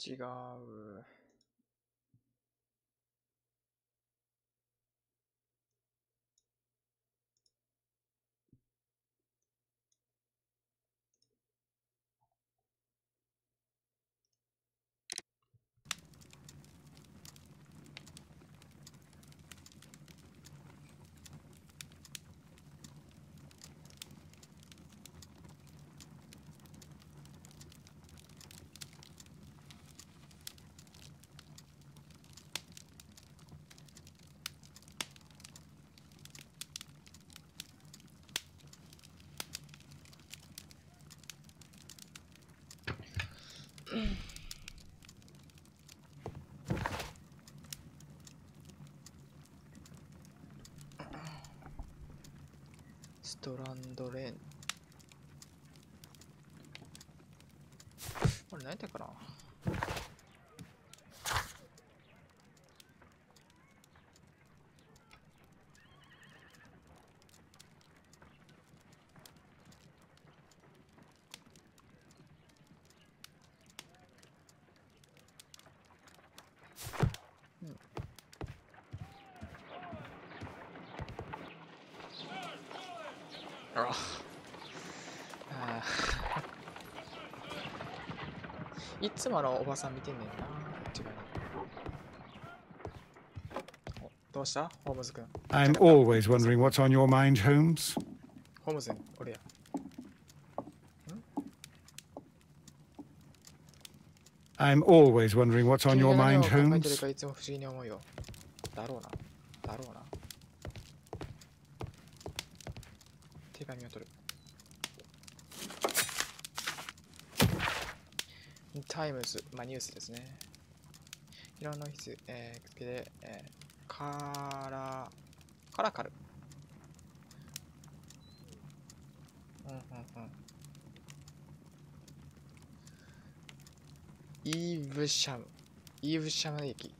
違う。ストランドレーン。これ何やったかな。いつもおばさん見てんねんな。違いな。どうしたホームズ君。I'm always wondering what's on your mind, Holmes. ホームズ、俺や。I'm always wondering what's on your mind, 君が何を考えてる Holmes. かいつも不思議に思うよ。だろうな。だろうな。手紙を取る。タイムズ、まあニュースですね。いろんな日付で、カラカル。イーブシャム駅。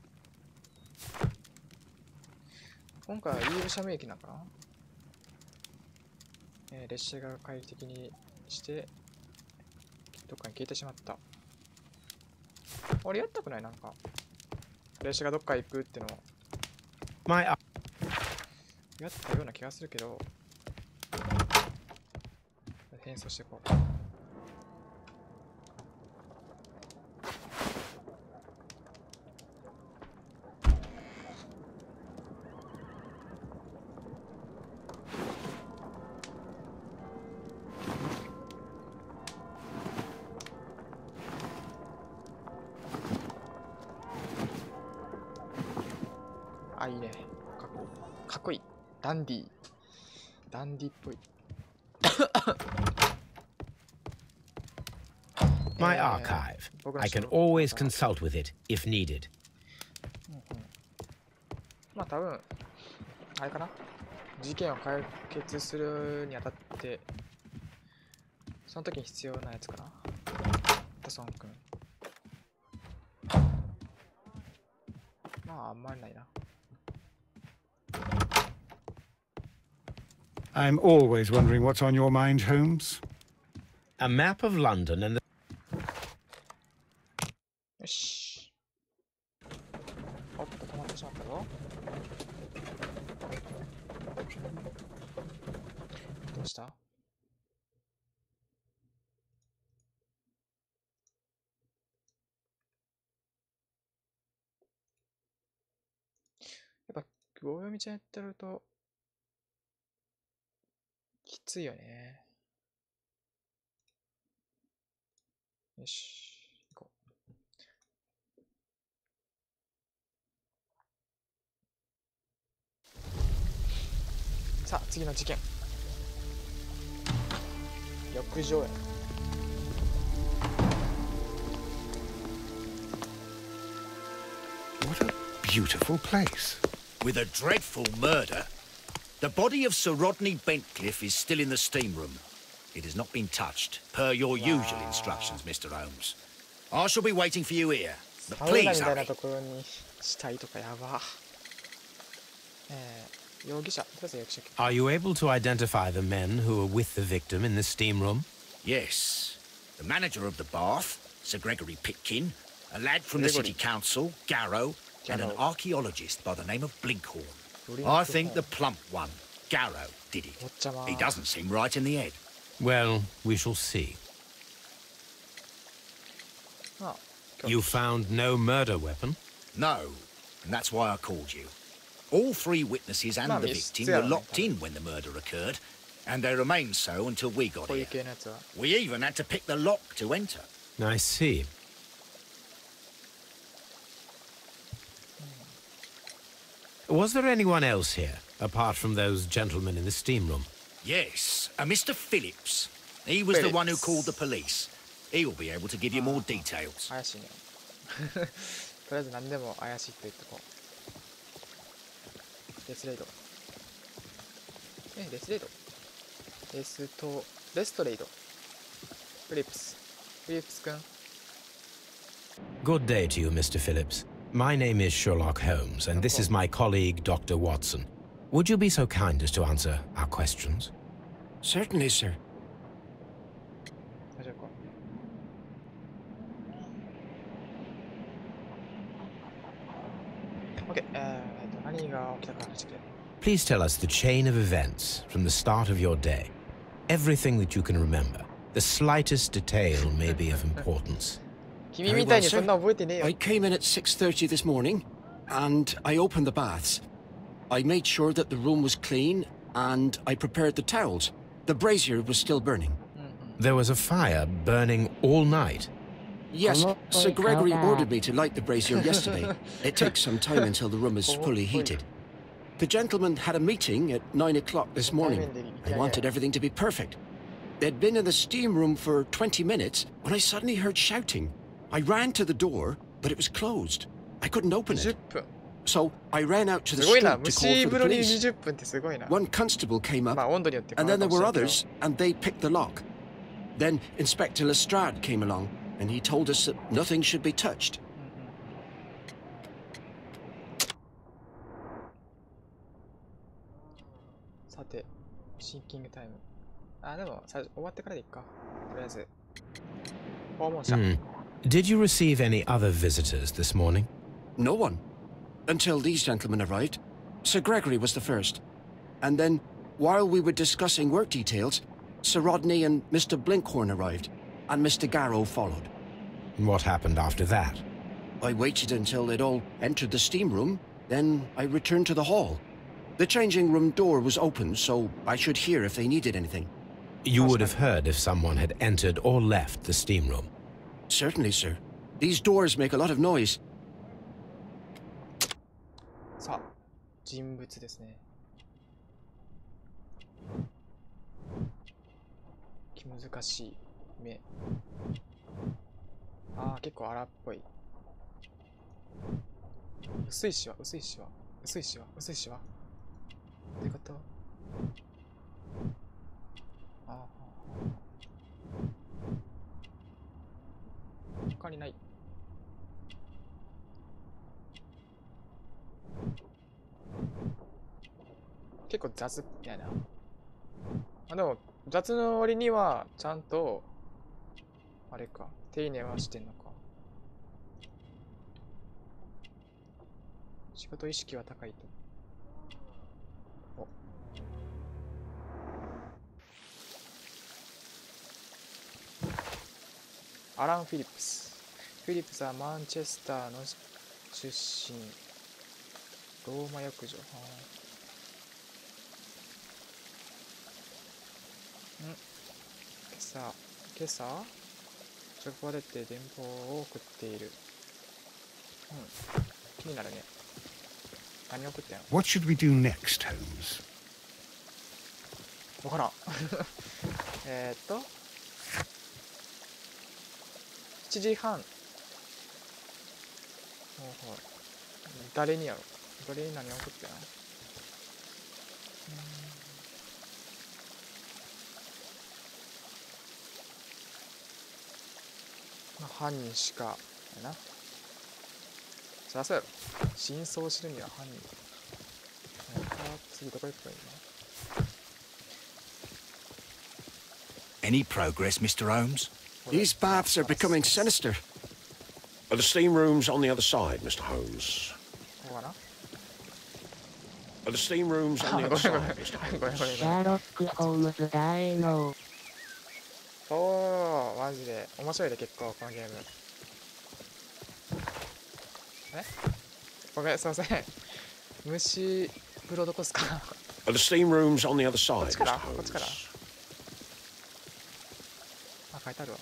今回はイーブシャム駅なのかな。列車が快適にしてどっかに消えてしまった。俺やったくない？なんか列車がどっか行くってのをやったような気がするけど、変装していこう。あ、いいね。かっこいい。ダンディっぽい。My archive. I can always consult with it if needed. まあ多分あれかな。事件を解決するにあたってその時に必要なやつかな。タソン君。まああんまりないな。I'm always wondering what's on your mind, Holmes. A map of London and the... よし。おっと止まってしまったぞ。どうした？やっぱ棒読みちゃんやってるときついよね。よし、行こう。さあ、次の事件。浴場や。What a beautiful place. With a dreadful murder. The body of Sir Rodney Bentcliffe is still in the steam room. It has not been touched, per your usual instructions, Mr. Holmes. I shall be waiting for you here. But please hurry. 死体とかやば。容疑者、とりあえず容疑者。Are you able to identify the men who were with the victim in the steam room? Yes. The manager of the bath, Sir Gregory Pitkin, A lad from the city council, Garrow, and an archaeologist by the name of Blinkhorn. I think the plump one, Garrow, did it. He doesn't seem right in the head. Well, we shall see. You found no murder weapon? No, and that's why I called you. All three witnesses and the victim were locked in when the murder occurred, and they remained so until we got here. We even had to pick the lock to enter. I see. Was there anyone else here, apart from those gentlemen in the steam room? Yes, a Mr. Phillips. He was the one who called the police. He'll be able to give you more details. 怪しいね。とりあえず何でも怪しいって言っとこう。レスレイド。レスレイド。レストレイド。フリップス。フリップス君。Good day to you, Mr. Phillips. My name is Sherlock Holmes, and this is my colleague, Dr. Watson. Would you be so kind as to answer our questions? Certainly, sir. Please tell us the chain of events from the start of your day. Everything that you can remember. The slightest detail may be of importance. Very well, sir. I came in at 6:30 this morning, and I opened the baths. I made sure that the room was clean, and I prepared the towels. The brazier was still burning. There was a fire burning all night. Yes, Sir Gregory ordered me to light the brazier yesterday. It takes some time until the room is fully heated. The gentlemen had a meeting at 9 o'clock this morning. I wanted everything to be perfect. They'd been in the steam room for 20 minutes when I suddenly heard shouting. I ran to the door, but it was closed. I couldn't open it. So I ran out to the street to call for the police. One constable came up, and then there were others, and they picked the lock. Then Inspector Lestrade came along, and he told us that nothing should be touched. Did you receive any other visitors this morning? No one. Until these gentlemen arrived. Sir Gregory was the first. And then, while we were discussing work details, Sir Rodney and Mr. Blinkhorn arrived, and Mr. Garrow followed. What happened after that? I waited until they'd all entered the steam room, then I returned to the hall. The changing room door was open, so I should hear if they needed anything. You would have heard if someone had entered or left the steam room. Certainly, sir. These doors make a lot of noise. さあ、人物ですね。気難しい目。ああ、結構荒っぽい。薄いしわ、薄いしわ、薄いしわ、薄いしわ。ってこと？ああ。他にない。結構雑みたいな。あ、でも雑の割にはちゃんとあれか、丁寧はしてんのか。仕事意識は高いと。お。アラン・フィリップス。フィリップスはマンチェスターの出身。ローマ浴場。今朝職場出て電報を送っている。気になるね。何送ってんの？ What should we do next, Holmes? わからん。7時半。誰にやろ？誰に何送ってんの？犯人しかやな。そりゃそうやろ。真相を知るには犯人。次どこ行くかいいな。Any progress, Mr. Holmes? These baths are becoming sinister. The steam room's on the other side, Mr. Holmes. ここかな。 The steam room's on the other side, Mr. ごめんごめんごめん Holmes. シャーロック・ホームズ大のおー、マジで面白いで結構このゲーム。ごめん、すいません。虫風呂どこっすか？ The steam room's on the other こっ side, ちから Mr. こっちから。 Holmes. あ、書いてあるわ。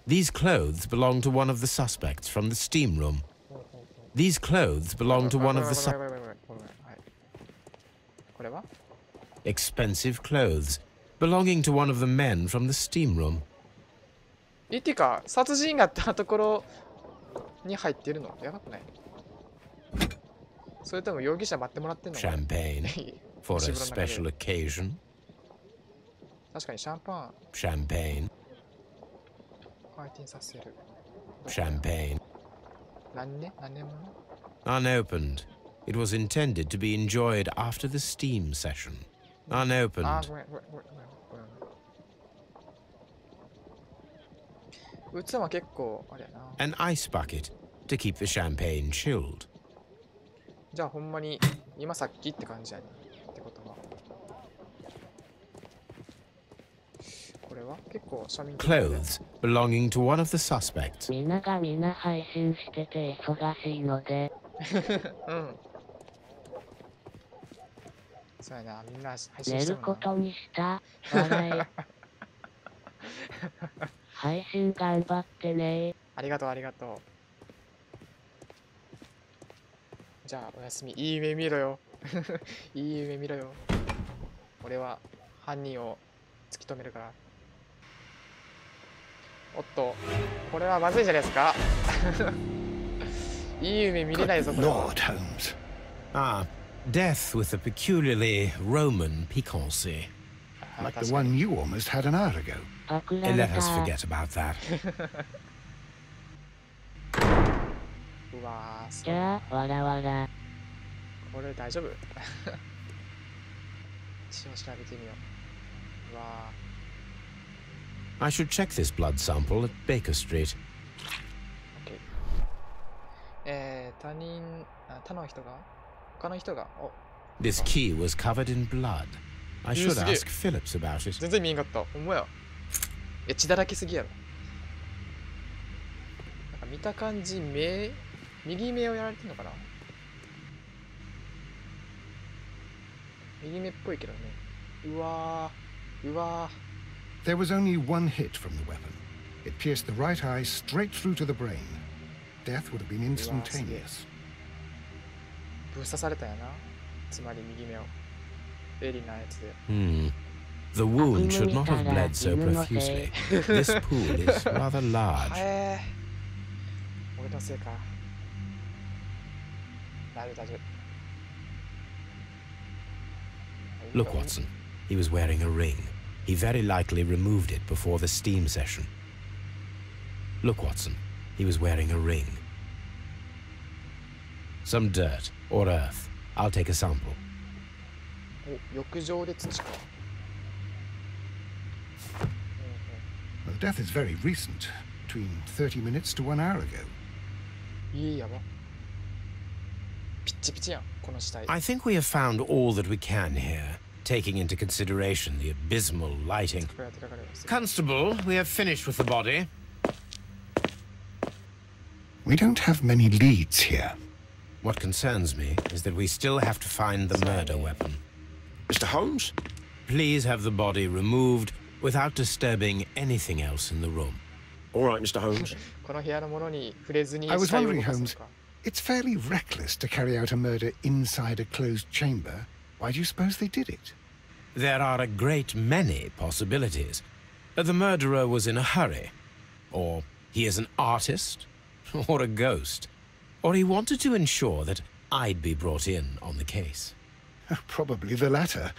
These clothes belong to one of the suspects from the steam room. These clothes belong to one of the ごめんごめんごめんごめんごめん。はい。これは？ expensive clothes belonging to one of the men from the steam room. てか、殺人があったところに入ってるのやばくない？それとも容疑者待ってもらってんのかな？ Champagne for a special occasion. 確かにシャンパン Champagne, 回転させる。 champagne. 何年も？ Unopened. It was intended to be enjoyed after the steam session. あ、 Unopened. ごめん。器は結構あれやな。 An ice bucket to keep the champagne chilled. じゃあほんまに今さっきって感じやね。ってことは。これは結構庶民的な。 Clothes belonging to one of the suspects. みんながみんな配信してて忙しいのでうん。そうやな、みんな配信寝してるもんな。ることにした笑い配信頑張ってね。ありがとうありがとう。じゃあおやすみ。いい夢見ろよ。いい夢見ろよ。俺は犯人を突き止めるから。おっと、これはまずいんじゃないですか。いい夢見れないぞ、これは。 Lord Holmes. Ah, death with a peculiarly Roman piquancy. あ Like 確 the かに one you almost had an hour ago. パクられ Let us た forget about that. うわー、じゃあわらわらこれ大丈夫？一応調べてみよう。うわ I should check this blood sample at Baker Street. ー、OK。他の人が他の人が、お、 This key was covered in blood. I should Yes, ask Phillips about it. 全然見えんかった。ほんまや。血だらけすぎやろ。なんか見た感じ、右目をやられてんのかな？右目っぽいけどね。うわー。 There was only one hit from the weapon. It pierced the right eye straight through to the brain. Death would have been instantaneous. ぶっ刺されたやな。つまり右目を。鋭利なやつで。 The wound should not have bled so profusely. This pool is rather large. 俺のせいか。大丈夫。 Look, Watson. He was wearing a ring. He very likely removed it before the steam session. Look, Watson. He was wearing a ring. Some dirt or earth. I'll take a sample. お、浴場で土か。 The death is very recent, between 30 minutes to 1 hour ago. いいやば。ピッチピチやん、この死体。 I think we have found all that we can here, taking into consideration the abysmal lighting. これは手がかりです。 Constable, we have finished with the body. We don't have many leads here. What concerns me is that we still have to find the murder weapon. Mr. Holmes? Please have the body removed without disturbing anything else in the room. All right, Mr. Holmes. この部屋のものに触れずに I was 死体を wondering, 動かすの Holmes, か。 it's fairly reckless to carry out a murder inside a closed chamber. Why do you suppose they did it? There are a great many possibilities. The murderer was in a hurry. Or he is an artist. Or a ghost. Or he wanted to ensure that I'd be brought in on the case. Probably the latter.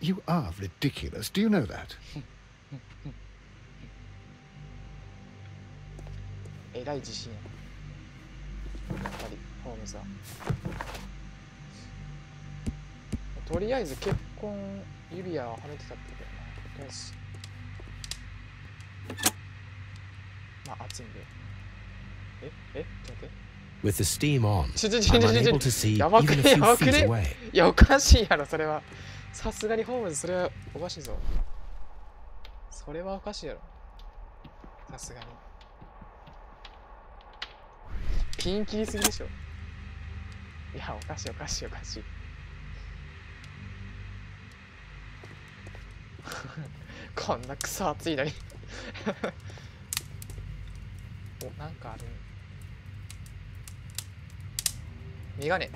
You are ridiculous. Do you know that? えらい自信やな。やっぱり、ホームズは。とりあえず結婚指輪をはめてたってことやな。とりあえず。まあ暑いんで。ちょっと待って。With the steam on, ちょ I'm unable to see やば even く a ね few やばく feet ね away. いや、おかしいやろ、それは。さすがにホームズ、それはおかしいぞ。それはおかしいやろ。さすがに。ピン切りすぎでしょ。いや、おかしいおかしいおかしい。こんなクソ暑いのに。お、なんかある。メガネ。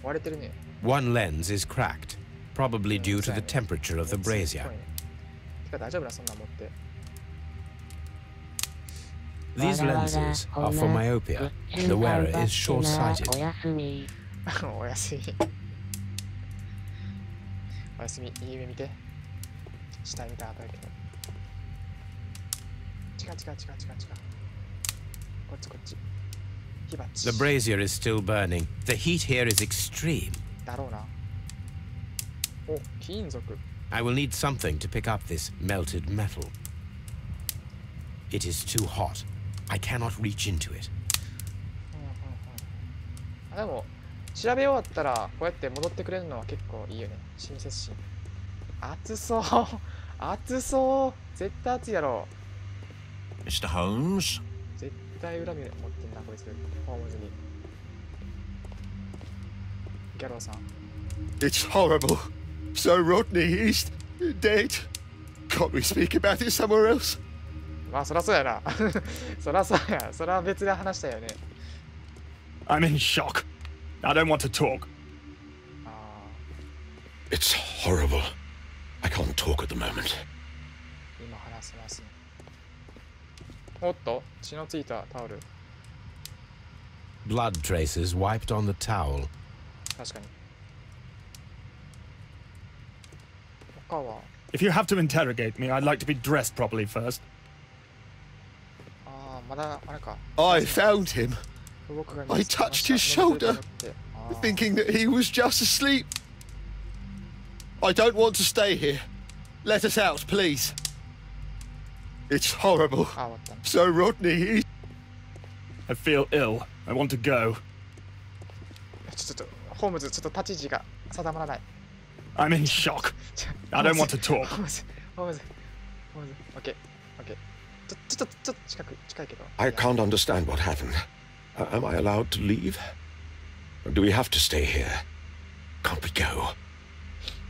お、割れてるね。One lens is cracked, probably due to the temperature of the brazier. てか大丈夫な、そんな持って。These lenses are for myopia. The wearer is short-sighted. おやすみ。おやすみ。おやすみ。いい夢見て。下見た後だけど。違う。こっちこっち。火鉢。 The brazier is still burning. The heat here is extreme. だろうな。お、金属。I will need something to pick up this melted metal. It is too hot. I cannot reach into it. でも、調べ終わったら、こうやって戻ってくれるのは結構いいよね。親切心。暑そう。暑そう。絶対暑いやろ。Mr. Holmes? 絶対恨み持ってんな、こいつ。ホームズに。ギャローさん。It's horrible. So Rodney is dead. Can't we speak about it somewhere else? まあ、そらそうやな。そらそうや。そら別で話したよね。I'm in shock. I don't want to talk. It's horrible. I can't talk at the moment. 今話せますね。おっと、血のついたタオル。 Blood traces wiped on the towel. 確かに。他は If you have to interrogate me, I'd like to be dressed properly first. まだあれか。 I found him, 動くが I touched his shoulder, thinking that he was just asleep. I don't want to stay here. Let us out, please. It's horrible. 終わったね。 So Rodney, I feel ill. I want to go. ちょっと、ホームズ、ちょっと立ち位置が定まらない。 I'm in shock. I don't want to talk. ホームズ、オッケー。ちょっと近いけど。 I can't understand what happened. Am I allowed to leave? Or do we have to stay here? Can't we go?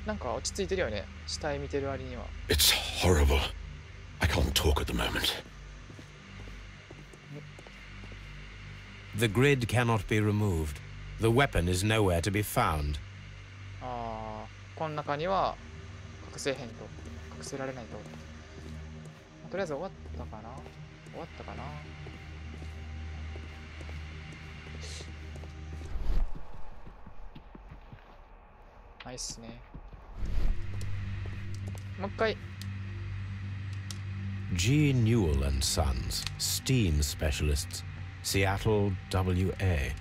なんか落ち着いてるよね。死体見てる割には。 It's horrible. I can't talk at the moment. The grid cannot be removed. The weapon is nowhere to be found. この中には隠せへんと。隠せられないと。とりあえず終わったかな。ナイっすね。もう一回。 G. Newell and Sons, Steam Specialists, Seattle, WA.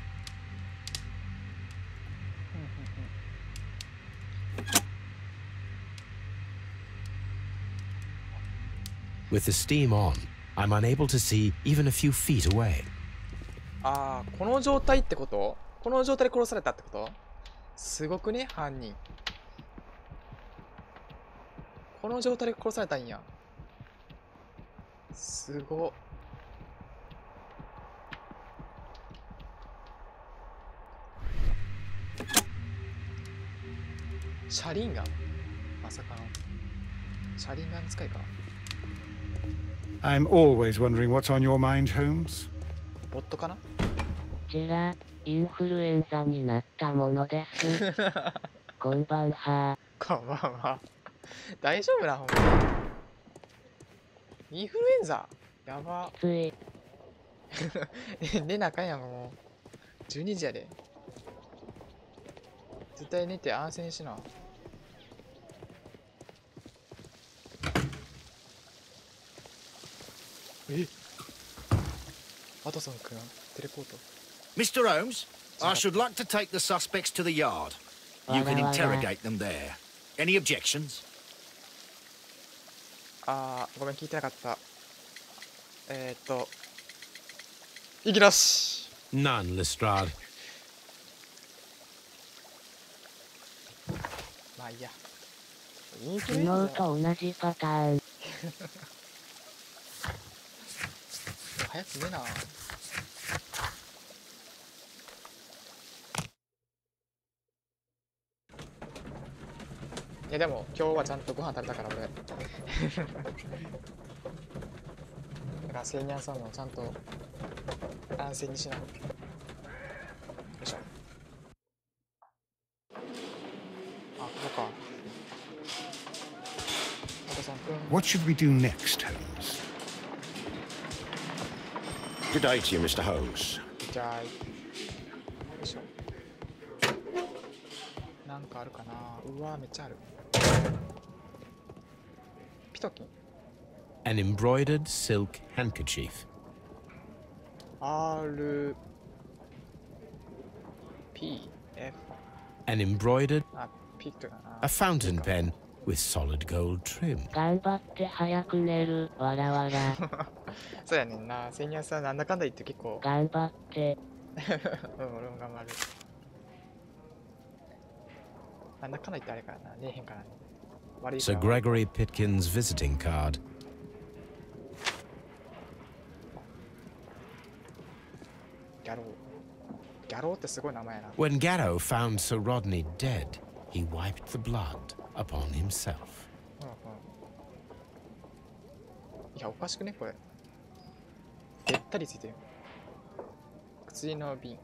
With the steam on, I'm unable to see even a few feet away. この状態ってこと？この状態で殺されたってこと？すごくね、犯人。この状態で殺されたんや。すごっ。車輪ガン？まさかの。車輪ガン使いか。 I'm always wondering what's on your mind, Holmes. ボットかな？こちら、インフルエンザになったものです。こんばんは。こんばんは。大丈夫な、ほんまに。インフルエンザやば。つい。寝なあかんやん、もう。12時やで。絶対寝て安静にしな。ワトソン君、テレポート。 Mr. Holmes, I should like to take the suspects to the yard. You can interrogate them there. Any objections? ごめん、聞いてなかった。いきなし。None, Lestrade. まあいいや。インフ昨日ルエンザと同じパターン。早くねえな。いやでも今日はちゃんとご飯食べたから俺。だからセイニャンさんのちゃんと安静にしな。よいしょ。あ、ここか。あと3分。 What should we do next, Holmes? Good day to you, Mr. Holmes. じゃあ、よいしょ。なんかあるかな。うわ、めっちゃある。ピトキン。An embroidered silk handkerchief. R P F An embroidered, あ、ピクトだな。 a fountain pen with solid gold trim. 頑張って早く寝る。わらわら。そうやねんな。セイニャンさんなんだかんだ言って結構。頑張って。うん、俺も頑張る。なんだかんだ言ってあれからな。ねえへんからね。悪いか Sir ら。 Gregory Pitkin's visiting card. ギャロー。ギャローってすごい名前やな。 When Garrow found Sir Rodney dead, he wiped the blood upon himself. うんうん。いや、おかしくねこれ。べったりついてる。薬の瓶。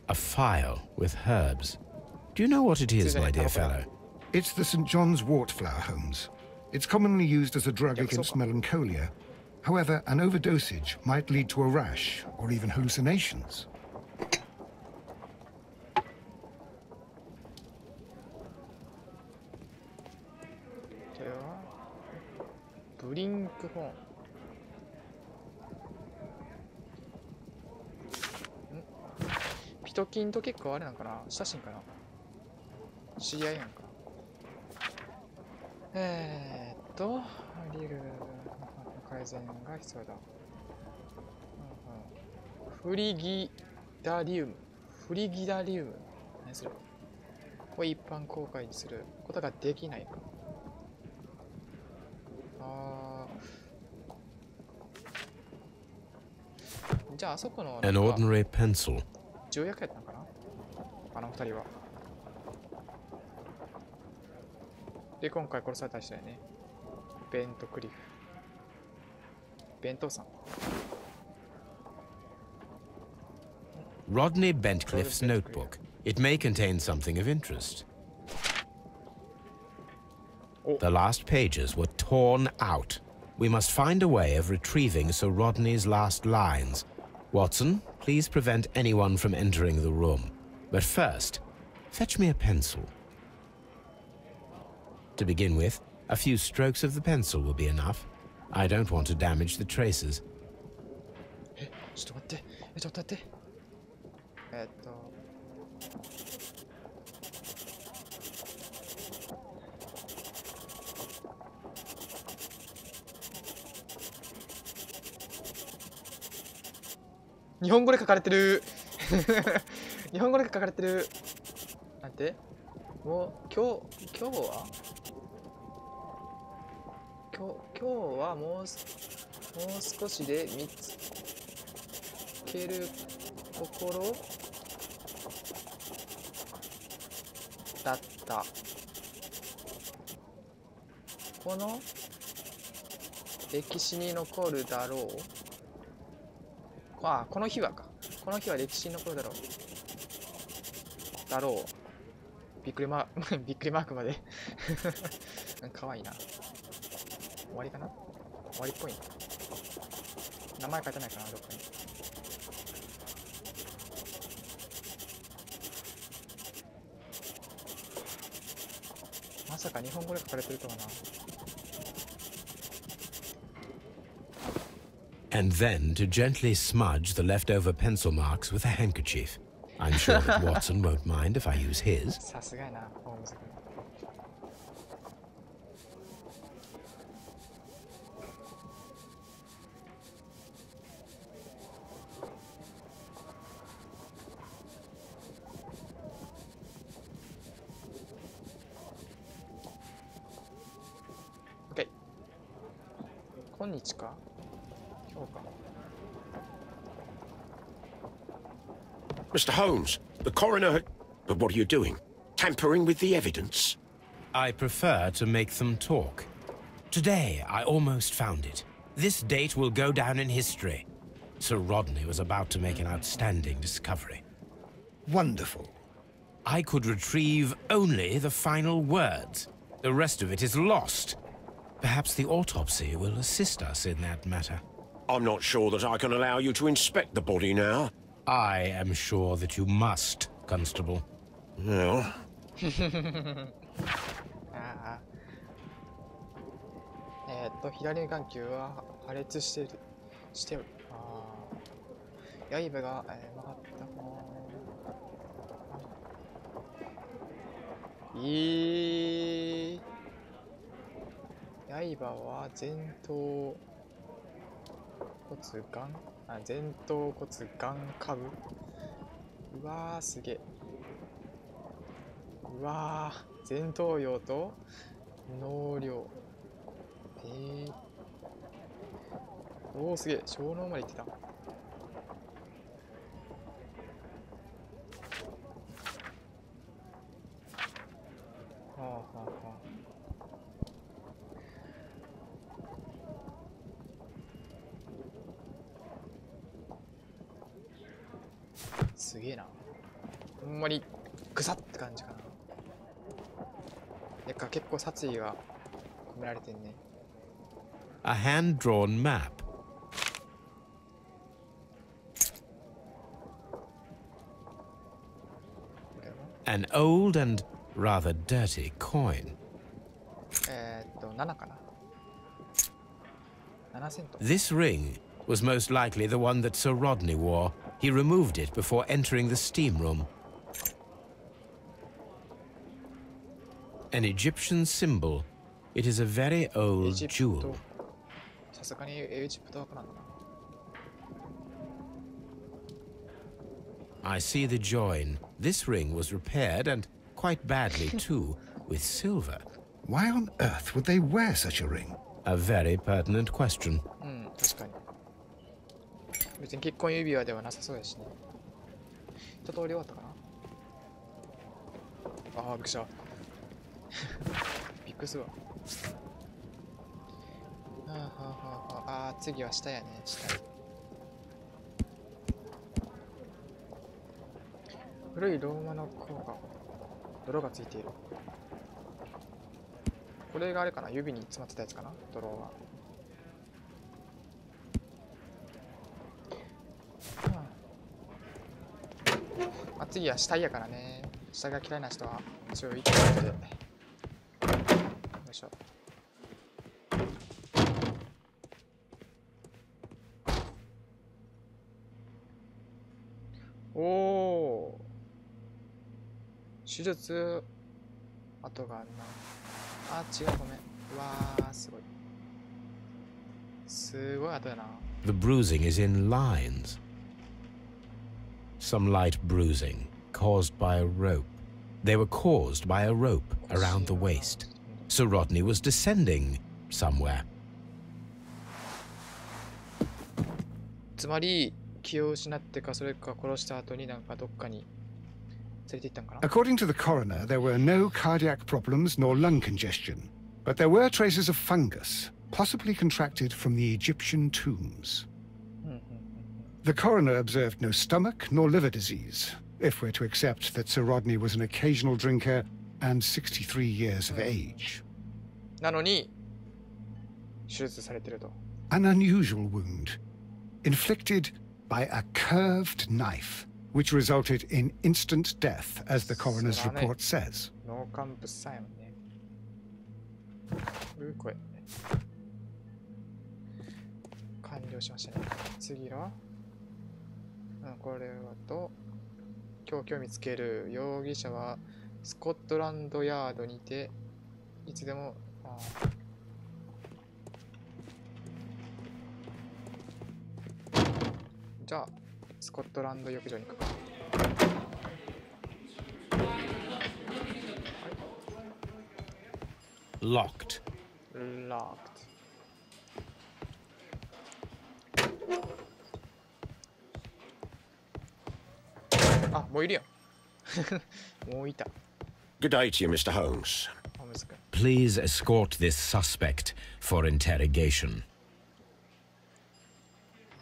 A phial with herbs. Do you know what it is, my dear fellow? It's the St. John's wort flower, Holmes. It's commonly used as a drug against melancholia. However, an overdosage might lead to a rash or even hallucinations. これはブリンクホーン。ピトキンと結構あれなんかな、親しいんかな、知り合いなんか。リグ改善が必要だ。フリギダリウム。フリギダリウム。何それ。を一般公開にすることができないか。じゃああそこの An ordinary pencil. 重役やったのかな、あの二人は。で、今回殺された人やね。ベントクリフ。ベントさん。Rodney Bentcliffe's notebook. It may contain something of interest. The last pages were torn out. We must find a way of retrieving Sir Rodney's last lines. Watson, please prevent anyone from entering the room. But first, fetch me a pencil. To begin with, a few strokes of the pencil will be enough. I don't want to damage the traces. ちょっと待って。ちょっと待って。日本語で書かれてる。日本語で書かれてる。なんて？もう今日はもう少しで見つけるところだった。この歴史に残るだろう。ああ、この日はか。この日は歴史に残るだろう。びっくりマークまで。かわいいな。終わりかな？終わりっぽいな。名前書いてないかな、どっかに。まさか日本語で書かれてるとはな。And then to gently smudge the leftover pencil marks with a handkerchief. I'm sure that Watson won't mind if I use his. さすがやな、ホームズ君。今日か今日か。 Mr. Holmes, the coroner... But what are you doing? Tampering with the evidence? I prefer to make them talk. Today, I almost found it. This date will go down in history. Sir Rodney was about to make an outstanding discovery. Wonderful. I could retrieve only the final words. The rest of it is lost. Perhaps the autopsy will assist us in that matter. I'm not sure that I can allow you to inspect the body now. I am sure that you must, Constable. Well... 左眼球は破裂しておる。刃が、曲がった刃は前頭骨眼下部。うわーすげえ。うわー前頭葉と脳梁。おおすげえ、小脳まで行ってた。はあはあはあ。すげえな。ほんまにグサッって感じかな。やっぱ結構殺意が込められてんね。A hand-drawn map. An old and rather dirty coin. 7かな。7セント。 This ring was most likely the one that Sir Rodney wore. He removed it before entering the steam room. An Egyptian symbol. It is a very old jewel. さすがにエジプトはかなんだな。I see the join. This ring was repaired, and quite badly too, with silver. Why on earth would they wear such a ring? A very pertinent question. うん、確かに。別に結婚指輪ではなさそうやしね。一通り終わったかな。ああ、びっくりした。びっくりするわ。ああ、次は下やね、下。古いローマの硬貨。泥がついている。これがあれかな、指に詰まってたやつかな、泥は。まあ、次は下やからね。下が嫌いな人は注意ということで。よいしょ。おお。手術跡があるな。あ、違う、ごめん。うわー、すごい。すごい跡やな。The bruising is in lines. Some light bruising caused by a rope. They were caused by a rope around the waist. Sir Rodney was descending somewhere. つまり気を失ってかそれか殺した後になんかどっかに連れて行ったんかな。 According to the coroner, there were no cardiac problems nor lung congestion, but there were traces of fungus, possibly contracted from the Egyptian tombs. The coroner observed no stomach nor liver disease, if we're to accept that Sir Rodney was an occasional drinker and 63 years of age. なのに手術されてると。 An unusual wound, inflicted by a curved knife, which resulted in instant death, as the coroner's report says. 脳幹物産やもんね。これ完了しましたね。次は、これはと凶器を見つける。容疑者はスコットランドヤードにていつでもじゃあスコットランド浴場に行くか。Locked. Locked. あ、もういるよ。もういた。Good day to you, Mr. Holmes. Please escort this suspect for interrogation.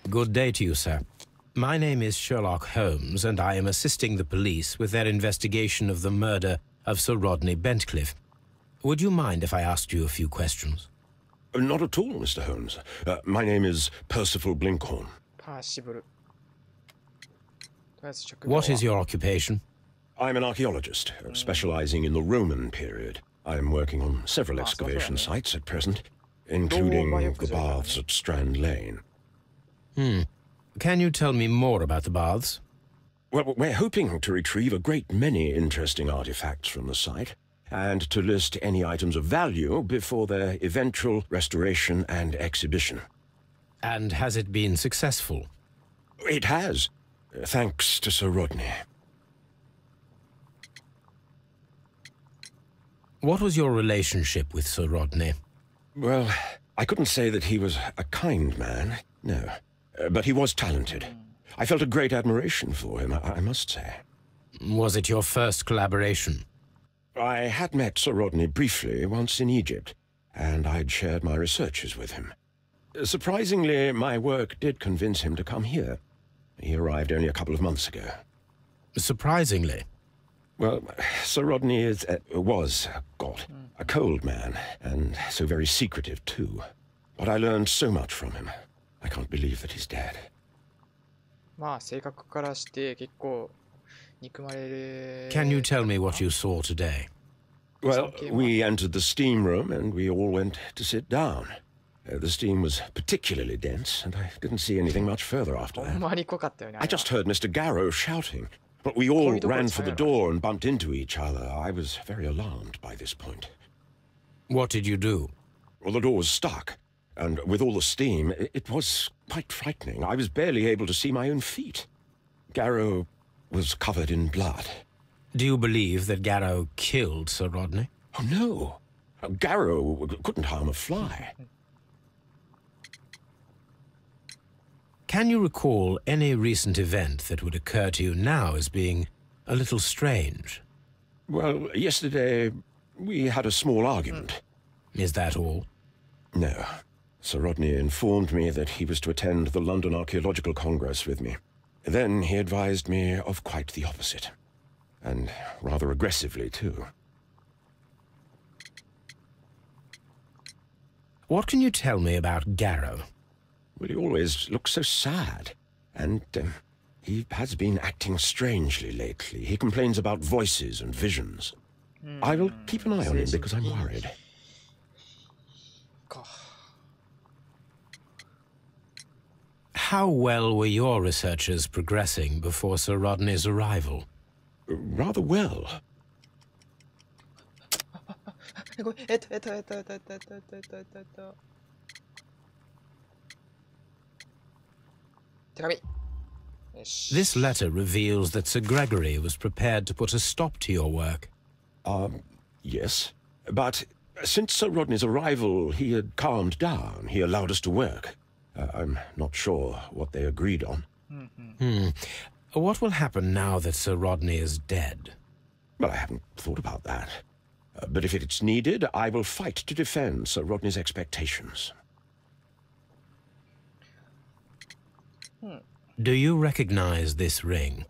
Good day to you, sir. My name is Sherlock Holmes, and I am assisting the police with their investigation of the murder of Sir Rodney Bentcliffe. Would you mind if I asked you a few questions? Not at all, Mr. Holmes. My name is Percival Blinkhorn. What is your occupation? I'm an archaeologist, specializing in the Roman period. I'm working on several excavation sites at present, including the baths at Strand Lane. Can you tell me more about the baths? Well, we're hoping to retrieve a great many interesting artifacts from the site, and to list any items of value before their eventual restoration and exhibition. And has it been successful? It has, thanks to Sir Rodney. What was your relationship with Sir Rodney? Well, I couldn't say that he was a kind man, no. But he was talented. I felt a great admiration for him, I must say. Was it your first collaboration? I had met Sir Rodney briefly once in Egypt, and I'd shared my researches with him. Surprisingly, my work did convince him to come here. He arrived only a couple of months ago. Surprisingly? Well, Sir Rodney was a cold man, and so very secretive too. But I learned so much from him. I can't believe that he's dead. まあ性格からして結構憎まれる。Can you tell me what you saw today? Well, we entered the steam room and we all went to sit down. The steam was particularly dense, and I didn't see anything much further after that. I just heard Mr. Garrow shouting, but we all ran for the door and bumped into each other. I was very alarmed by this point. What did you do? Well, the door was stuck, and with all the steam, it was quite frightening. I was barely able to see my own feet. Garrow was covered in blood. Do you believe that Garrow killed Sir Rodney? Oh, no. Garrow couldn't harm a fly. Can you recall any recent event that would occur to you now as being a little strange? Well, yesterday we had a small argument. Is that all? No. Sir Rodney informed me that he was to attend the London Archaeological Congress with me. Then he advised me of quite the opposite. And rather aggressively, too. What can you tell me about Garrow? Well, he always looks so sad. And he has been acting strangely lately. He complains about voices and visions. I will keep an eye on him because I'm worried. How well were your researches progressing before Sir Rodney's arrival? Rather well. This letter reveals that Sir Gregory was prepared to put a stop to your work. Yes. But since Sir Rodney's arrival, he had calmed down. He allowed us to work. I'm not sure what they agreed on. What will happen now that Sir Rodney is dead? Well, I haven't thought about that. But if it's needed, I will fight to defend Sir Rodney's expectations. Do you recognize this ring?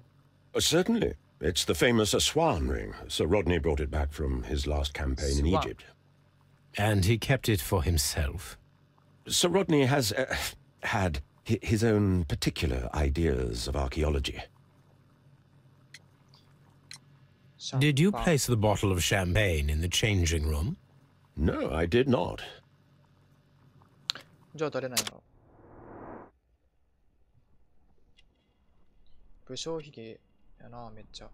Certainly. It's the famous Aswan ring. Sir Rodney brought it back from his last campaign in Egypt. And he kept it for himself? Sir Rodney has had his own particular ideas of archaeology. Did you place the bottle of champagne in the changing room? No, I did not. じゃあ誰なんやろ。武将髭やな、めっちゃ。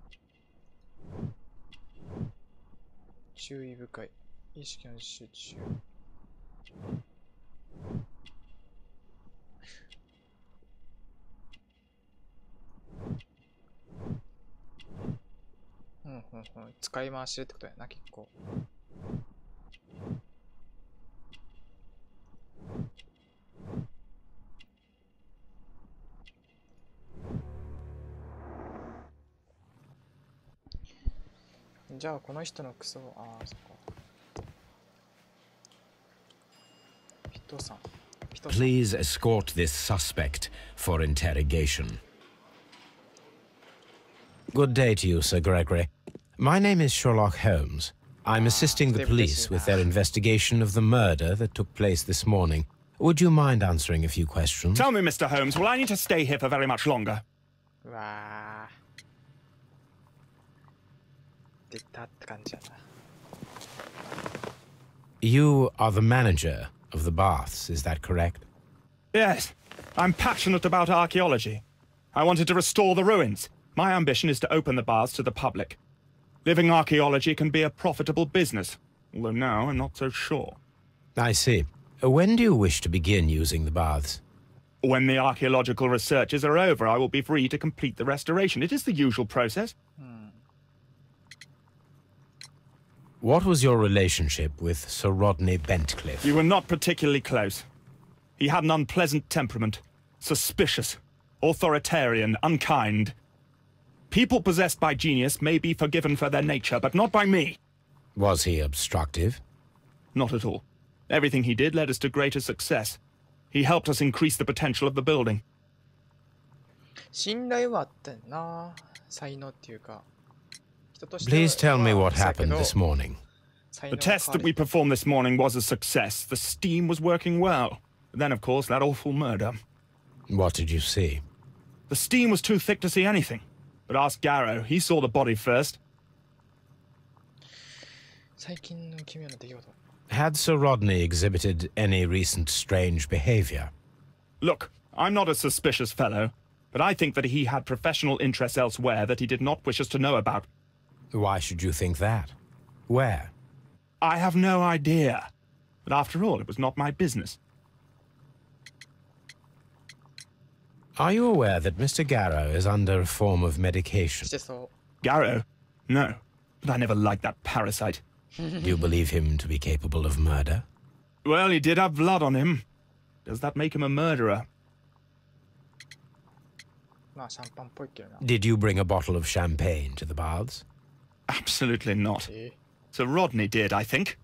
注意深い。意識の集中。使い回してるってことやな、結構。じゃあこの人のクソ、ああ、そっか。人さん。Please escort this suspect for interrogation. Good day to you, Sir Gregory. My name is Sherlock Holmes. I'm assisting the police with their investigation of the murder that took place this morning. Would you mind answering a few questions? Tell me, Mr. Holmes, will I need to stay here for very much longer? わあ。出たって感じやな。You are the manager of the baths, is that correct? Yes. I'm passionate about archaeology. I wanted to restore the ruins. My ambition is to open the baths to the public. Living archaeology can be a profitable business, although now I'm not so sure. I see. When do you wish to begin using the baths? When the archaeological researches are over, I will be free to complete the restoration. It is the usual process. What was your relationship with Sir Rodney Bentcliffe? We were not particularly close. He had an unpleasant temperament. Suspicious, authoritarian, unkind. People possessed by genius may be forgiven for their nature, but not by me. Was he obstructive? Not at all. Everything he did led us to greater success. He helped us increase the potential of the building. 信頼はあったんな。才能っていうか。Please tell me what happened this morning. The test that we performed this morning was a success. The steam was working well. Then, of course, that awful murder. What did you see? The steam was too thick to see anything. But ask Garrow. He saw the body first. Had Sir Rodney exhibited any recent strange behavior? Look, I'm not a suspicious fellow, but I think that he had professional interests elsewhere that he did not wish us to know about. Why should you think that? Where? I have no idea. But after all, it was not my business. Are you aware that Mr. Garrow is under a form of medication? Garrow? No. But I never liked that parasite. Do you believe him to be capable of murder? Well, he did have blood on him. Does that make him a murderer? Did you bring a bottle of champagne to the baths? Absolutely not. Sir Rodney did, I think.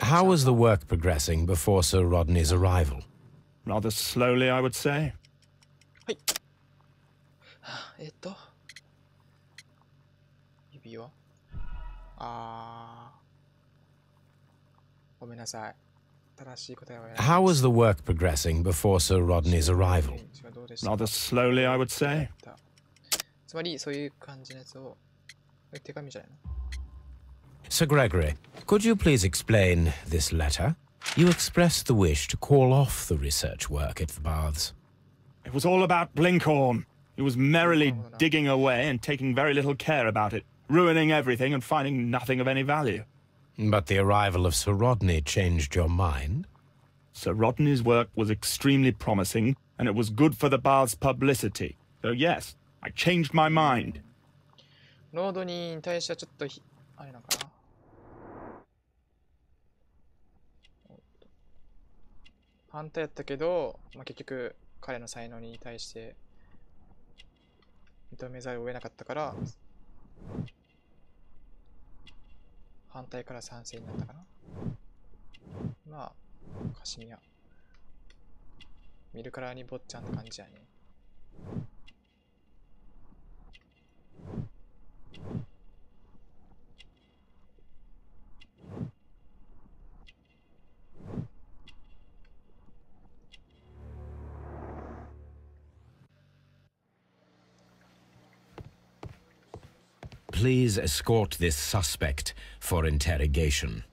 How was the work progressing before Sir Rodney's arrival? Rather slowly, I would say. How was the work progressing before Sir Rodney's arrival? Rather slowly, I would say. Sir Gregory, could you please explain this letter? You expressed the wish to call off the research work at the baths. It was all about Blinkhorn. He was merrily digging away and taking very little care about it, ruining everything and finding nothing of any value. But the arrival of Sir Rodney changed your mind? Sir Rodney's work was extremely promising, and it was good for the bath's publicity. So yes, I changed my mind. ロードに対してはちょっとあれなんかな。反対やったけど、まあ、結局彼の才能に対して認めざるを得なかったから反対から賛成になったかな。まあカシミヤ見るからに坊ちゃんって感じやね。Please escort this suspect for interrogation.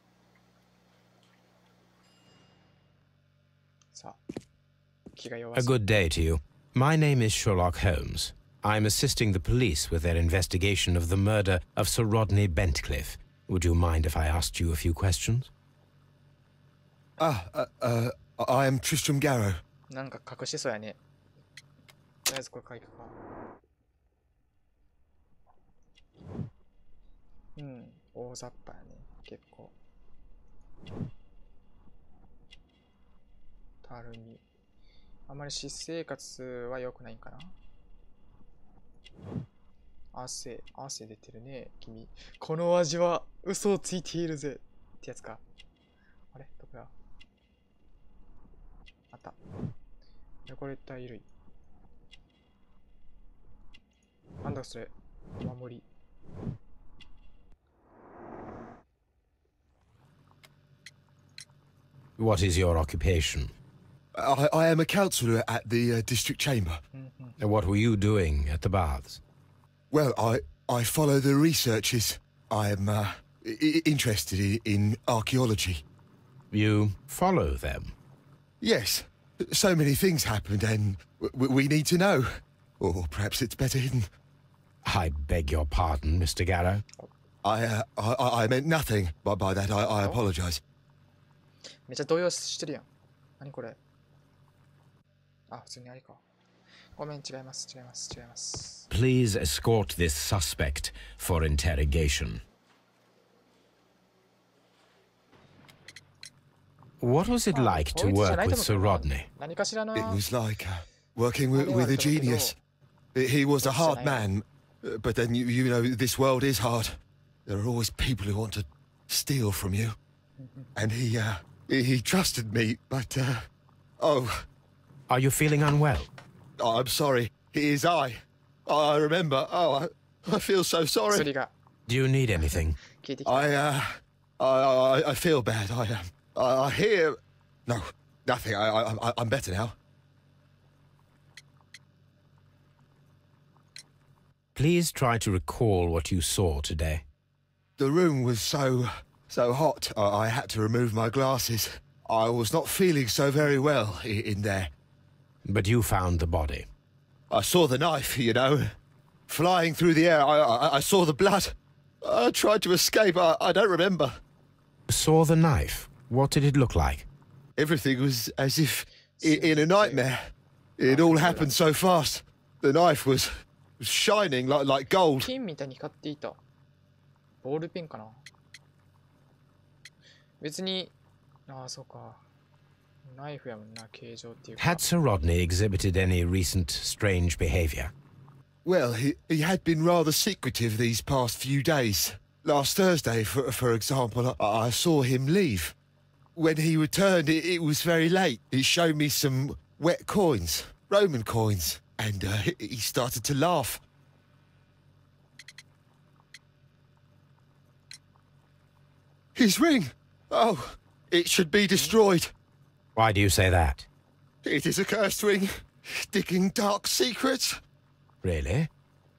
A good day to you. My name is Sherlock Holmes. I'm assisting the police with their investigation of the murder of Sir Rodney Bentcliffe. Would you mind if I asked you a few questions? I am Tristram Garrow. なんか隠してそうやね。とりあえずこれ書いてか。うん、大雑把やね、結構。たるみ。あまり私生活は良くないんかな。汗出てるね、君。この味は嘘をついているぜ。ってやつか。あれどこだ？あった。汚れた衣類。なんだそれ。お守り。What is your occupation? I am a councillor at the district chamber. And what were you doing at the baths? Well, I follow the researches. I am interested in archaeology. You follow them? Yes. So many things happened and we need to know. Or perhaps it's better hidden. I beg your pardon, Mr. Garrow. I meant nothing by that. I apologize. めっちゃ動揺してるやん。何これ？あ、普通にあれか。ごめん、違います。Please escort this suspect for interrogation. What was it like to work with Sir Rodney? It was like working with a genius. He was a hard man, but then you know this world is hard. There are always people who want to steal from you, and he trusted me. But oh, are you feeling unwell? Oh, I'm sorry. It is I. I remember. Oh, I feel so sorry. Do you need anything? I feel bad. I hear. No, nothing. I'm better now. Please try to recall what you saw today. The room was so hot. I had to remove my glasses. I was not feeling so very well in there. But you found the body. I saw the knife, you know, flying through the air. I saw the blood. I tried to escape. I don't remember. Saw the knife? What did it look like? Everything was as if in a nightmare. It all happened so fast. The knife was shining like gold. 金みたいに光っていた。ボールペンかな。別に、ああ、そうか。ナイフやもんな、形状っていうか。Had Sir Rodney exhibited any recent strange behavior? Well, he had been rather secretive these past few days. Last Thursday, for example, I saw him leave. When he returned, it was very late. He showed me some wet coins, Roman coins, and he started to laugh. His ring! Oh, it should be destroyed. Why do you say that? It is a cursed ring, digging dark secrets. Really?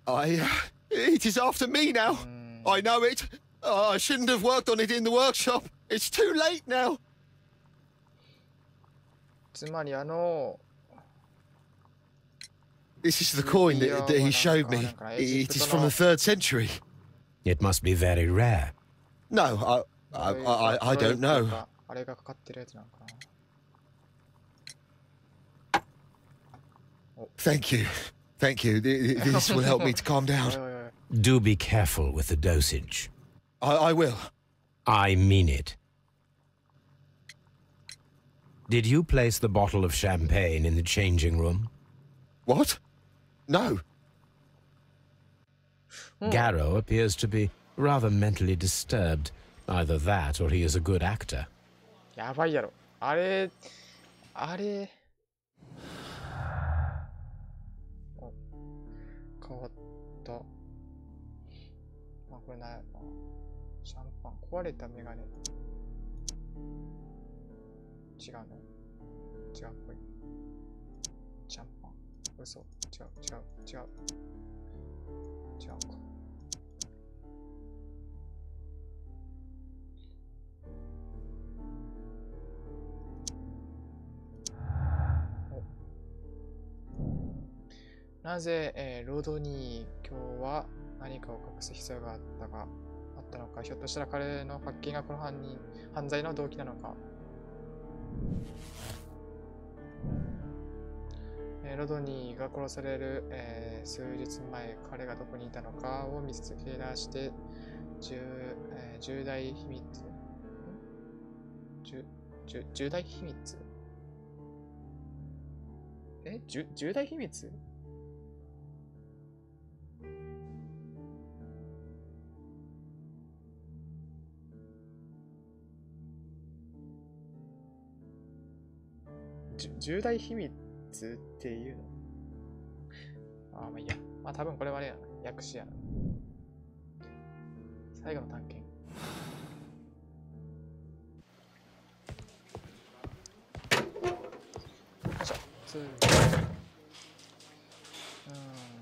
It is after me now. I know it. I shouldn't have worked on it in the workshop. It's too late now. つまりThis is the coin that he showed me. It is from the 3rd century. It must be very rare. No, I don't know. あれがかかってるやつなんかな。Thank you. Thank you. This will help me to calm down. Do be careful with the dosage. I will. I mean it. Did you place the bottle of champagne in the changing room? What? No. Garrow appears to be rather mentally disturbed. Either that or he is a good actor. やばいやろ。あれ。変わった。まあ、これなんやろな。シャンパン。壊れたメガネ。違うの？違うっぽい。シャンパン。嘘。違うか。なぜ、ロドニー今日は何かを隠す必要があったのか。ひょっとしたら彼の発見がこの犯罪の動機なのか。ロドニーが殺される、数日前、彼がどこにいたのかを見つけ出して、重大秘密重大秘密重大秘密重大秘密っていうの。ああ、まあいいや。まあ多分これはあれやな。訳詞やな。最後の探検。よいしょ。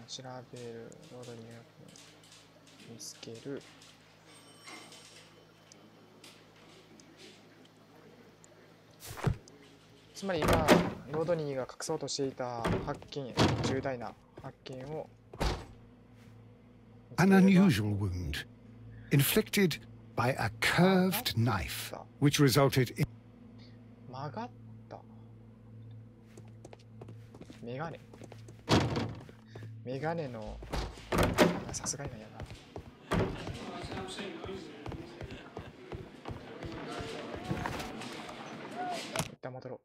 調べる。ロードに見つける。つまり今、ロードニーが隠そうとしていた発見、重大な発見を。An unusual wound, inflicted by a curved knife, which resulted in 曲がった。メガネ。メガネの、さすがにないやな。一旦戻ろう。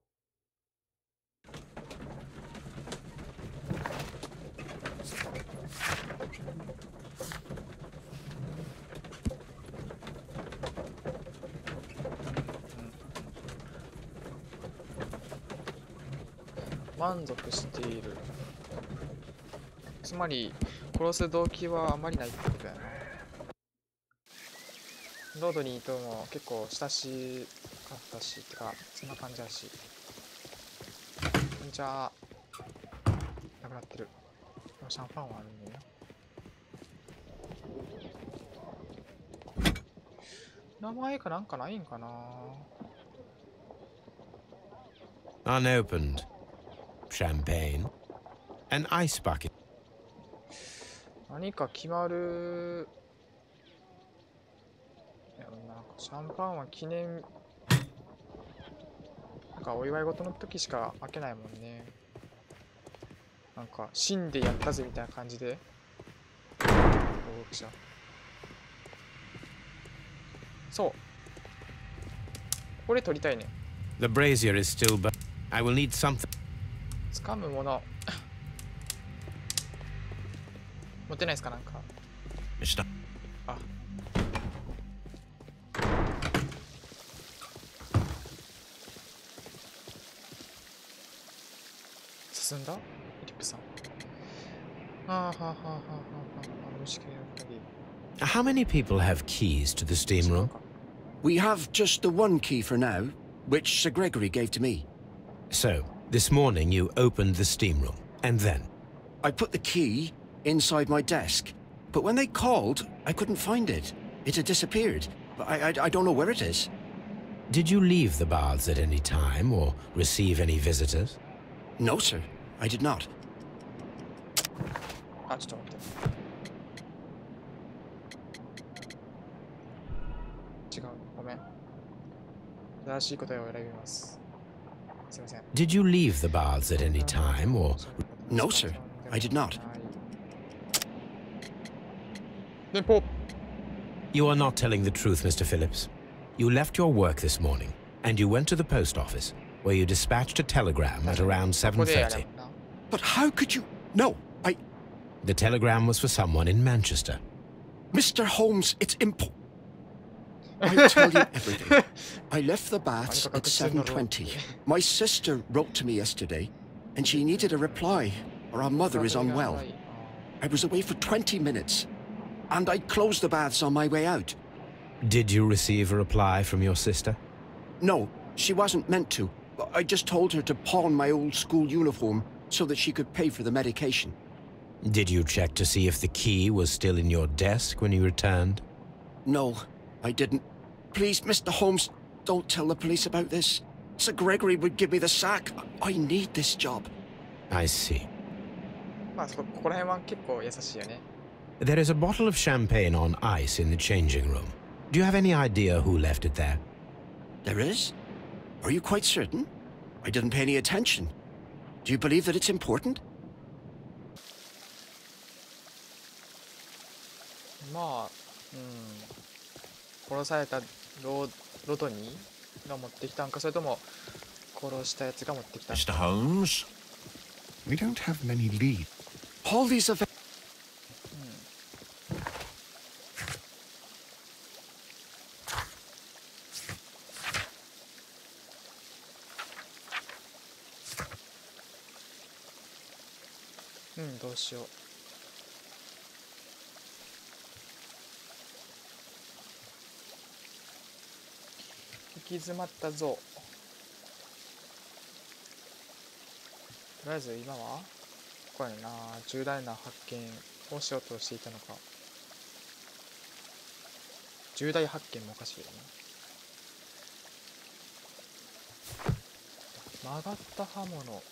満足している。つまり殺す動機はあまりないってことやな。ロードニーとも結構親しかったし、てかそんな感じだし。こんにちは。なくなってる。でもシャンパンはあるんだよな。名前かなんかないんかな。Unopened. Champagne. An ice bucket. 何か決まる。いや、なんかシャンパンは記念。なんかお祝い事の時しか開けないもんね。なんか死んでやったぜみたいな感じで。そう。これ取りたいね。The brazier is still burning. I will need something. 掴むもの。持ってないですかなんか。あ。進んだ？リップさん。How many people have keys to the steam room? We have just the one key for now, which Sir Gregory gave to me. So, this morning you opened the steam room, and then? I put the key inside my desk, but when they called, I couldn't find it. It had disappeared. I don't know where it is. Did you leave the baths at any time, or receive any visitors? No, sir. I did not. あ、ちょっと待って。違う、ごめん。正しい答えを選びます。すいません。Did you leave the baths at any time, or? No, sir. I did not. 電報。You are not telling the truth, Mr. Phillips. You left your work this morning, and you went to the post office, where you dispatched a telegram at around 7:30. But how could you? No, The telegram was for someone in Manchester. Mr. Holmes, it's impossible. I'll tell you everything. I left the baths at 7:20. My sister wrote to me yesterday, and she needed a reply, or our mother is unwell. I was away for 20 minutes, and I closed the baths on my way out. Did you receive a reply from your sister? No, she wasn't meant to. I just told her to pawn my old school uniform so that she could pay for the medication. Did you check to see if the key was still in your desk when you returned? No, I didn't. Please, Mr. Holmes, don't tell the police about this. Sir Gregory would give me the sack. I need this job. I see. まあ、ここら辺は結構優しいよね。There is a bottle of champagne on ice in the changing room. Do you have any idea who left it there? There is? Are you quite certain? I didn't pay any attention. Do you believe that it's important? まあ、殺されたロトニーが持ってきたんか、それとも殺したやつが持ってきたんか。Mr. Holmes? We don't have many leads. All these events. こうん、どうしよう。行き詰まったぞ。とりあえず今はこれな、重大な発見をしようとしていたのか。重大発見もおかしいよね。曲がった刃物。と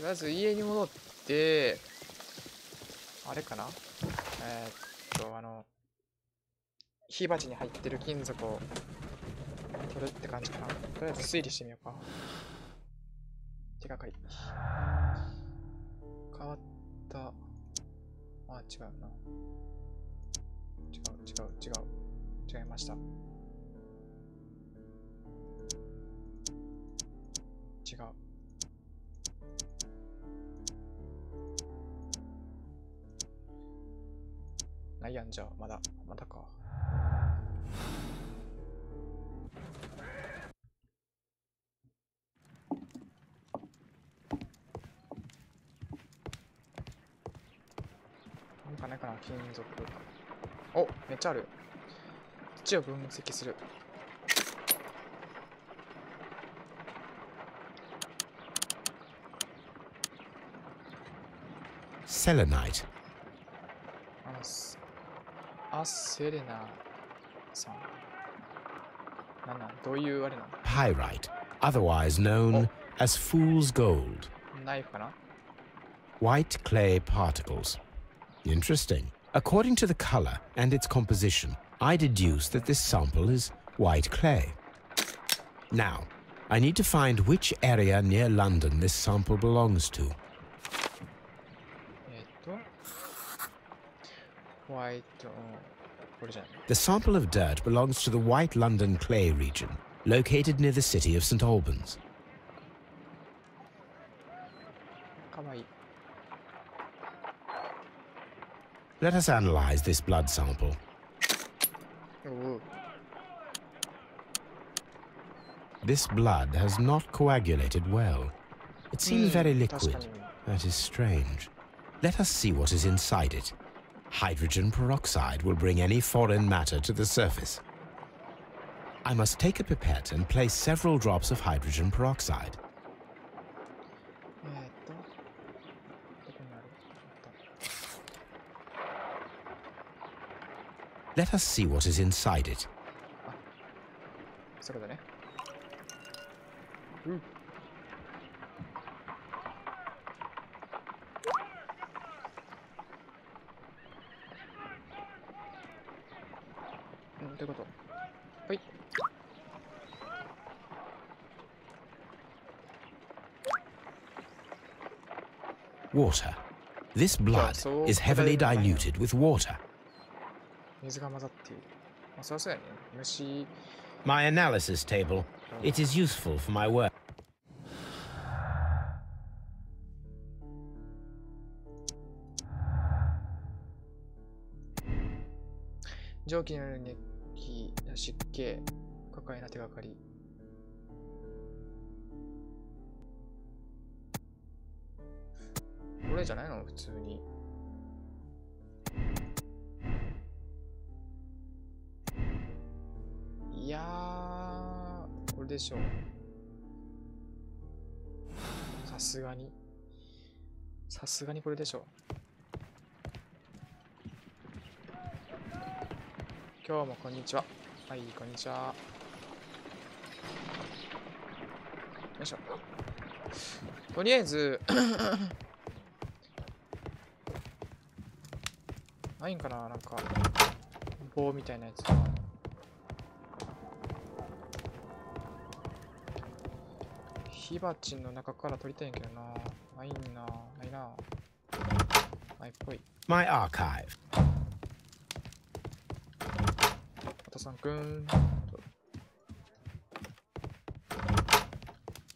りあえず家に戻って、あれかな、火鉢に入ってる金属を取るって感じかな。とりあえず推理してみようか。手がかり。変わった。あ、違うな。違いました。違う。ないやんじゃあ、まだか。なんかないかな、金属。お、めっちゃある。土を分析する。Selenite. セレナさん。どういうあれなの？ Pyrite, otherwise known as fool's gold. ナイフかな？ White clay particles. Interesting. According to the color and its composition, I deduce that this sample is white clay. Now, I need to find which area near London this sample belongs to. The sample of dirt belongs to the White London clay region, located near the city of St. Albans. Let us analyze this blood sample. This blood has not coagulated well. It seems very liquid. That is strange. Let us see what is inside it. Hydrogen peroxide will bring any foreign matter to the surface. I must take a pipette and place several drops of hydrogen peroxide. Let us see what is inside it. Water. This blood is heavily diluted with water. My analysis table. It is useful for my work.これじゃないの普通に。いやー、これでしょう。さすがにこれでしょう。今日もこんにちは。はい、こんにちは。よいしょ。とりあえずないんかな、なんか棒みたいなやつ。火鉢の中から取りたいんやけどな。ないな。ないっぽい。My archive. お父さんくん。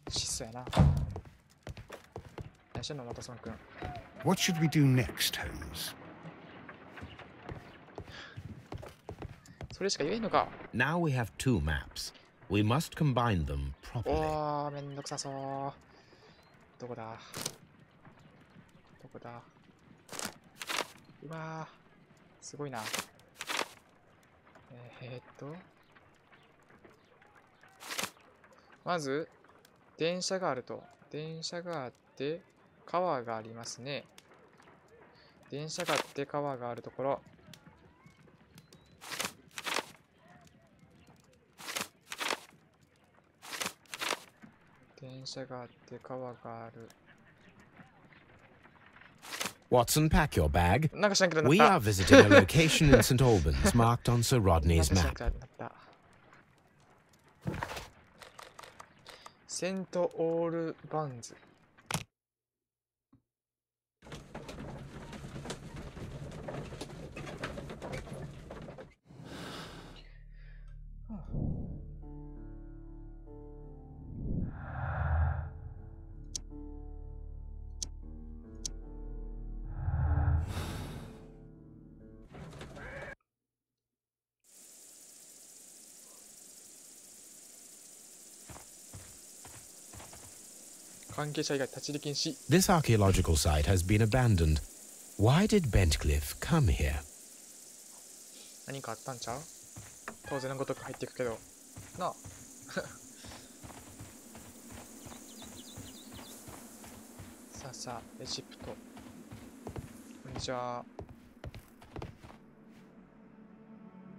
質素やな。何してんの、お父さんくん。What should we do next, Holmes? それしか言えんのか。 Now we have two maps. We must combine them properly. おー、めんどくさそう。どこだこだ。うわー、すごいな。まず、電車があると。電車があって、川がありますね。電車があって川があるところ。電車があって川がある。Watson, pack your bag. なんかしなきゃなった。We are visiting a location in St. Albans marked on Sir Rodney's なんかしな map. きゃなった。セントオールバンズ。関係者以外立ち入り禁止。 This archaeological site has been abandoned. Why did Bentcliffe come here? 何かあったんちゃう？当然のごとく入っていくけど。なあ。さあさあ、エジプト。こんにちは。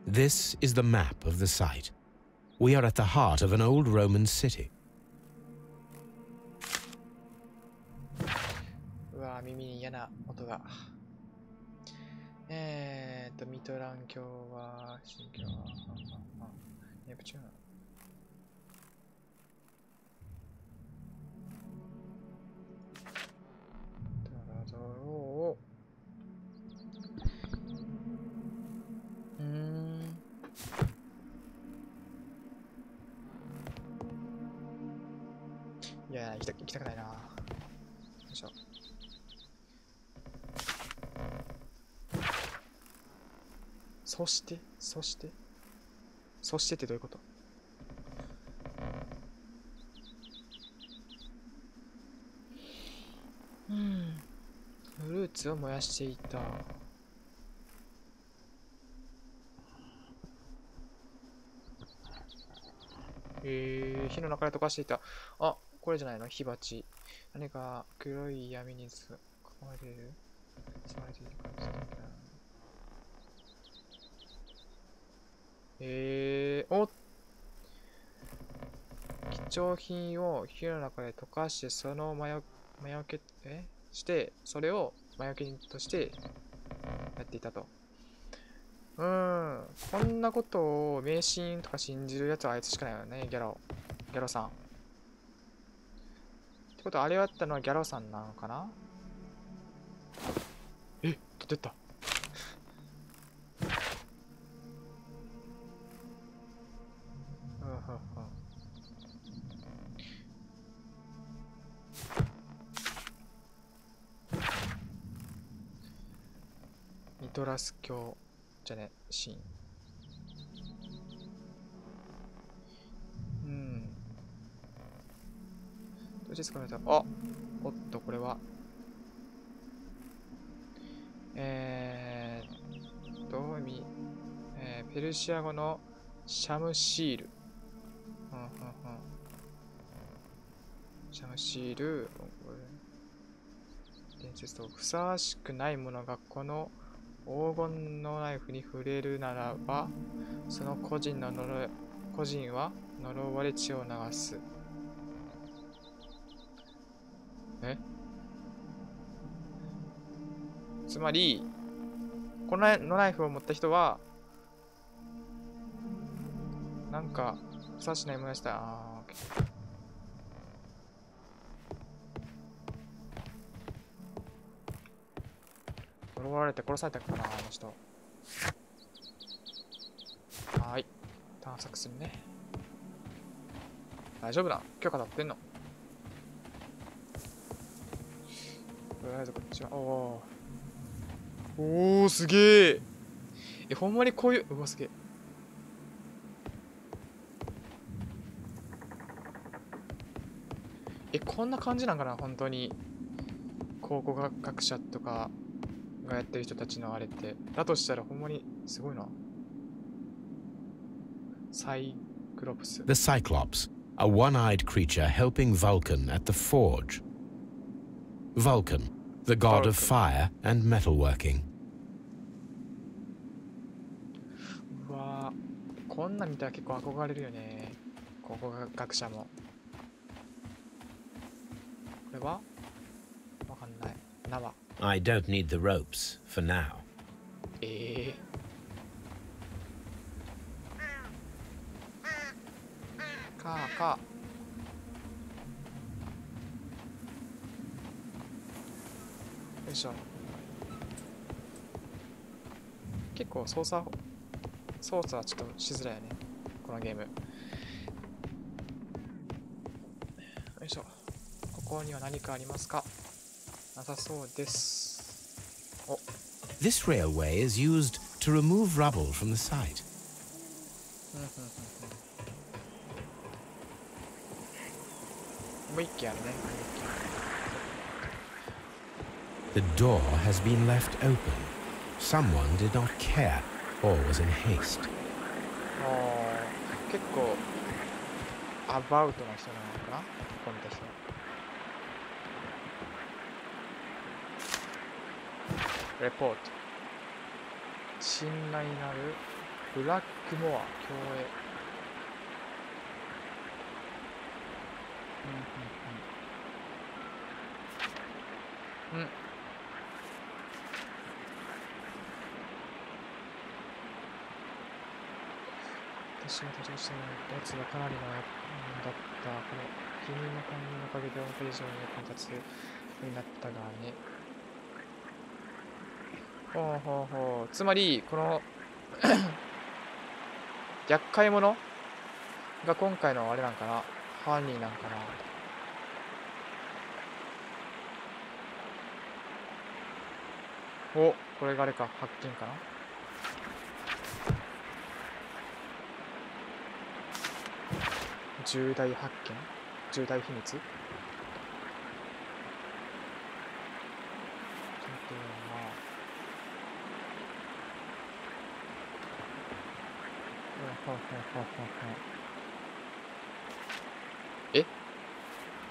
This is the map of the site. We are at the heart of an old Roman city. うわぁ、耳に嫌な音が。ミトラン教は、神教は、ネプチューン。ドラドロー。いや、行きたくないな。よいしょ。そしてってどういうこと？フルーツを燃やしていた。火の中で溶かしていた。あ、これじゃないの？火鉢。何か黒い闇に囲まれている？包まれている感じだった。お、貴重品を火の中で溶かして、その魔除け、それを魔除けとしてやっていたと。こんなことを迷信とか信じるやつはあいつしかないよね、ギャロさん。ってことは、あれをやったのはギャロさんなのかな？取ってった。ミトラス教じゃね、神。どうして使われた？おっと、これは。ペルシア語のシャムシール。シャムシール。伝説とふさわしくないものがこの黄金のナイフに触れるならば、その個人は呪われ血を流す。つまり、このナイフを持った人は、なんか、ふさわしくないものでした。呪われて殺されたかな、あの人。はーい。探索するね。大丈夫だ。許可取ってんの。とりあえずこっちは。おー、すげえ。ほんまにこういう、うわ、すげえ。こんな感じなんかな、本当に。こ考古学者とかがやってる人たちのあれって。だとしたらほんまにすごいな。サイクロプス。The Cyclops, a one-eyed creature helping Vulcan at the forge. Vulcan, the god of fire and metalworking. うわぁ、こんなん見たら結構憧れるよね。考古学者も。これはわかんない。縄。I don't need the ropes for now. か。よいしょ。結構操作はちょっとしづらいよね、このゲーム。よいしょ。ここには何かありますか？なさそうです。お。This railway is used to remove rubble from the site. もう一軒あるね。 The door has been left open. Someone did not care or was in haste. 結構アバウトな人なのかな、ここにいた人。レポート。信頼なるブラックモア共栄。私が立ちしたやつがかなりのだった。この君の管理のおかげで表以上に役に立つようになったがね。ほう。つまり、この厄介者が今回のあれなんかな、犯人なんかな。お、これがあれか、発見かな。重大発見、重大秘密。ちょっと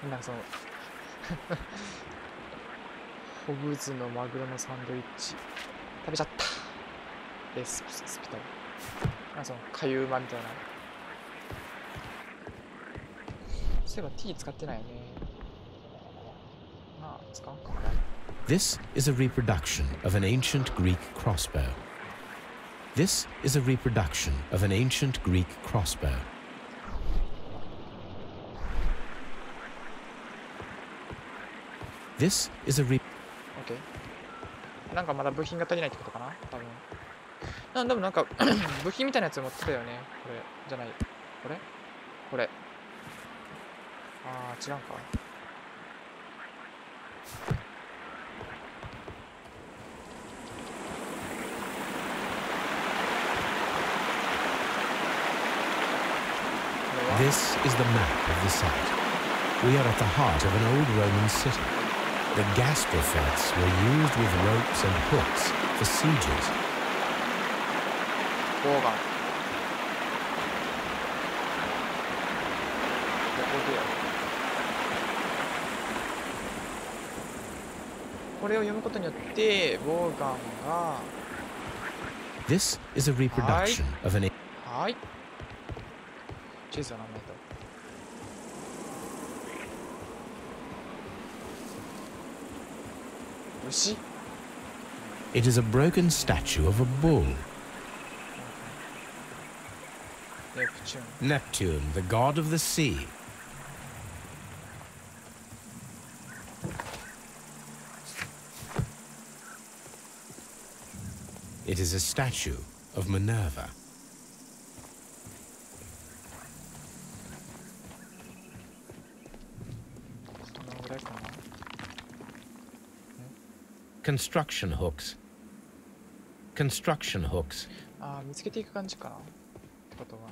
なんかそのホグズのマグロのサンドイッチ食べちゃった。レスピタル。なんかそのかゆうまみたいな。そういえば T 使ってないよね。まあ使うか。This is a reproduction of an ancient Greek crossbow. This is a reproduction of an ancient Greek crossbow. This is a OK。なんかまだ部品が足りないってことかな、多分。でもなんか部品みたいなやつ持ってたよね。これじゃない。これ。ああ、違うか。This is the map of the site. We are at the heart of an old Roman city. The gastrofetes were used with ropes and hooks for sieges. ボウガン。これを読むことによってボウガンが This is a reproduction of an はい。地図をなんないと。牛 It is a broken statue of a bull. Neptune, the god of the sea. It is a statue of Minerva. Construction hooks. Construction hooks. ああ、見つけていく感じかな。ってことは。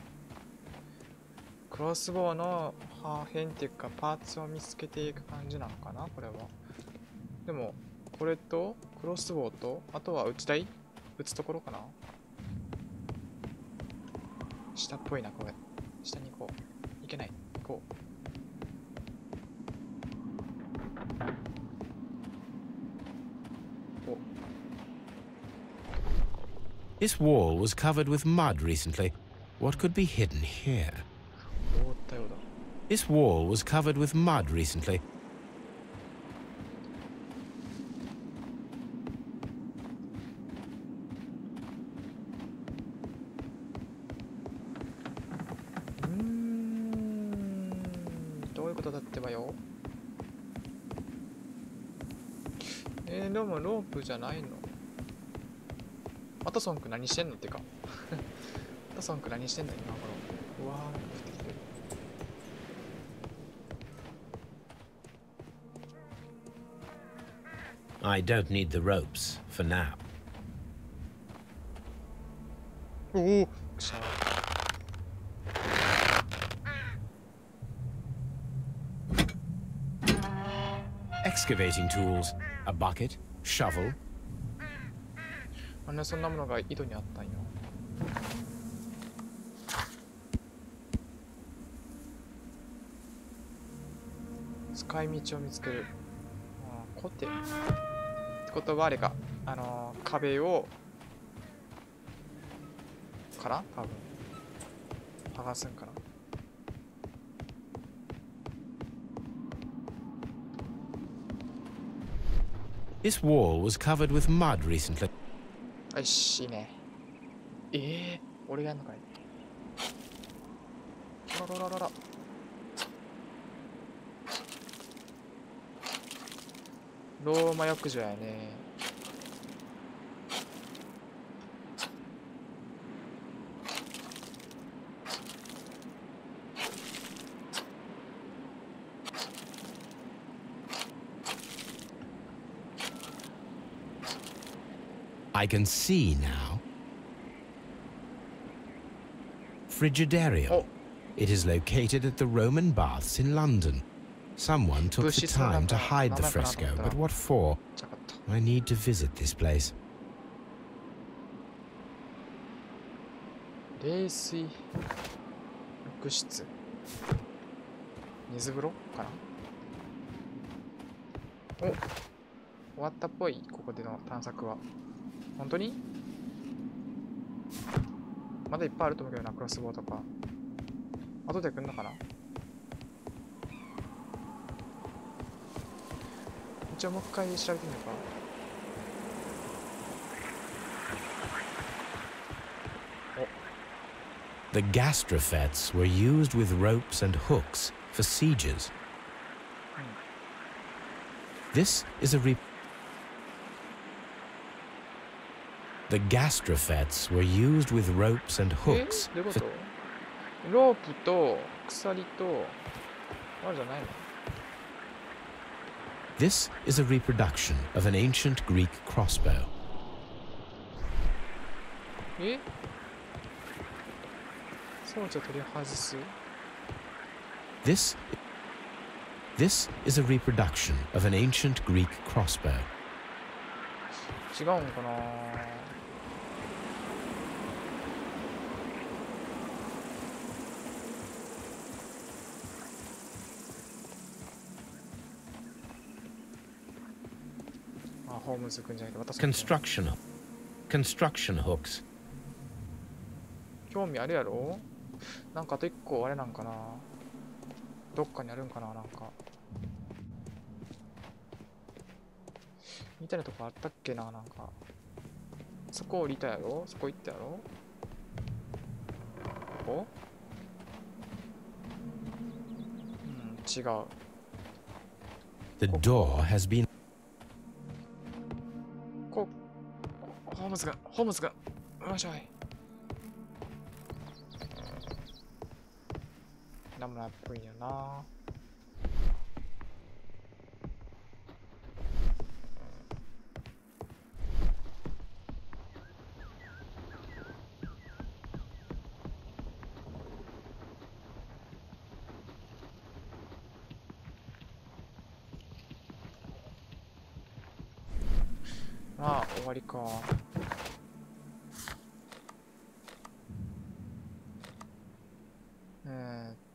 クロスボウの破片っていうかパーツを見つけていく感じなのかな、これは。でも、これと、クロスボウと、あとは撃つところかな。下っぽいな、これ。下に行こう。いけない。行こう。This wall was covered with mud recently. What could be hidden here? This wall was covered with mud recently. What? でもロープじゃないの。アトソンくん何してんのってか。アトソンくん何してんの今頃。うわー、なんか降ってきてる。I don't need the ropes for now. おお、くしゃExcavating tools, a bucket, shovel. あんなそんなものが井戸にあったんよ。使い道を見つける。コテってことはあれか、壁をかな多分剥がすんかな。This wall was covered with mud recently. よし、いいね。俺がやんのかい。ららららら。ローマ浴場やね。I can see now. Frigidarium. Oh. It is located at the Roman baths in London. Someone took the time to hide the fresco, but what for? I need to visit this place. 冷水浴室水風呂かな。お、終わったっぽい。ここでの探索は本当にまだいっぱいあると思うけどな。クロスボウとか後で来んのかな。一応もう一回調べてみようか。The gastrofets were used with ropes and hooks for sieges. This is a The gastrofets were used with ropes and hooks for... ロープと鎖とあれじゃないの。 This is a reproduction of an ancient Greek crossbow. 装置を取り外す。 This is a reproduction of an ancient Greek crossbow. 違うんかな。あ、ホームズくんじゃないか。私 Construction hooks. 興味あるやろ。なんかあと一個あれなんかな。どっかにあるんかな。なんかみたいなとこあったっけな。なんかそこ降りたやろ。そこ行ったやろ。ここ違う。 The door has been... ホームズがよいしょい。ナムラっぽいよな。ああ、終わりか。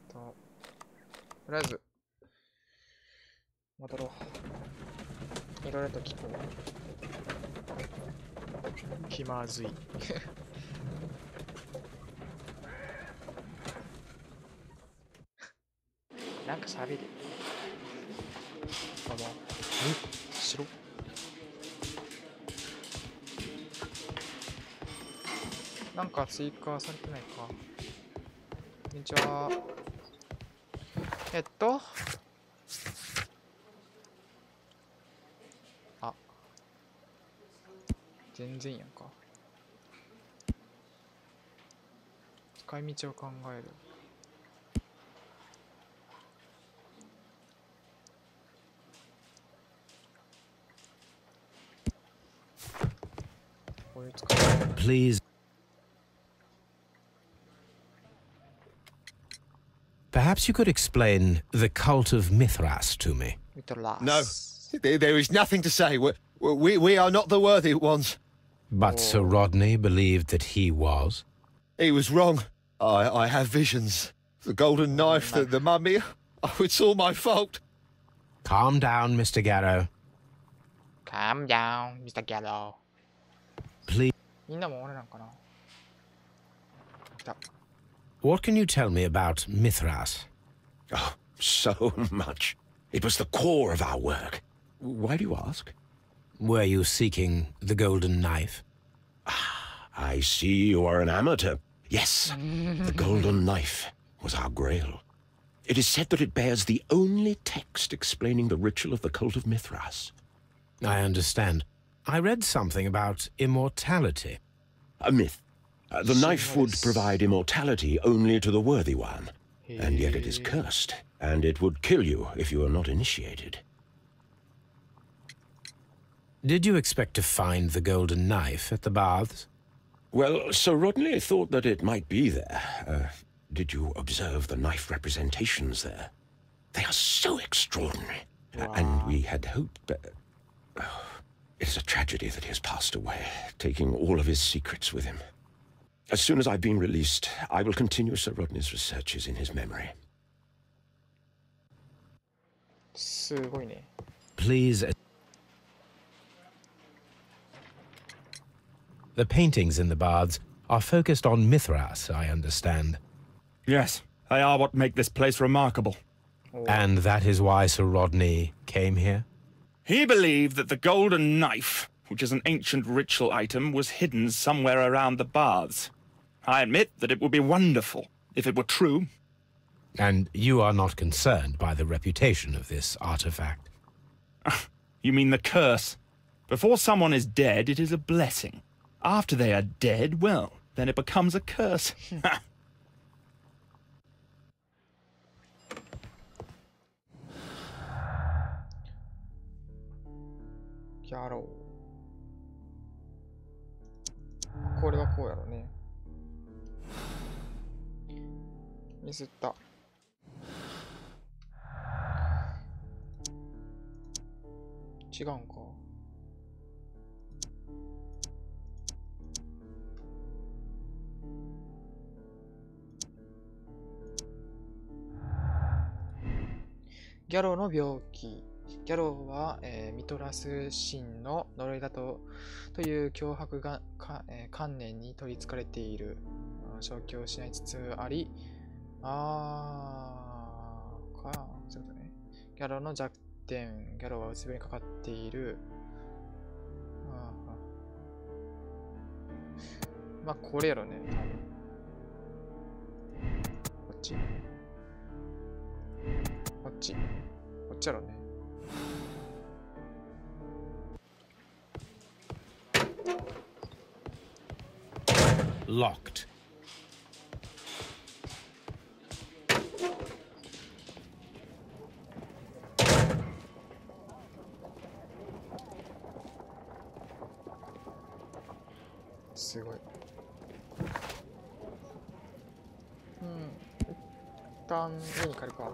とりあえず戻ろう。いろいろと聞こう。気まずい。なんか喋る。どうも。しろ。なんか追加されてないか。こんにちは。あ、全然やんか。使い道を考える。こういう使い方。Please. Perhaps you could explain the cult of Mithras to me. No, there is nothing to say. We are not the worthy ones. But Sir Rodney believed that he was. He was wrong. I have visions. The golden knife, the mummy. Oh, it's all my fault. Calm down, Mr. Garrow. Calm down, Mr. Garrow. Please. みんなも俺なんかな。来た。What can you tell me about Mithras? Oh, so much. It was the core of our work. Why do you ask? Were you seeking the golden knife? I see you are an amateur. Yes, the golden knife was our grail. It is said that it bears the only text explaining the ritual of the cult of Mithras. I understand. I read something about immortality. A myth. The knife would provide immortality only to the worthy one. And yet it is cursed, and it would kill you if you are not initiated. Did you expect to find the golden knife at the baths? Well, Sir Rodney thought that it might be there. Did you observe the knife representations there? They are so extraordinary. Wow. And we had hoped that... it is a tragedy that he has passed away, taking all of his secrets with him. As soon as I've been released, I will continue Sir Rodney's researches in his memory. すごいね。 Please. The paintings in the baths are focused on Mithras, I understand. Yes, they are what make this place remarkable. And that is why Sir Rodney came here? He believed that the golden knife, which is an ancient ritual item, was hidden somewhere around the baths. I admit that it would be wonderful if it were true. And you are not concerned by the reputation of this artifact? You mean the curse? Before someone is dead, it is a blessing. After they are dead, well, then it becomes a curse. Garrow. これはこうやろね。ミスった。違うんか。ギャローの病気。ギャローは、ミトラス神の呪いだという脅迫が観念に取り憑かれている。消去をしないつつあり、そういうことね。ギャローの弱点、ギャローはうつ病にかかっている。まあ、これやろね、多分。こっち。こっち。こっちやろね。Locked.すごい。一旦家に帰るか。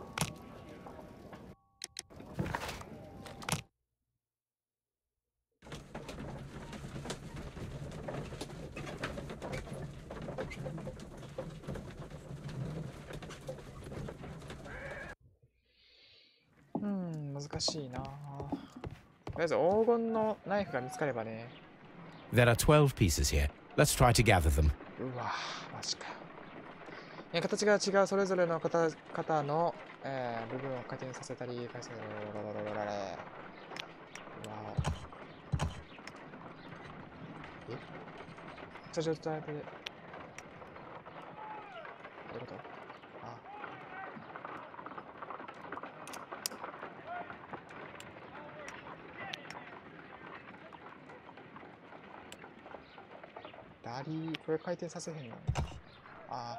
難しいな。とりあえず黄金のナイフが見つかればね。There are 12 pieces here. Let's try to gather them. うわマジかよ。形が違うそれぞれの型の、部分を回転させたり、回数をスタジオタイプで。どういうこと？あ。ダリー、これ回転させへんの？ああ。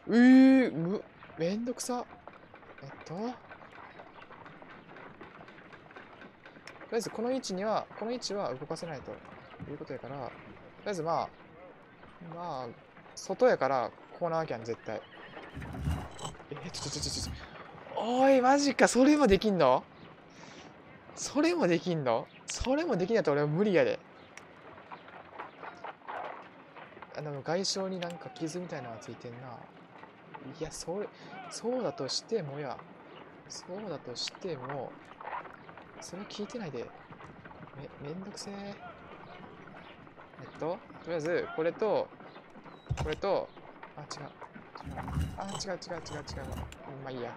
めんどくさ。とりあえずこの位置は動かせないということやから、とりあえずまあ、外やからこうなわけやん、絶対。おい、マジか、それもできんの？それもできんの？それもできんやったら俺は無理やで。外傷になんか傷みたいなのがついてんな。いや、そうだとしてもや。そうだとしても、それ聞いてないで。めんどくせえ。とりあえず、これと、あ、違う。あ、違う。まあいいや。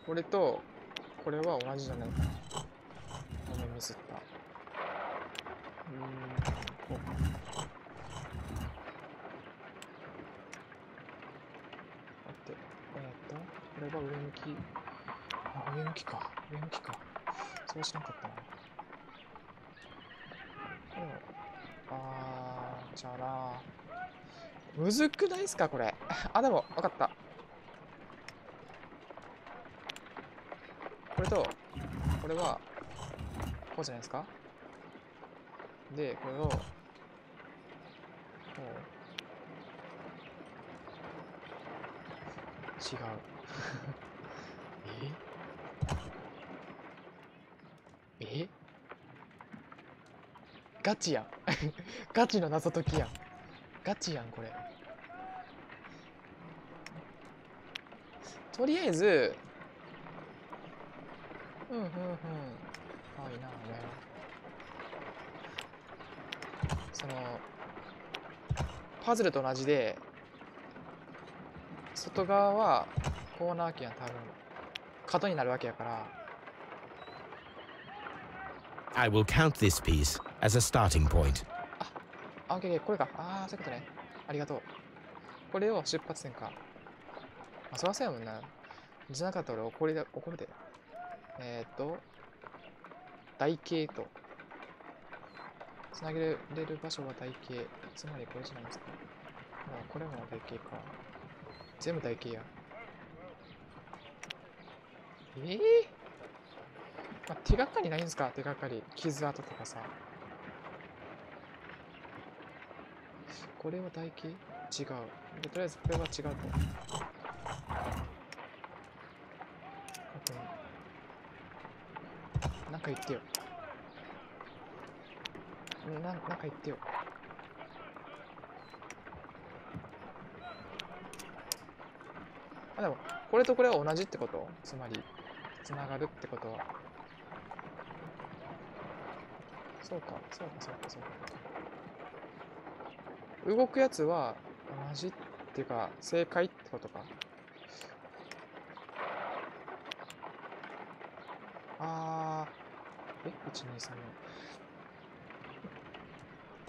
これと、これは同じじゃないかな。ごめん、ミスった。こうか。待って、これは上向き。あ、上向きか。そうしなかったな。じゃあな。むずくないっすか、これ。あ、でも、わかった。これと、これは、こうじゃないですか。で、これを、こう。違う。ガチやん。ガチの謎解きやん。ガチやん、これ。とりあえず、かわいいな、その、パズルと同じで、外側はこうなわけやん、多分。角になるわけやから。I will count this piece as a starting point. オッケー、これか。そういうことね。ありがとう。これを出発点か。そらそうやもんな。じゃなかったら怒るで。台形と。つなげれる場所は台形。つまりこれじゃないですか。これも台形か。全部台形や。手がかりないんですか？手がかり。傷跡とかさ。これは台形？違う。とりあえずこれは違うと。なんか言ってよ。なんか言ってよ。でも、これとこれは同じってこと？つまり、つながるってことは。そうか。動くやつは同じっていうか、正解ってことか。1、2、3、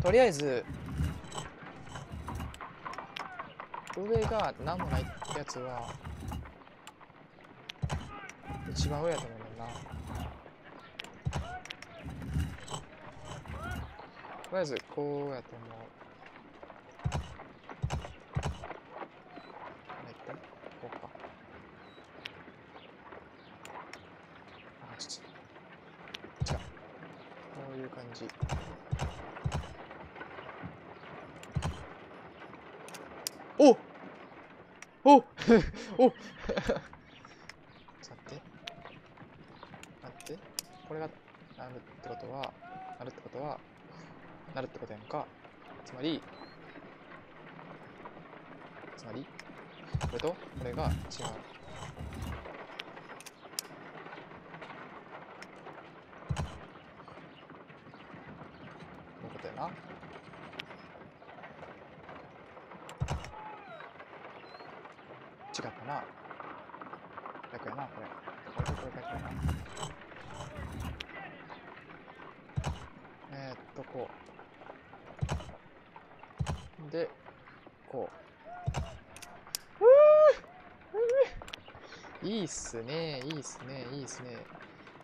4。とりあえず、上が何もないってやつは、一番上やと思うんだよな。とりあえず、こうやと思う。こうか。違う。こういう感じ。おちょっと待って。これがなるってことは、なるってことやんか。つまり、れとこれが違う。こういうことやな。違ったな。逆やな、これ。これとこれ逆やな。こう。で、こう。いいっすね、いいっすね、いいっすね。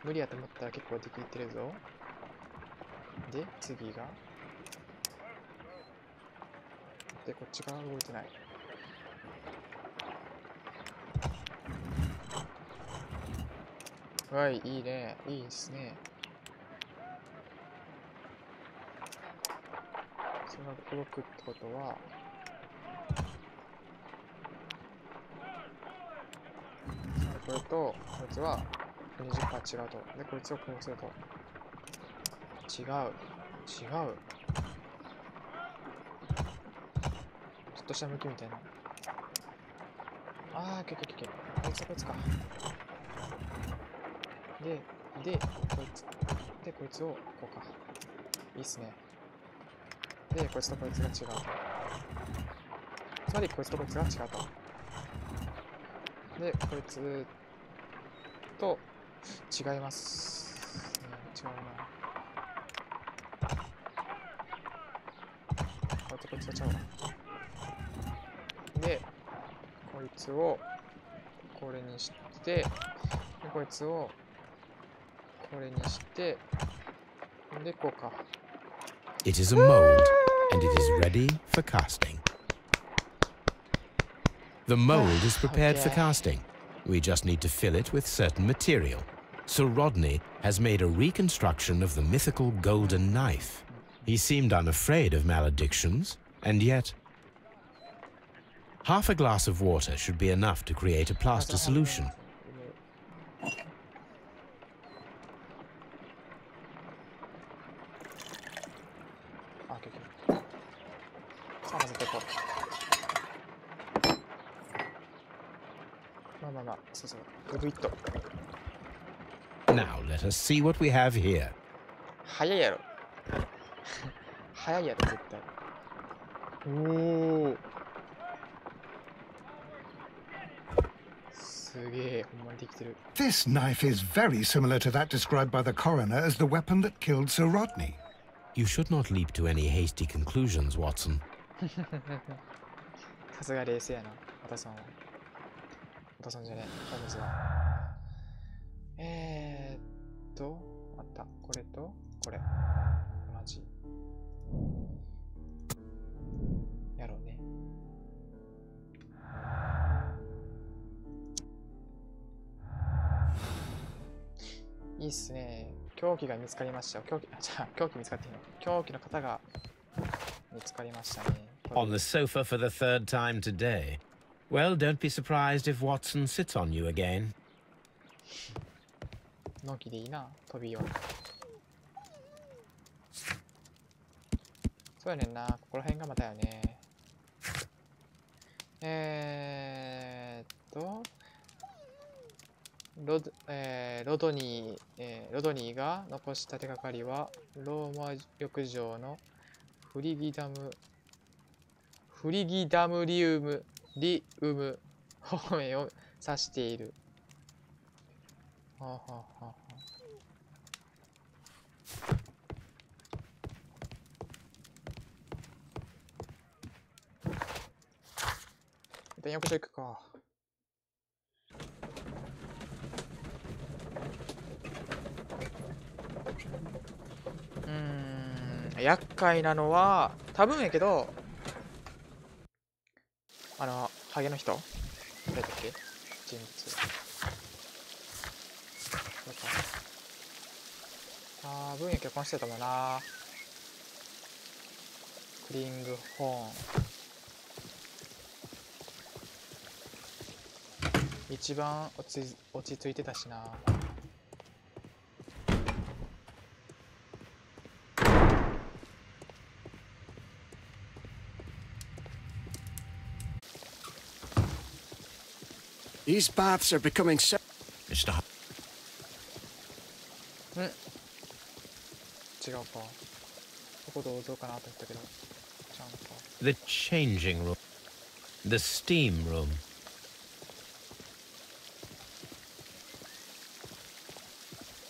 無理やと思ったら結構できてるぞ。で、次が。で、こっち側動いてない。はい、いいね。いいっすね。その動くってことは、これと、こいつは 20% 違うと。で、こいつをこうすると。違う。違う。ちょっとした向きみたいな。あー、こいつか。で、こいつ。で、こいつをこうか。いいっすね。で、こいつとこいつが違うと。つまり、こいつとこいつが違うと。で、こいつと違います。違うな。こいつとこいつが違うな。で、こいつをこれにして、でこいつをこれにして、で、こうか。It is a mold, and it is ready for casting. The mold is prepared for casting. We just need to fill it with certain material. So Rodney has made a reconstruction of the mythical golden knife. He seemed unafraid of maledictions, and yet... Half a glass of water should be enough to create a plaster solution. Now let us see what we have here. 早いやろ。早いやろ、絶対。おお。すげえ、ほんまにできてる。This knife is very similar to that described by the coroner as the weapon that killed Sir Rodney. You should not leap to any hasty conclusions, Watson. さすが冷静やな、お父さんは。お父さんじゃねえ、ホームズは。あった。これと、これ。同じ。やろうね。いいっすね。凶器が見つかりましたよ。凶器見つかっていいの？凶器の型が見つかりましたね。On the sofa for the third time today. Well, don't be surprised if Watson sits on you again. のきでいいな、飛びよ。そうやねんな、ここら辺がまたやね。ロドニーが残した手がかりは、ローマ浴場のフリギダムリウム方面を指している。はあはあはあはあ。一旦浴場行くか。厄介なのは多分やけど、ハゲの人誰だっけ、人物。多分やけどこの人だと思うな。クリングホーン一番落ち着いてたしな。These baths are becoming so... Mr. 違うか。ここどうぞかなと思ったけど。ちゃんと。The changing room. The steam room.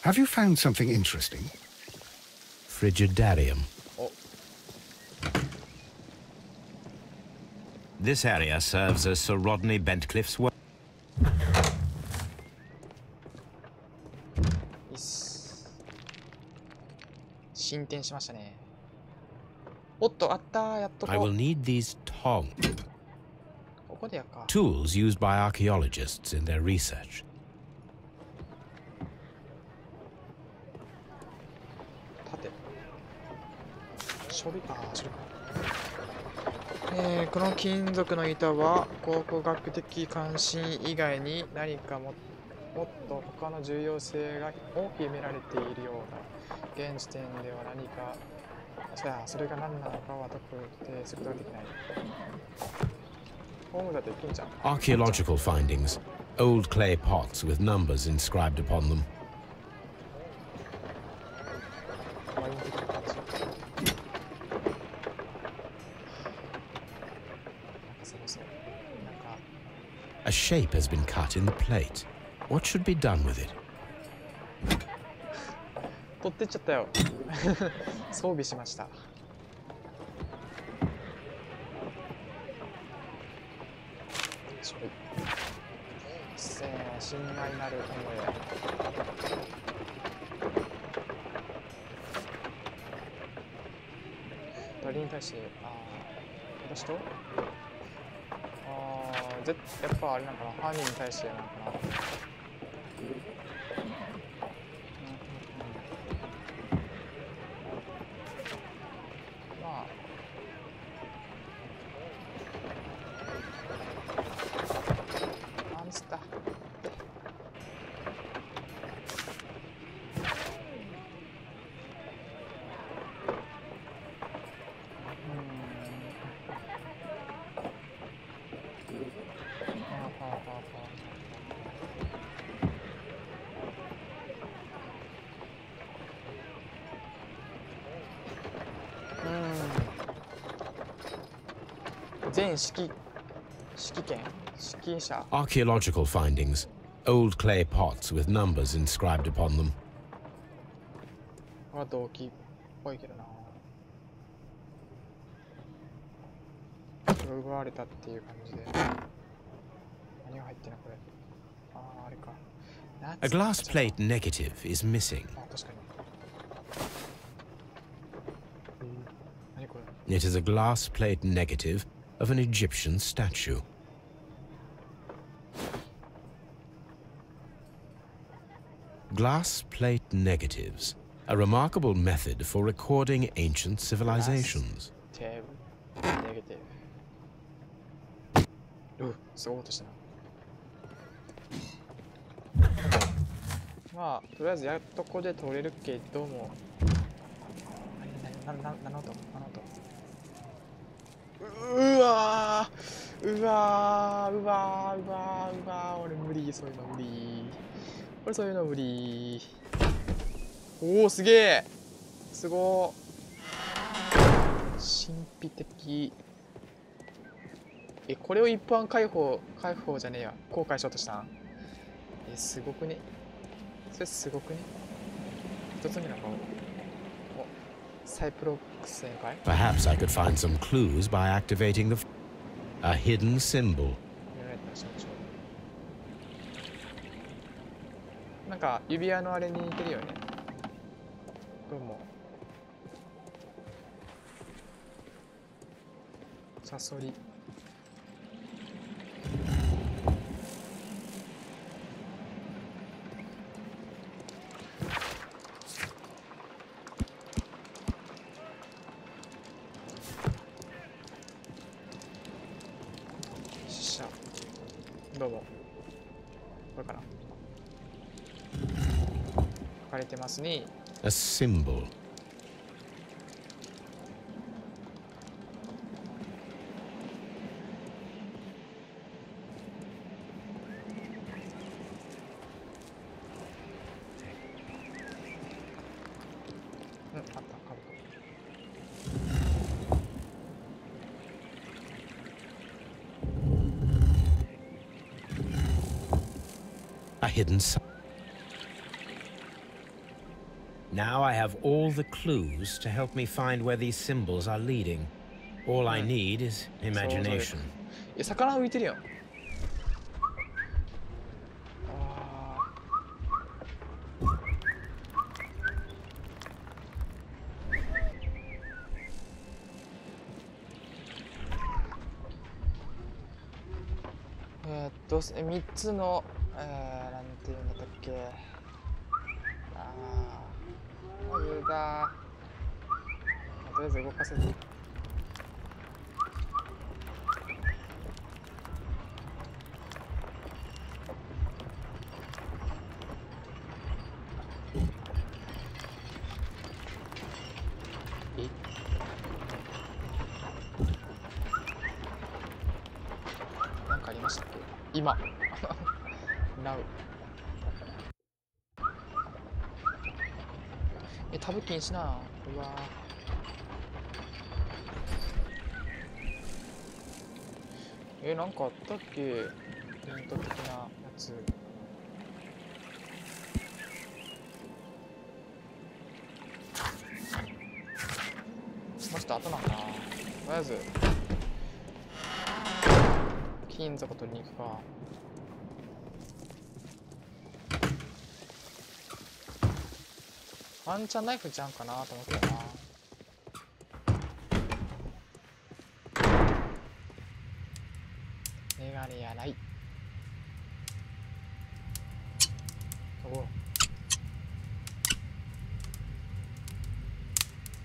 Have you found something interesting? Frigidarium. Oh. This area serves as Sir Rodney Bentcliffe's work. 進展しましたね。おっと、あったー、やっとこ I う。 will need these tongs. ここでやっか。 Tools used by archaeologists in their research. 盾。書類、ああ、書類か。この金属の板は考古学的関心以外に何かもっと他の重要性が多く秘められているようだ。現時点では何か、それが何なのかは特定することができない。ホームだといけんじゃん。Archaeological findings. Old clay pots with numbers inscribed upon them. ワイン的な感じ。A shape has been cut in the plate. What should be done with it? 取ってっちゃったよ。装備しました。書類。信頼なる思い。誰に対して、私とやっぱあれなんかな、犯人に対してなんかな。まあミスった。全指揮者。 Archaeological findings. Old clay pots with numbers inscribed upon them. は動機っぽいけどな。奪われたっていう感じで。何が入ってんのこれ。あれか。A glass plate negative is missing. 確かに。何これ。 It is a glass plate negative of an Egyptian statue. Glass plate negatives, a remarkable method for recording ancient civilizations. ネゲティブ。すごい音したな。まあ、とりあえずやっとここで取れるけども。何の音。うわー、俺無理、そういうの無理。おお、すげえ、すごー、神秘的。これを一般開放じゃねえや、公開しようとしたん。すごくね。それすごくね。一つ目の顔。サイプロックス先輩。 Perhaps I could find some clues by activating a hidden symbol. なんか指輪のあれに似てるよね。どうも。サソリ。どうも。これかな。書かれてますね。A symbol. a hidden sign. Now I have all the clues to help me find where these symbols are leading. All I need is imagination. 魚浮いてるやん。3つの、なんていうんだったっけ。マジだ。とりあえず動かせず。なんかありましたっけ？今。なう。タブ禁止な。うわなんかあったっけ？伝統的なやつ。もうちょっと後なんかな。とりあえず金属取りに行くか。ワンチャンナイフちゃんかなと思ったな。メガネやない。おう。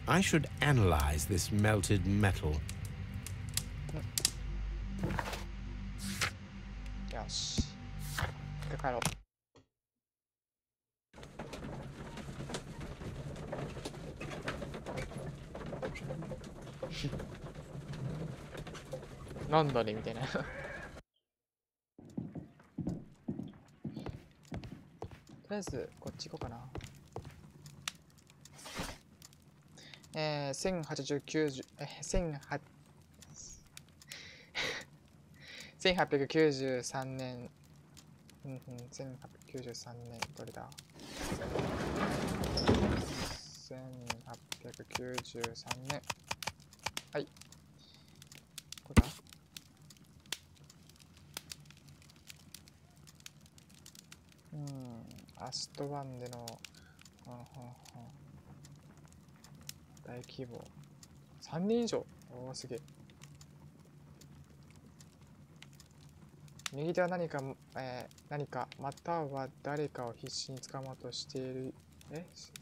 I should analyze this melted metal. よし。一回帰ろう。なんだねみたいな。とりあえずこっち行こうかな。1893年。1893年どれだ？ 1893年。はい。これだ。アストワンでの、大規模。3年以上。おー、すげえ。右手は何か、または誰かを必死に掴もうとしている、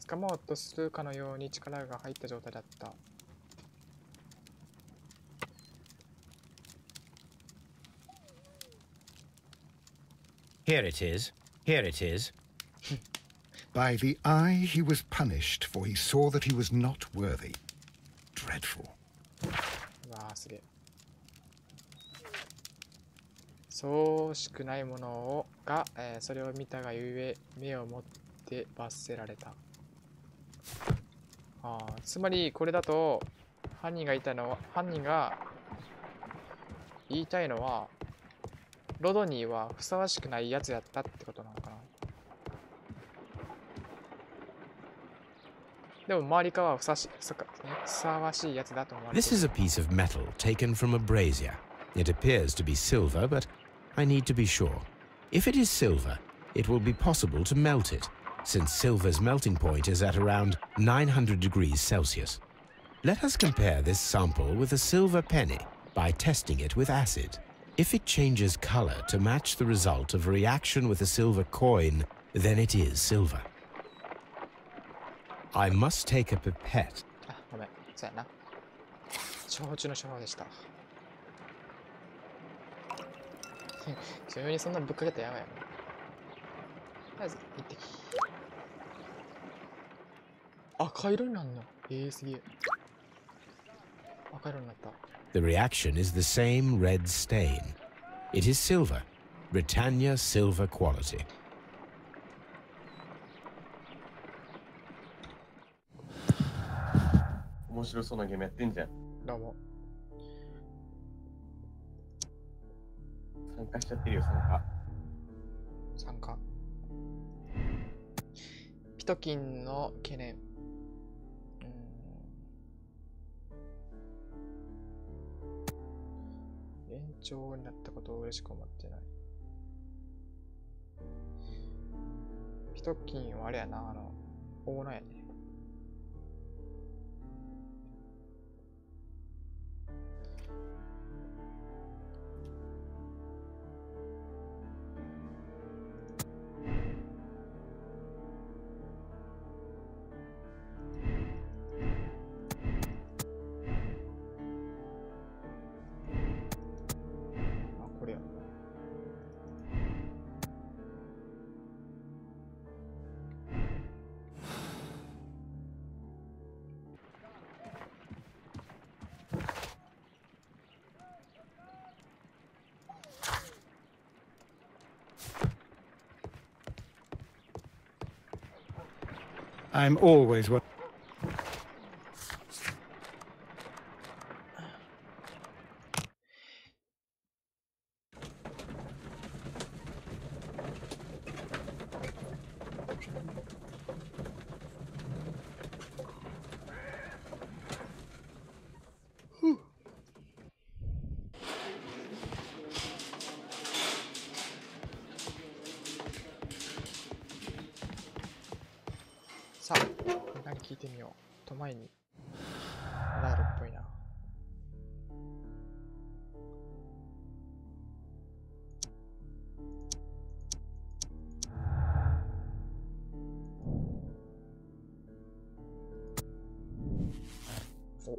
掴もうとするかのように力が入った状態だった。Here it is. Here it is. By the eye he was punished, for he saw that he was not worthy. Dreadful. わあ、すげえ。そうしくないものが、それを見たがゆえ目を持って罰せられた。つまりこれだと犯人が言いたいのはロドニーはふさわしくないやつやったってことなのかな。でも周りからはふさわしいやつだと思われる。This is a piece of metal taken from a brazier. It appears to be silver, but I need to be sure. If it is silver, it will be possible to melt it, since silver's melting point is at around 900 degrees Celsius. Let us compare this sample with a silver penny by testing it with acid. If it changes color to match the result of a reaction with a silver coin, then it is silver. I must take a pipette. あ、ごめん。そうやな。処方中の処方でした。自分にそんなぶっかけたらやばいやろ。とりあえず一滴。赤色になるの？すげえ。赤色になった。The reaction is the same red stain. It is silver. Britannia silver quality. 面白そうなゲームやってんじゃん。どうも。参加しちゃってるよ、参加。参加。ピトキンの懸念。延長になったことを嬉しく思ってない。ピトキンはあれやな、オーナーやね。I'm always what.さあ、何聞いてみよう。と前に、まだあるっぽいな。お。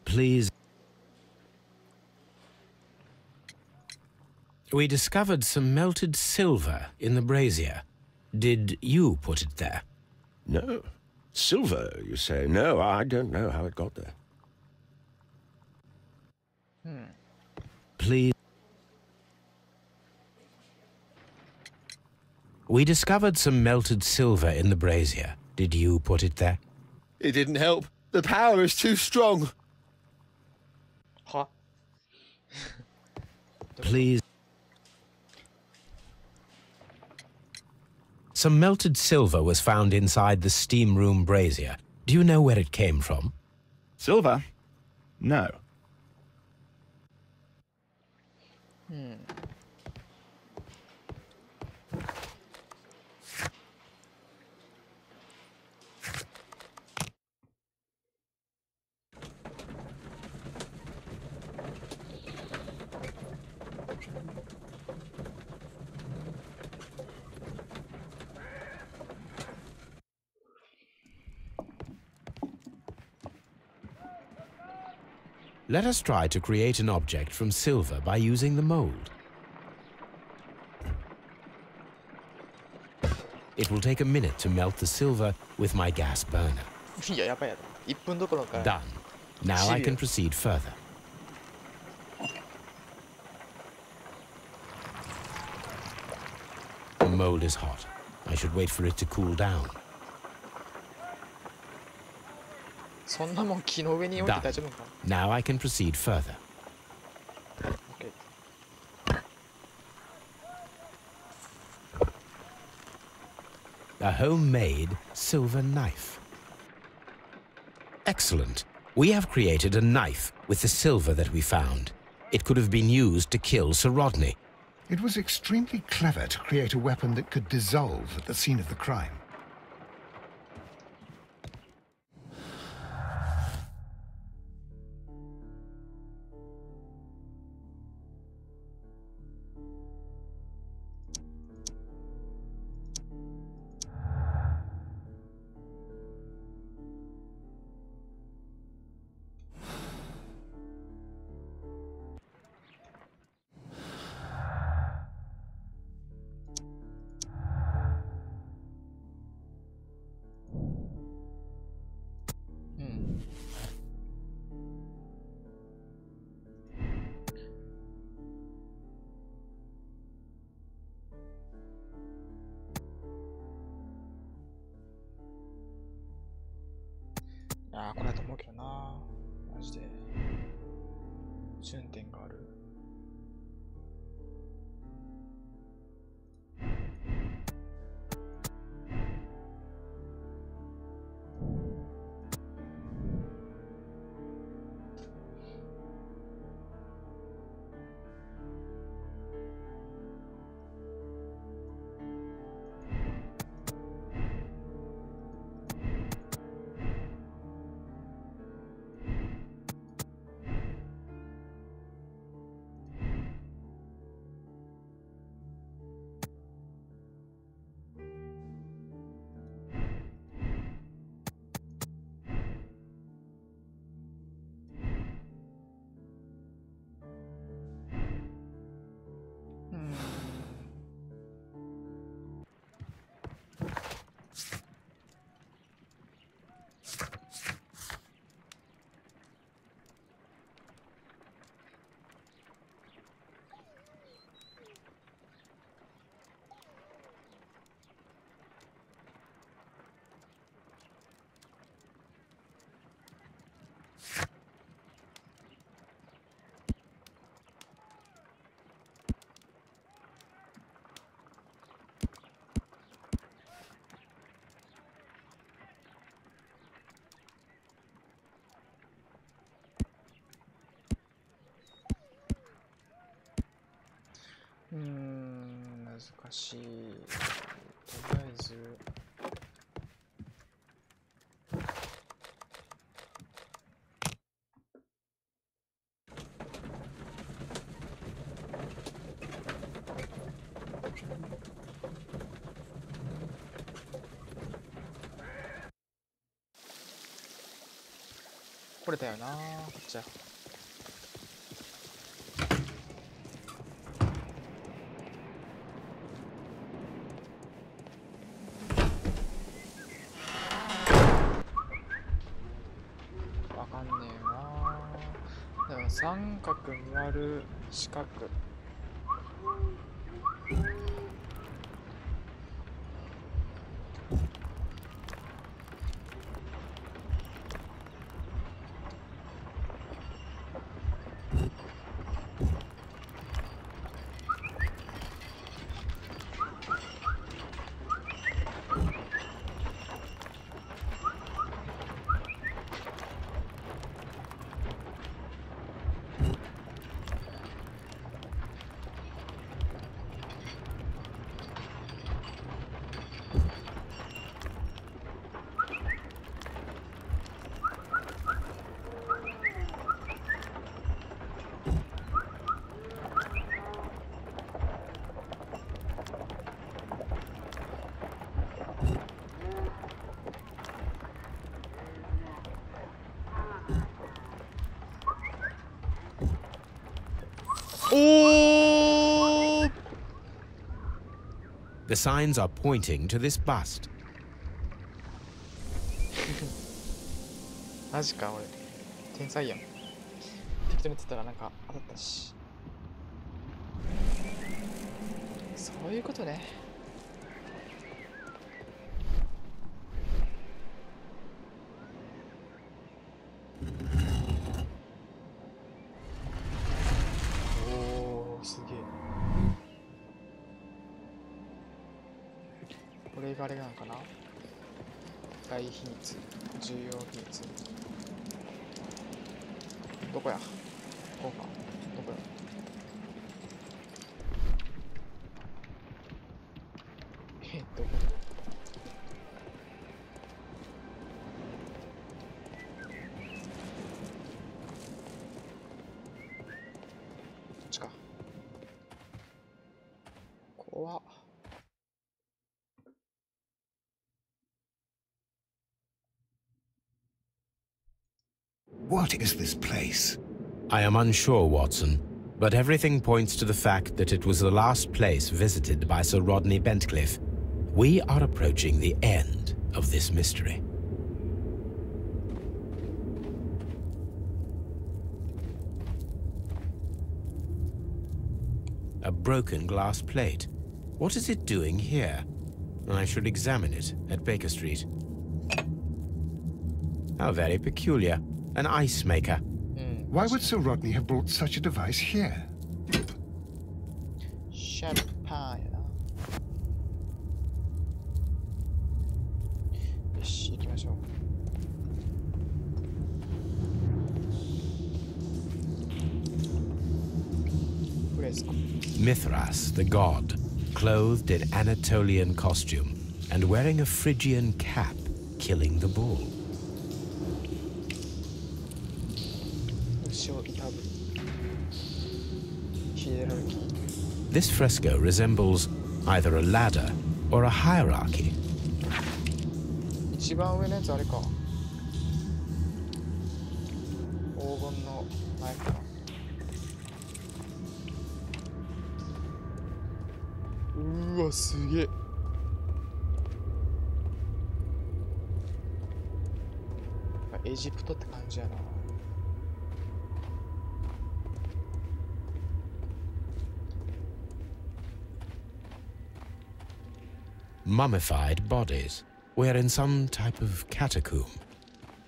Please. We discovered some melted silver in the brazier. Did you put it there? No. Silver, you say? No, I don't know how it got there. Please. We discovered some melted silver in the brazier. Did you put it there? It didn't help. The power is too strong. Huh? Please. Some melted silver was found inside the steam room brazier. Do you know where it came from? Silver? No. Let us try to create an object from silver by using the mold. It will take a minute to melt the silver with my gas burner. いや、やばいやろ。1分どころか。 Done. Now I can proceed further. The mold is hot. I should wait for it to cool down. そんなもん木の上に置いて大丈夫か？ Now I can proceed further. Okay. A homemade silver knife. Excellent. We have created a knife with the silver that we found. It could have been used to kill Sir Rodney. It was extremely clever to create a weapon that could dissolve at the scene of the crime. 矛盾点がある。難しい。とりあえずこれだよな。じゃあ三角、丸、四角。Oh! The signs are pointing to this bust. マジか、俺天才やん。適当に言ってたらなんか当たったし。そういうことね。これがあれなのかな。大秘密、重要秘密。どこや。こうか。どこや。どこ。こっちか。怖っ。What is this place? I am unsure, Watson, but everything points to the fact that it was the last place visited by Sir Rodney Bentcliffe. We are approaching the end of this mystery. A broken glass plate. What is it doing here? I should examine it at Baker Street. How very peculiar. An ice maker. Why would Sir Rodney have brought such a device here? シャンパンやな。よし、行きましょう。Mithras, the god, clothed in Anatolian costume and wearing a Phrygian cap, killing the bull. This fresco resembles either a ladder or a hierarchy. 一番上のやつあれか。黄金の前かな。うわ、すげえ。エジプトって感じやな。Mummified bodies. We're in some type of catacomb.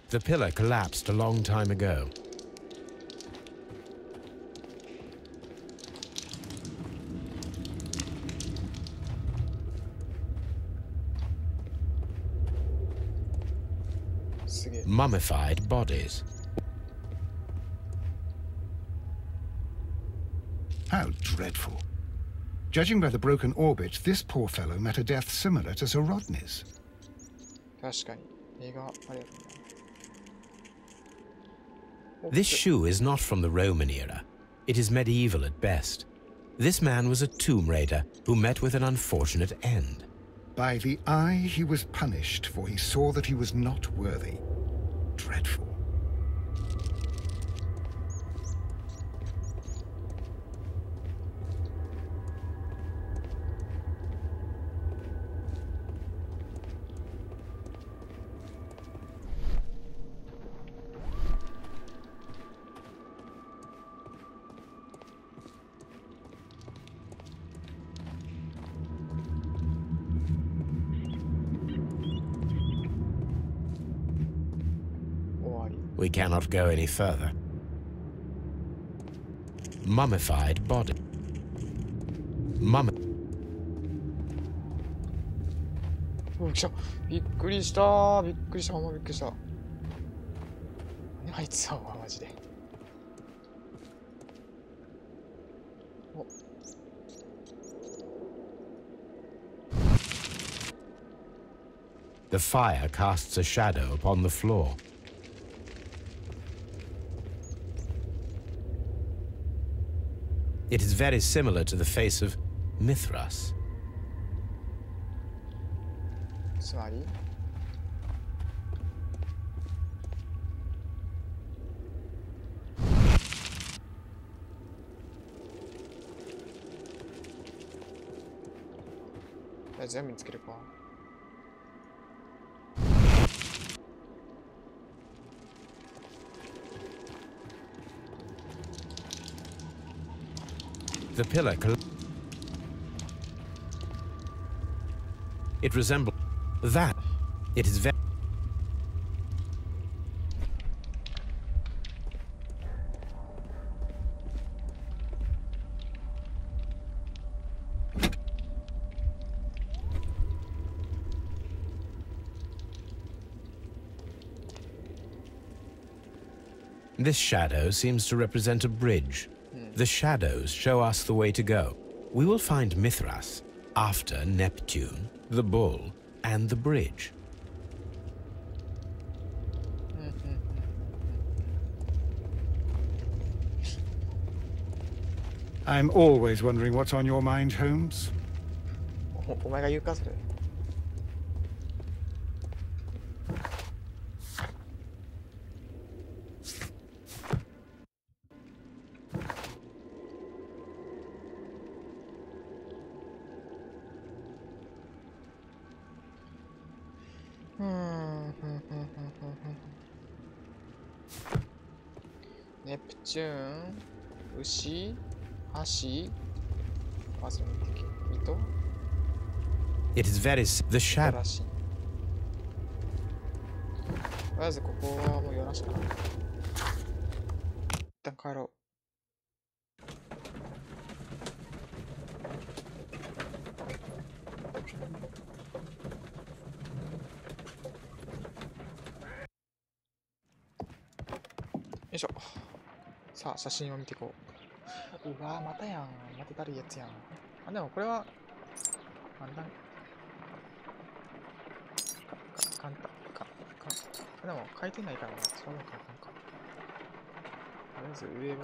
The pillar collapsed a long time ago. Mummified bodies. How dreadful. Judging by the broken orbit, this poor fellow met a death similar to Sir Rodney's. 確かに。映画あれやな。 This shoe is not from the Roman era. It is medieval at best. This man was a tomb raider who met with an unfortunate end. By the eye he was punished, for he saw that he was not worthy. Dreadful. We cannot go any further. Mummified body. Mummy. 来た。びっくりした。びっくりした。ほんまびっくりした。何あいつはマジで。お。The fire casts a shadow upon the floor. It is very similar to the face of Mithras. つまり全部見つけるか。The pillar it resembles that. It is very This shadow seems to represent a bridge. The shadows show us the way to go. We will find Mithras after Neptune, the bull, and the bridge. I'm always wondering what's on your mind, Holmes. お前が言うかそれ。ネプチューン、牛、橋、あ、それ見てけ、糸。It is very the shadow. とりあえずここはもうよろしくな。旦帰ろう。よいしょ。さあ、写真を見ていこう。うわー、またやん。まただるいやつやん。あ、でもこれは、簡単。でも書いてないからな。それは簡単か。とりあえず上は、わ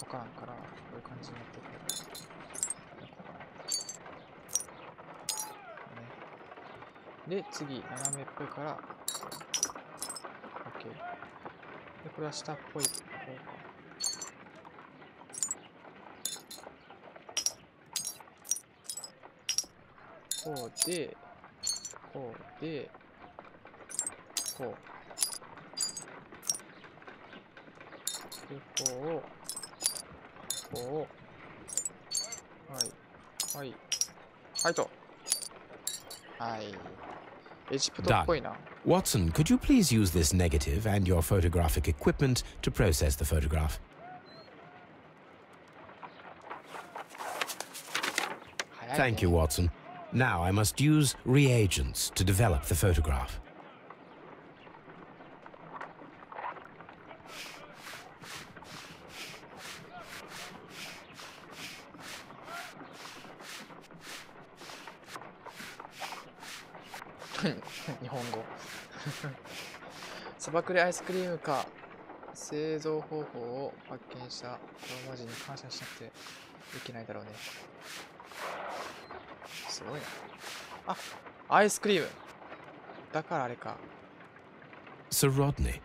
からんから、こういう感じになってくる。で、次、斜めっぽいから、OK。で、これは下っぽい方か。こうで、こうで、こう。で、こう、こう。はい。はい。はいと。はい。エジプトっぽいな。Watson, could you please use this negative and your photographic equipment to process the photograph? Thank you, Watson. Now I must use reagents to develop the photograph.砂漠でアイスクリームか製造方法を発見したこの文字に感謝しなくていけないだろうね。すごいな。あ、アイスクリームだからあれか。Sir Rodney.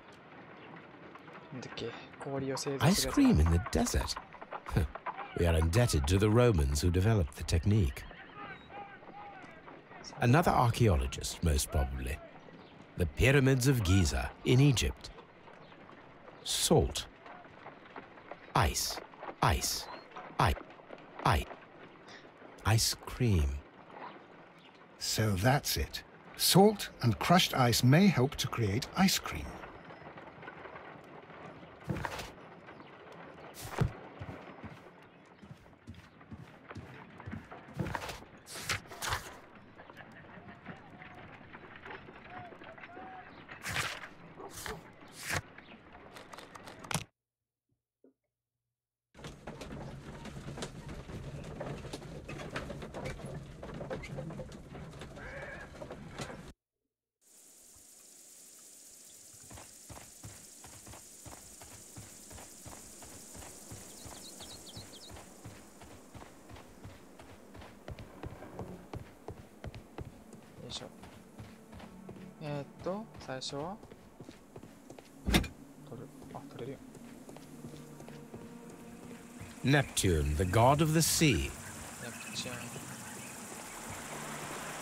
なんだっけ、氷を製造 Ice する cream in the desert. We are indebted to the Romans who developed the technique. Another archaeologist, most probably. The pyramids of Giza in Egypt. Salt. Ice. Ice. Ice. Ice. Ice cream. So that's it. Salt and crushed ice may help to create ice cream. .最初は取る。あ、取れるよ。Neptune, the god of the sea. Neptune.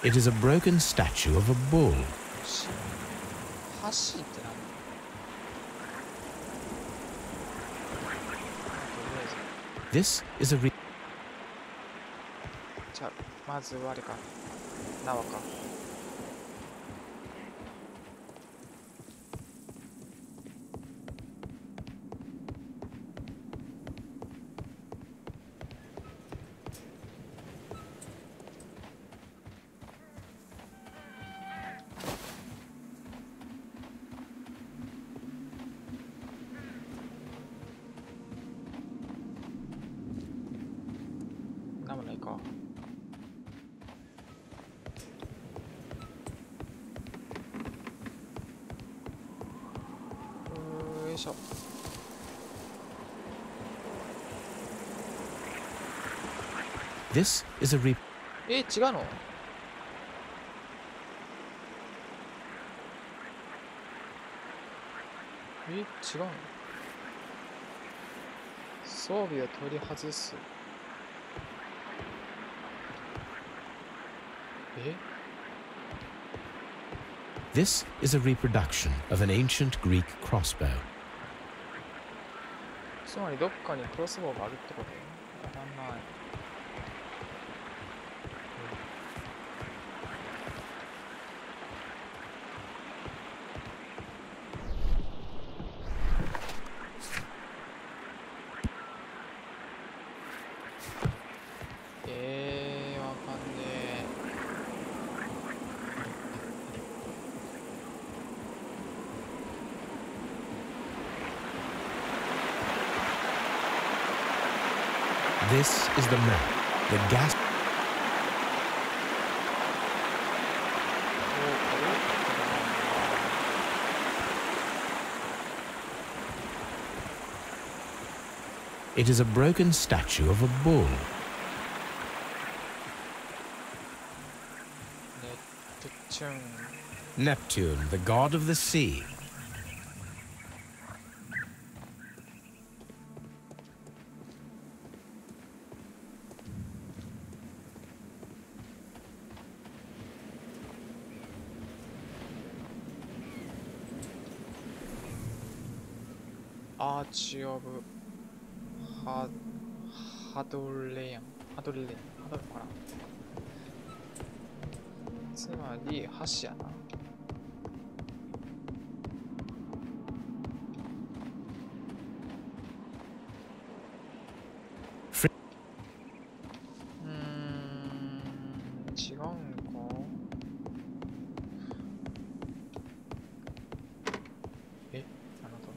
It is a broken statue of a bull. 橋って何？This is a じゃあ、まずはあれか。縄か。なんもないか。よいしょ。This is a re 違うの？違うの？装備を取り外す。This is a reproduction of an ancient Greek crossbow. つまりどっかにクロスボウがあるってこと？当たんない。This is the map. The gas. It is a broken statue of a bull. Neptune, the god of the sea. Arch of Hadorian。ハドルかな。つまり橋やな。違うんか。え、なるほど。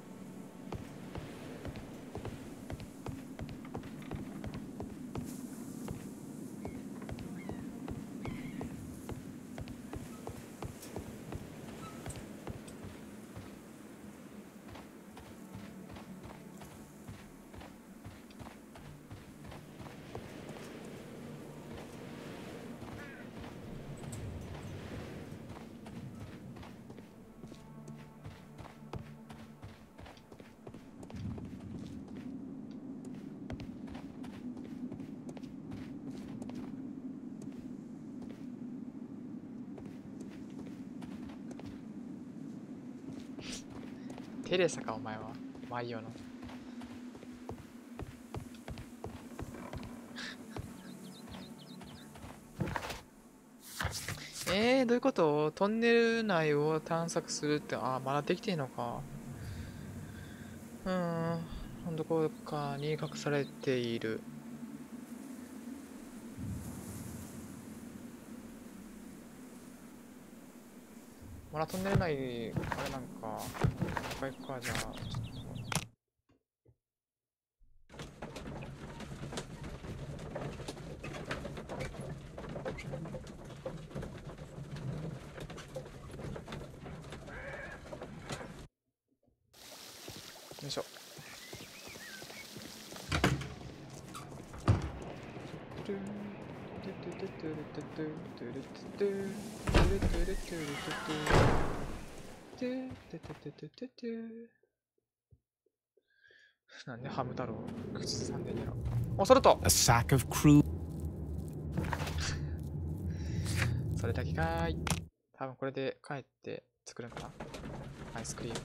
テレサかお前は。マイオの。どういうこと？トンネル内を探索するって、まだできてんのか。どこかに隠されている。まだトンネル内、あれなんか、行くか、じゃあ、ちょっと。よいしょ。なんでハム太郎口ずさんでんやろ。お、それと A sack of crew. それだけかーい。多分これで帰って作るんかな。アイスクリーム。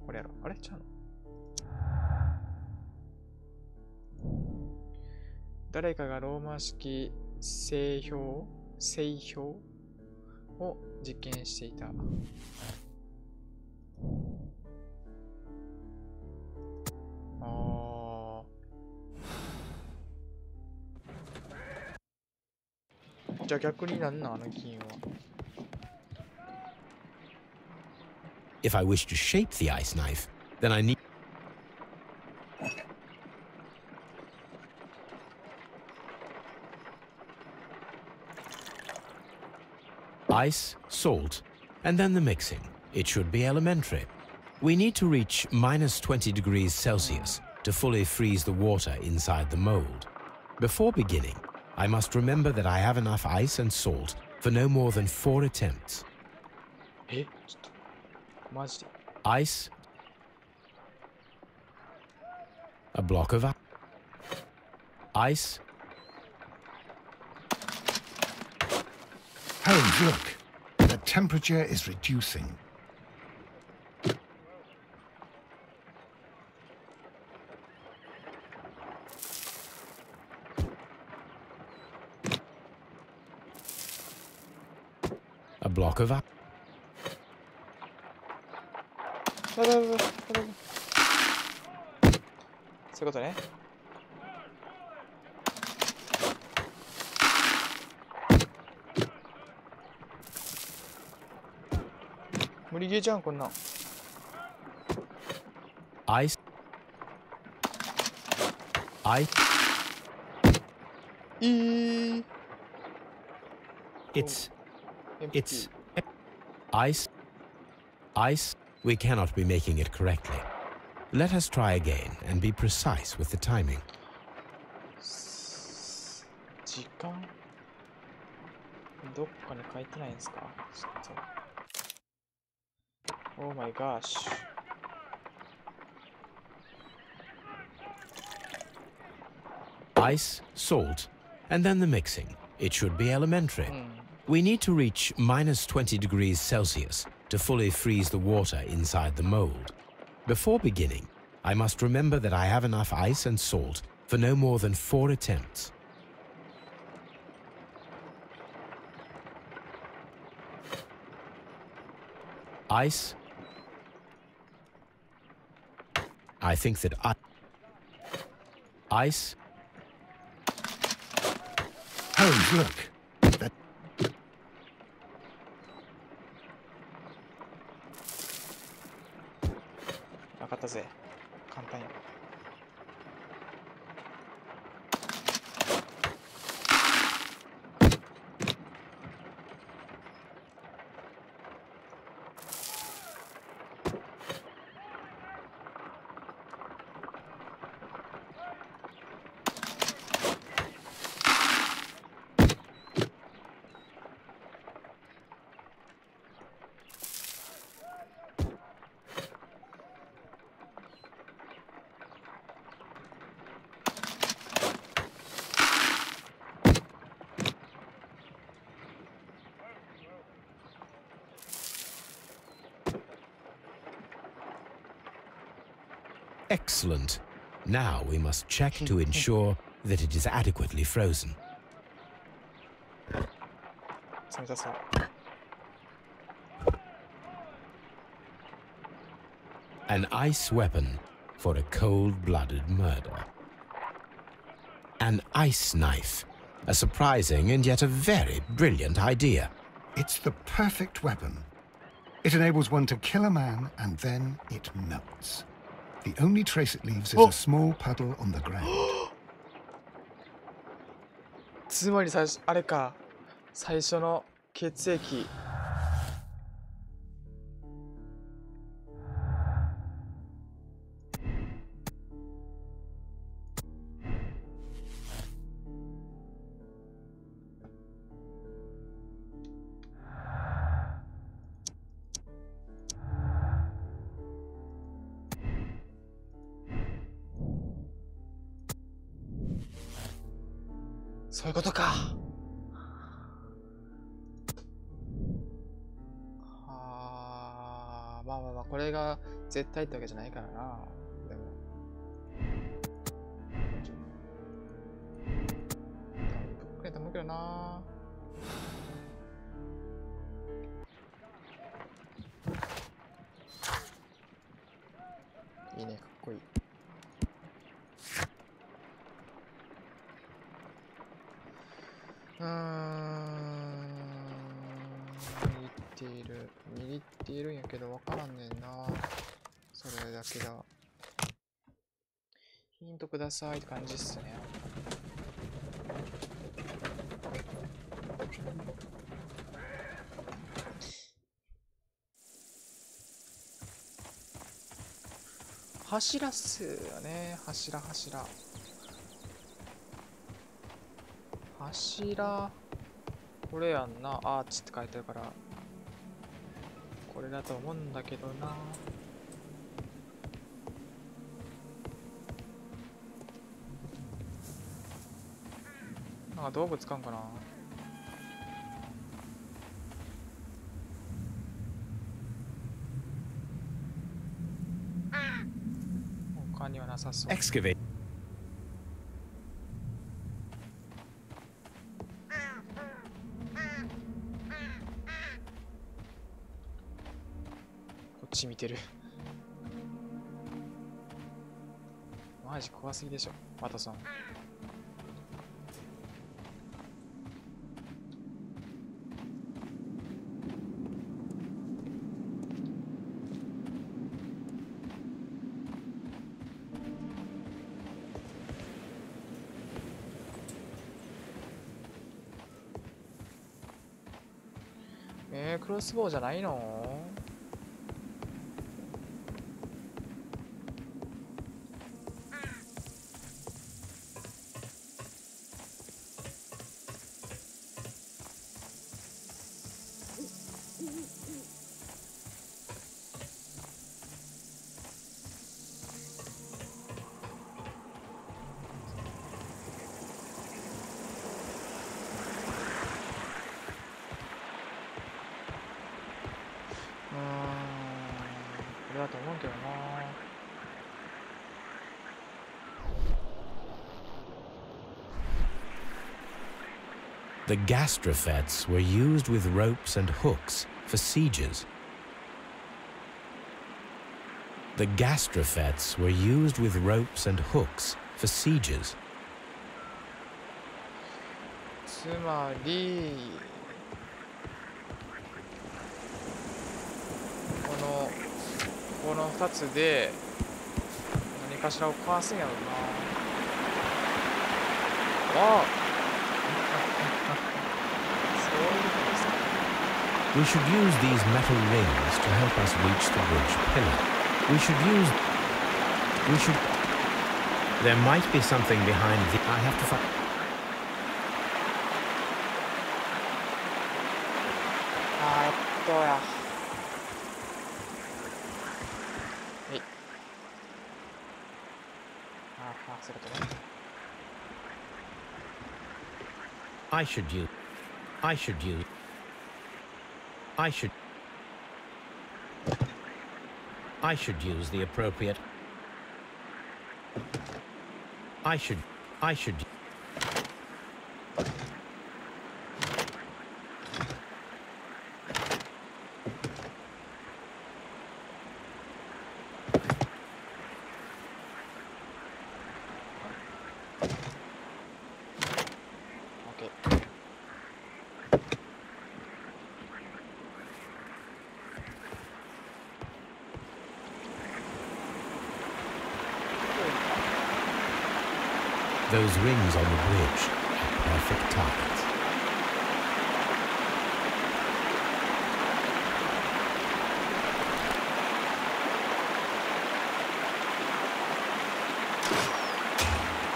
これやろ。あれちゃうの？誰かがローマ式製氷を実験していた。じゃあ逆になんなんあの金は。If I wish to shape the ice knife, then I need ice, salt, and then the mixing. It should be elementary. We need to reach minus 20 degrees Celsius to fully freeze the water inside the mold. Before beginning, I must remember that I have enough ice and salt for no more than 4 attempts. Ice. A block of ice. Holmes, look. The temperature is reducing. A block ofそういうことね。無理ゲーじゃんこんなん。ice. It's ice. Ice. We cannot be making it correctly. Let us try again and be precise with the timing. 時間どっかに書いてないんですか？ちょっと。Oh my gosh. Ice, salt, and then the mixing. It should be elementary. We need to reach minus 20 degrees Celsius to fully freeze the water inside the mold. Before beginning, I must remember that I have enough ice and salt for no more than 4 attempts. Ice. I think that ice. Holmes, look. That... 分かったぜ。簡単や。Excellent. Now we must check to ensure that it is adequately frozen. 冷たさ。An ice weapon for a cold-blooded murder. An ice knife. A surprising and yet a very brilliant idea. It's the perfect weapon. It enables one to kill a man and then it melts. The only trace it leaves is a small puddle on the ground. つまりあれか。最初の血液。そういうことか。まあこれが絶対ってわけじゃないからな。でもぶっくれたもんけどな。いいね、かっこいい。握っているんやけどわからんねんな。それだけだ。ヒントくださいって感じっすね。柱っすよね。柱。これやんな。アーチって書いてあるから。これだと思うんだけどな。なんか道具使うんかな。他にはなさそう。Excavate.こっち見てる。マジ怖すぎでしょ、ワトソン。れクロスボウじゃないの？これだと思うけどな。The gastrofets were used with ropes and hooks for sieges. The gastrofets were used with ropes and hooks for sieges. つまりこの2つで何かしらを壊すんやろうな。ああそういうことですか。We should use these metal rings to help us reach the bridge pillar. There might be something behind the... I have to find... や。そういうことね。I should use the appropriate. I should. Those rings on the bridge are perfect targets.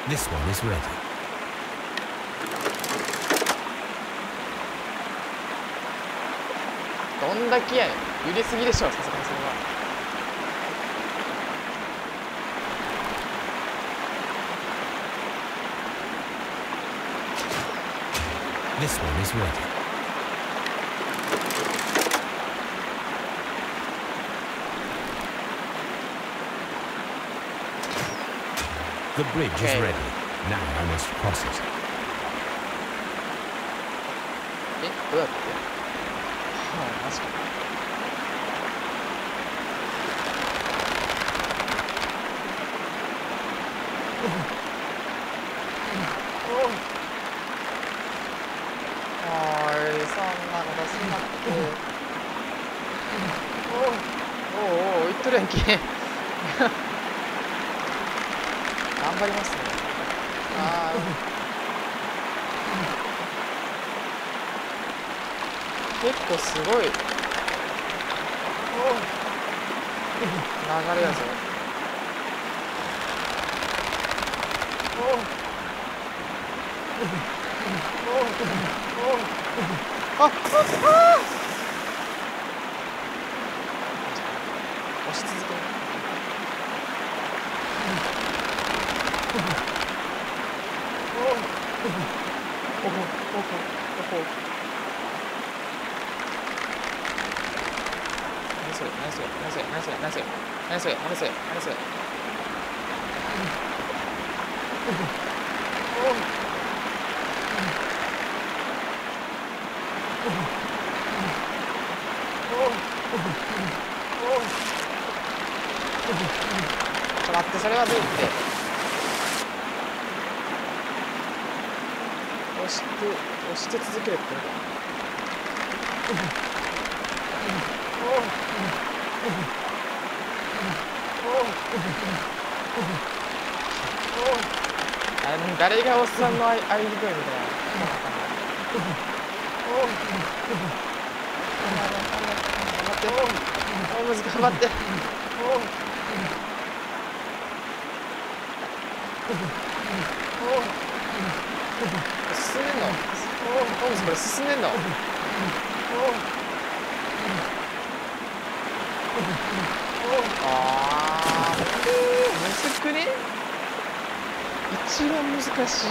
This one is ready. どんだけやねん。揺れすぎでしょ、さすがにそれは。This one is ready. The bridge is ready. Now I must cross it. どうやって？はい、マジか。そんなことすんなって。おお、いっとるやんけ。頑張りますね。あ結構すごい流れやぞ。押し続ける。待って、それはどうやって押して続けるってことか。誰がおっさんの合いにくいみたいな。頑張って。進んでんの？ホームズこれ進んでんの？あー、むずくね？一番難しい。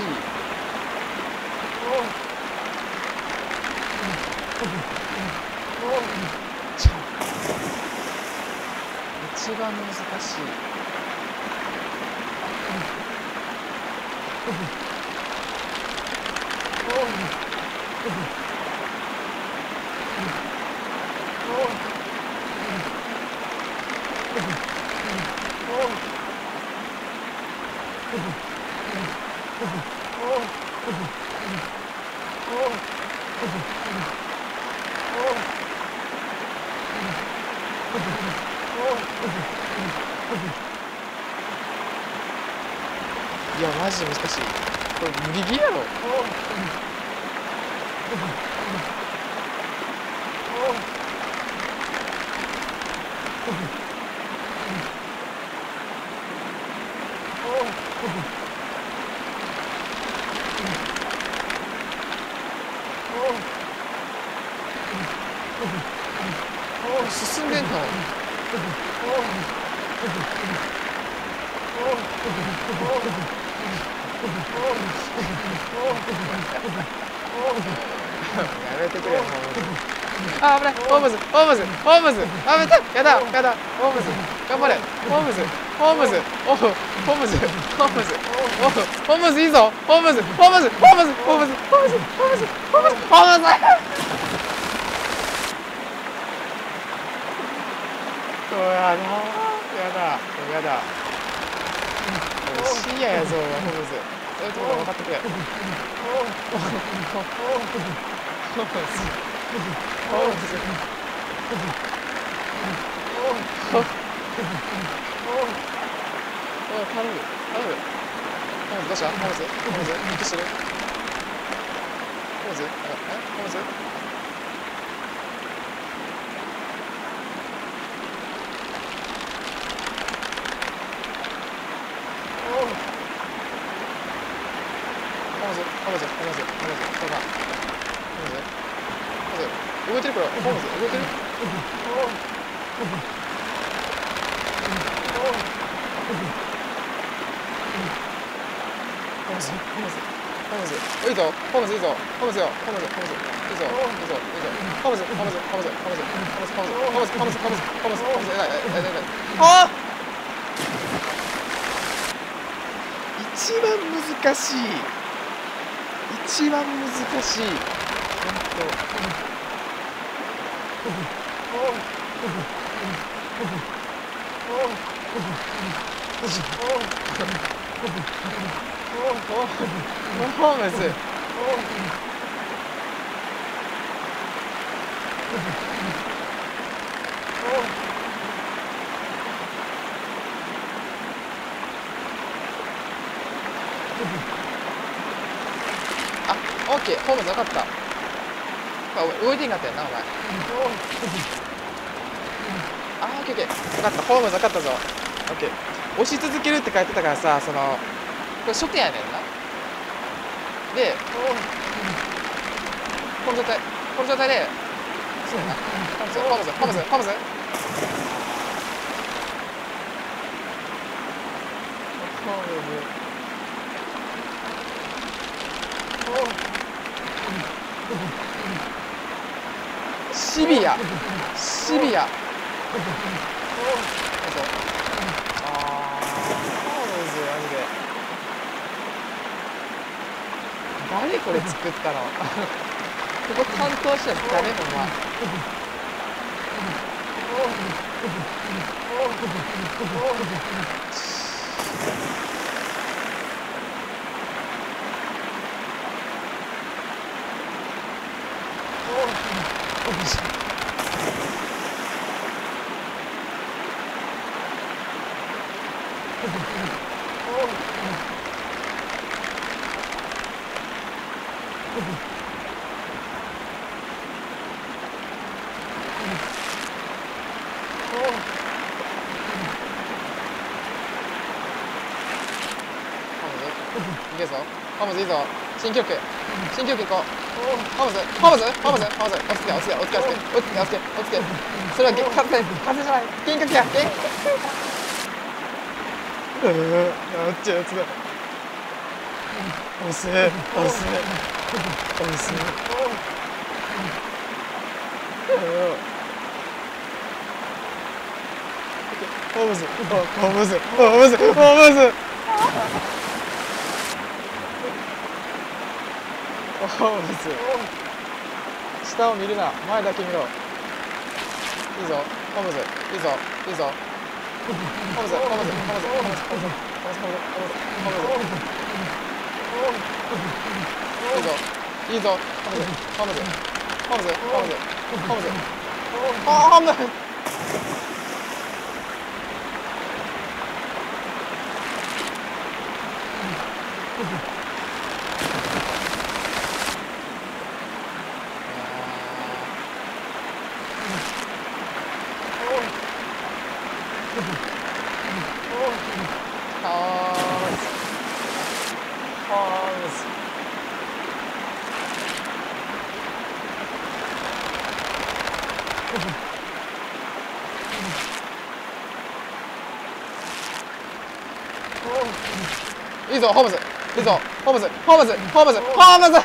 一番難しい。いや、マジで難しい。これ無理ゲーやろ。進んでんの？やめてくれよ。あ、危ない。ホームズ、ホームズ、ホームズ。あ、やめた。やだ、やだ。ホームズ、頑張れ。ホームズ、ホームズ、ホームズ、ホームズ、ホームズいいぞ。ホームズ、ホームズ、ホームズ、ホームズ、ホームズ、ホームズ、ホームズ、ホームズ。やだ、やだ、やだ。深夜やぞ、ホームズ。そういうところ分かってくれ。ホームズ。頼む。どうした？ホームズ？ホームズ？びっくりしてる？ホームズ？ホームズ？動いてるこれ。ホームズ動いてる。いいぞ。ホームズいいぞ。ホームズよ。ホームズいいぞ。いいぞ。ホームズ。ああ。一番難しい。一番難しい。ホームズ。あ、オッケー、ホームズ分かった。動いてんかったよな、お前。あ、オッケーオッケー。分かった、ホームズ分かったぞ。オッケー。押し続けるって書いてたからさ、これ初手やねんな。で、この状態で、そうやな。ホームズ。シビア。誰これ作ったの？ここ担当したの誰？ほんま。けるぞ。ホームズいいぞ。新記録。新記録いこう。ホームズホームズホームズホームズ。落ち着け落ち着け落ち着け落ち着け落ち着け落ち着け。それは風じゃない。幻覚や。幻覚。落ちちゃうやつだ。押せ押せ押せ。ホームズホームズホームズホームズホームズ。下を見るな、前だけ見ろ。いいぞホームズいいぞいいぞ。ホームズホームズホームズホームズホームズホームズホームズホームズ。いいぞいいぞホームズホームズホームズホームズホームズホームズ。いいぞホームズいいぞホームズホームズホームズホームズ。や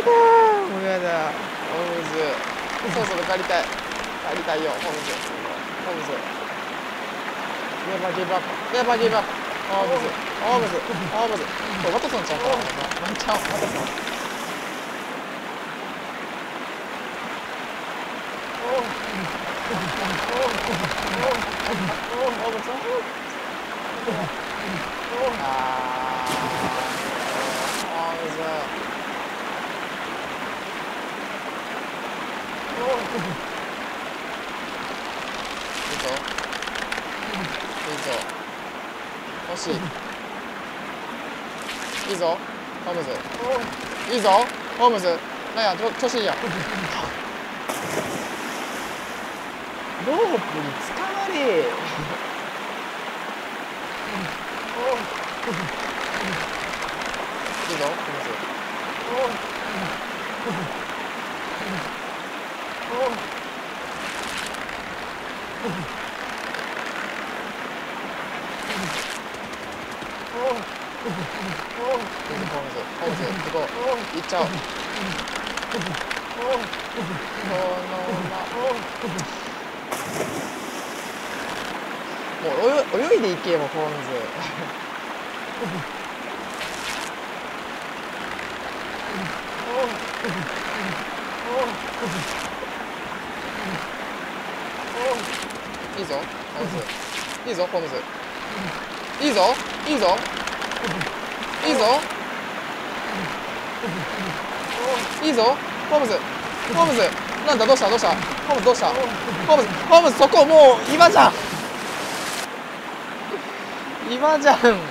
だもうやだホームズ。そろそろ帰りたい帰りたいよホームズホームズ。Never give up Never give up ホームズホームズホームズ。これワトソンちゃんかなワンちゃんワトソン。欲しい。いいぞホームズいいぞホームズ。なんや調子いいやん。ロープに使われ。いいぞホームズ。ホームズ行こう。行っちゃおう。もう泳いでいけよホームズ。いいぞホームズいいぞホームズいいぞいいぞいいぞいいぞホームズホームズ。なんだどうしたどうしたホームズどうしたホームズホームズ。そこもう今じゃん今じゃんホームズ。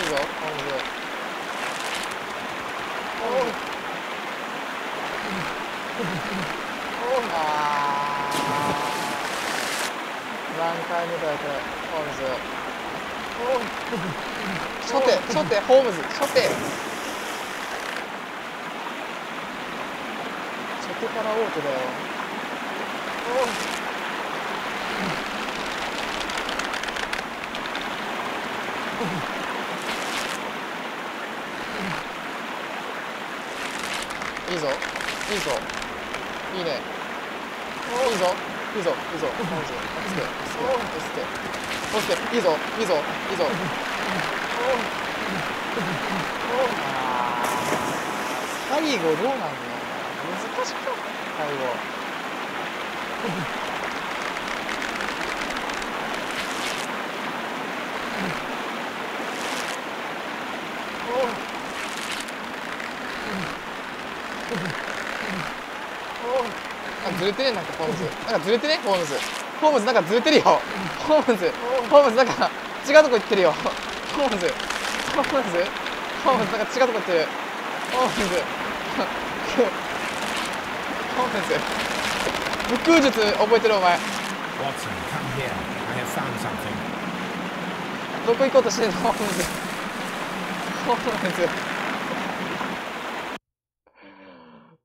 いいぞホームズ。何回目だよこれホームズ。初手ホームズ初手から王手だよ。いいぞいいぞいいねいいぞいいぞいいぞホームズ。落ち着け落ち着けいいぞいいぞいいぞ。最後どうなんだよ難しかった最後。ずれてねなんかホームズなんかずれてねホームズホームズなんかずれてるよホームズなんか違うとこ行ってるよホームズなんか違うとこ行ってるホームズホームズ武空術覚えてるお前。 Watson, come here. I have found something. どこ行こうとしてんのホームズ。ホームズ。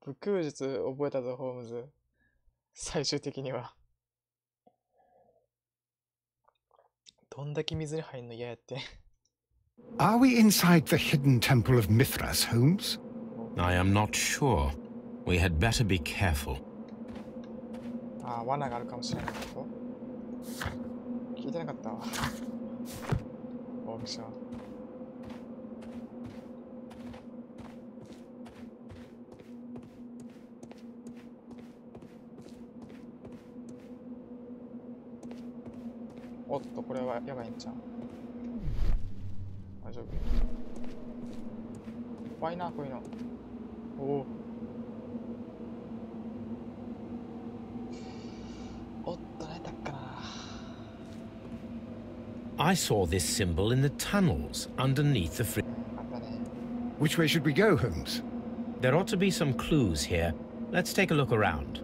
武空術覚えたぞホームズ。最終的には。どんだけ水に入んの嫌やって。Are we inside the hidden temple of Mithras, Holmes? I am not sure. We had better be careful. ああ、罠があるかもしれないけど。聞いてなかったわ。大きさ。おっと、これはやばいんちゃう？大丈夫？怖いな、こういうの。おお。おっと、何だったかな。I saw this symbol in the tunnels underneath the Which way should we go, Holmes? There ought to be some clues here. Let's take a look around.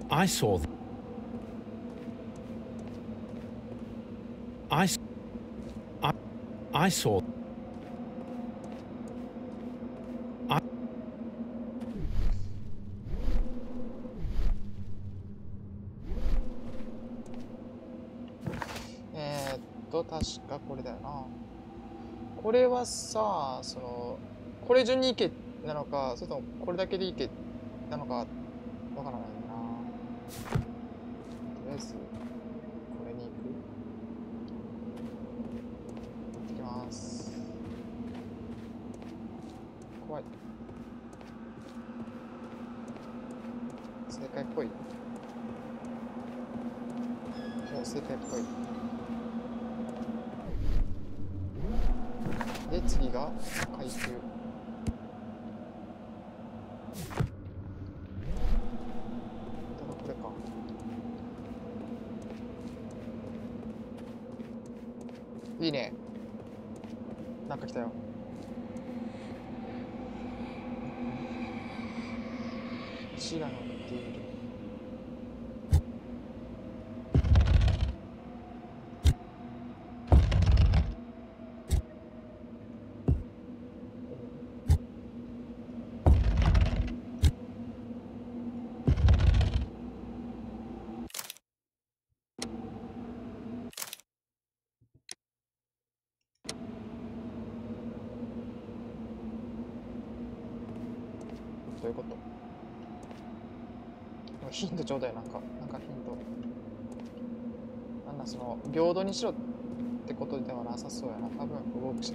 I saw I saw確かこれだよな。これはさ、これ順に行けなのか、それともこれだけで行けなのかわからないな。とりあえずこれに行く。行きます。怖い。正解っぽい。お、正解っぽい。で、次が階級。これか。いいね。なんか来たよ。石が乗っている。どういうこと？ヒントちょうだい、なんかヒント。なんだ、平等にしろってことではなさそうやな。多分、動くし。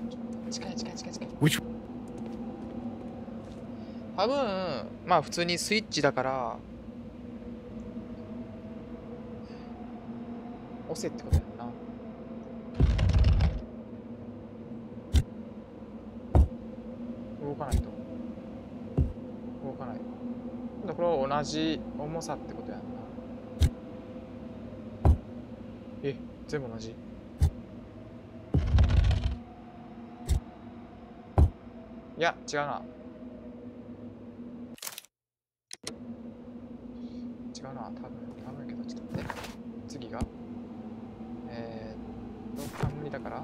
近い。多分、まあ普通にスイッチだから、押せってことやな。動かないと。動かない。これは同じ重さってことやんな。え、全部同じ。いや、違うな。違うな、多分けど、ちょっと待って。次が。冠だから。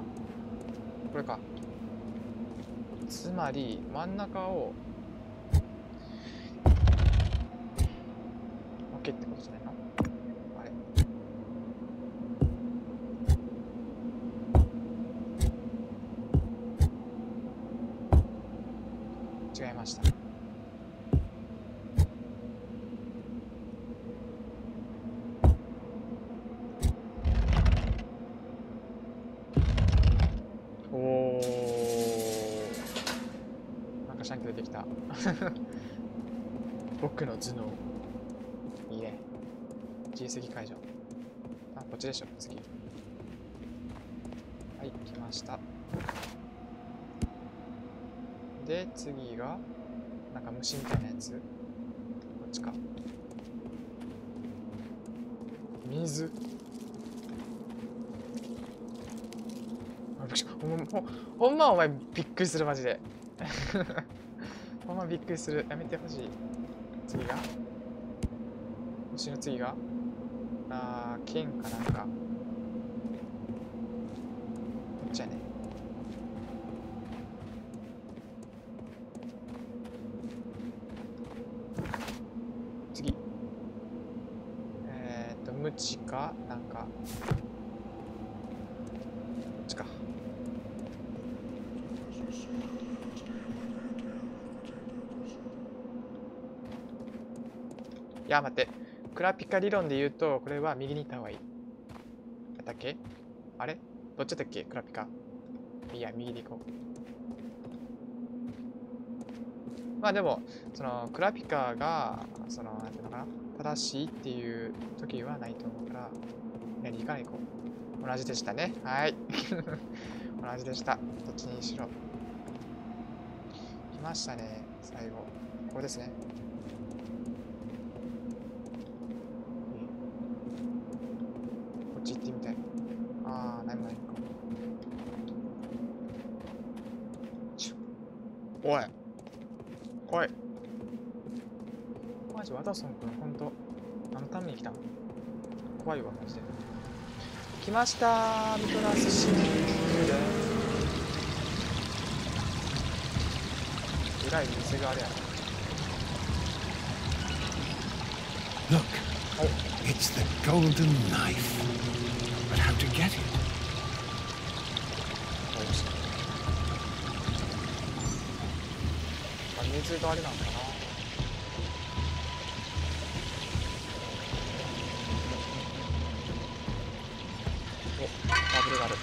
これか。つまり、真ん中を、OK ってことじゃないな。あれ。違いました。おお。なんかシャンク出てきた。僕の頭脳。いいね。自由席解除。あ、こっちでしょ、次。はい、来ました。で、次が、なんか虫みたいなやつ。こっちか。水。ほんまお前びっくりするマジで。ほんまびっくりする。やめてほしい。次が星の次が剣かなんか。こっちやね。次。無知かなんか。こっちか。いや、待って。クラピカ理論で言うと、これは右に行った方がいい。やったっけ？あれ？どっちだっけ？クラピカ。いや、右で行こう。まあでも、その、クラピカが、その、なんていうのかな？正しいっていう時はないと思うから、左から行こう。同じでしたね。はい。同じでした。どっちにしろ。来ましたね、最後。ここですね。こっち行ってみたい。ああ、何もないか。おい。おい。マジ、ワトソン君、ほんと、何のために来たの？怖いわ、マジで。来ましたー、ミトラスシールで。えらい店があれやな。Look, it's the golden knife. But how to get it? 水があれなのかな。お、ダブルがある。こ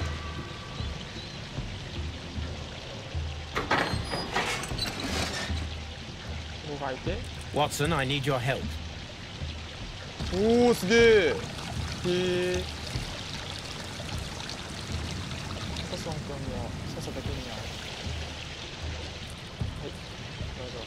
こがいて。Watson, I need your help. おお、すげえ。へえ。コソン君もさっさと来んや。はい、どうぞ。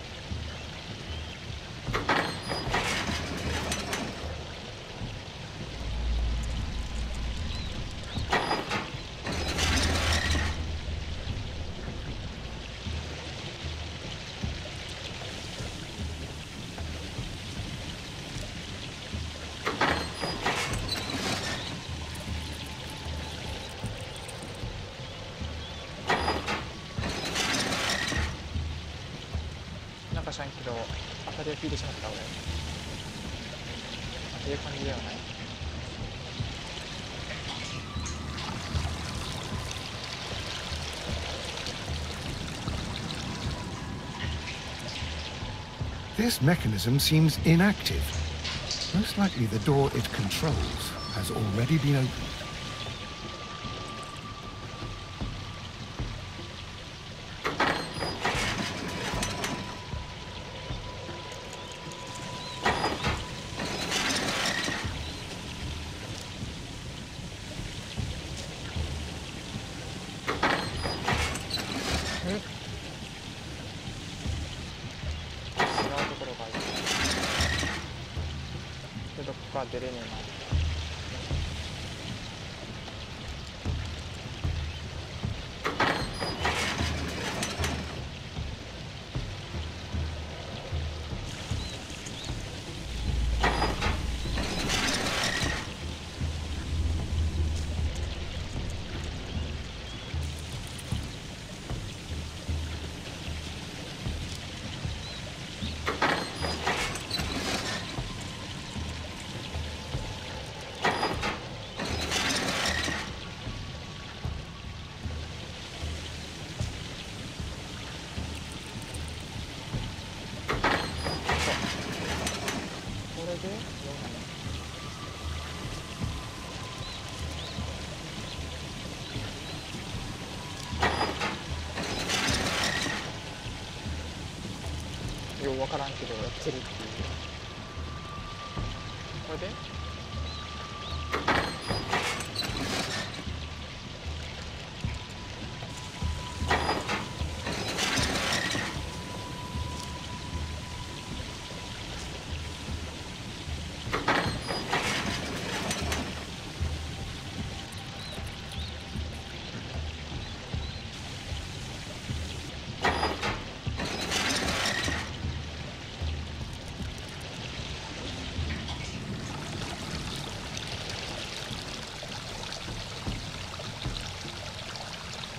なんか知らんけど、当たりを引いてしまった俺。っていう感じではない。This mechanism seems inactive. Most likely the door it controls has already been opened.出れねえな。よう分からんけどやってるっていう。これで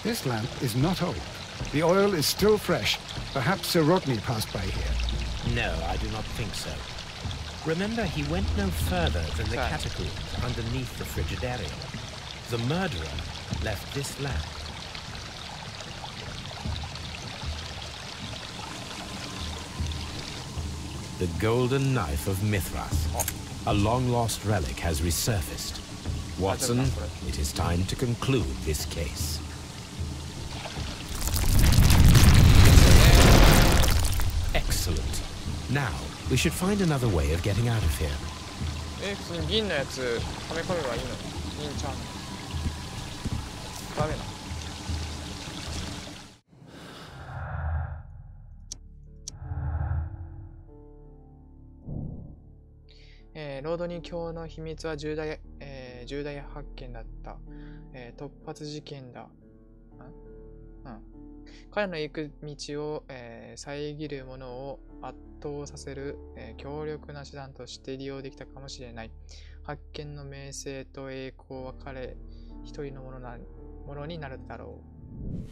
This lamp is not old. The oil is still fresh. Perhaps Sir Rodney passed by here. No, I do not think so. Remember, he went no further than the catacombs underneath the Frigidarium. The murderer left this lamp. The golden knife of Mithras. A long-lost relic has resurfaced. Watson, it is time to conclude this case. Excellent. Now, we should find another way of getting out of here. 普通に銀のやつはめ込めばいいの？いいんちゃうの？ダメな。ロードに今日の秘密は重大発見だった。突発事件だ。彼の行く道を、遮るものを圧倒させる、強力な手段として利用できたかもしれない。発見の名声と栄光は彼一人のものになるだろう。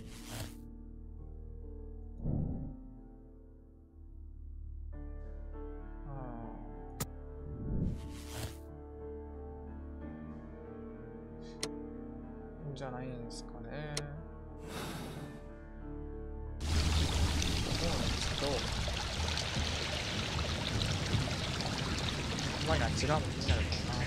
じゃないんですかね。そうなんですけど、うまいな、違うのになるかな。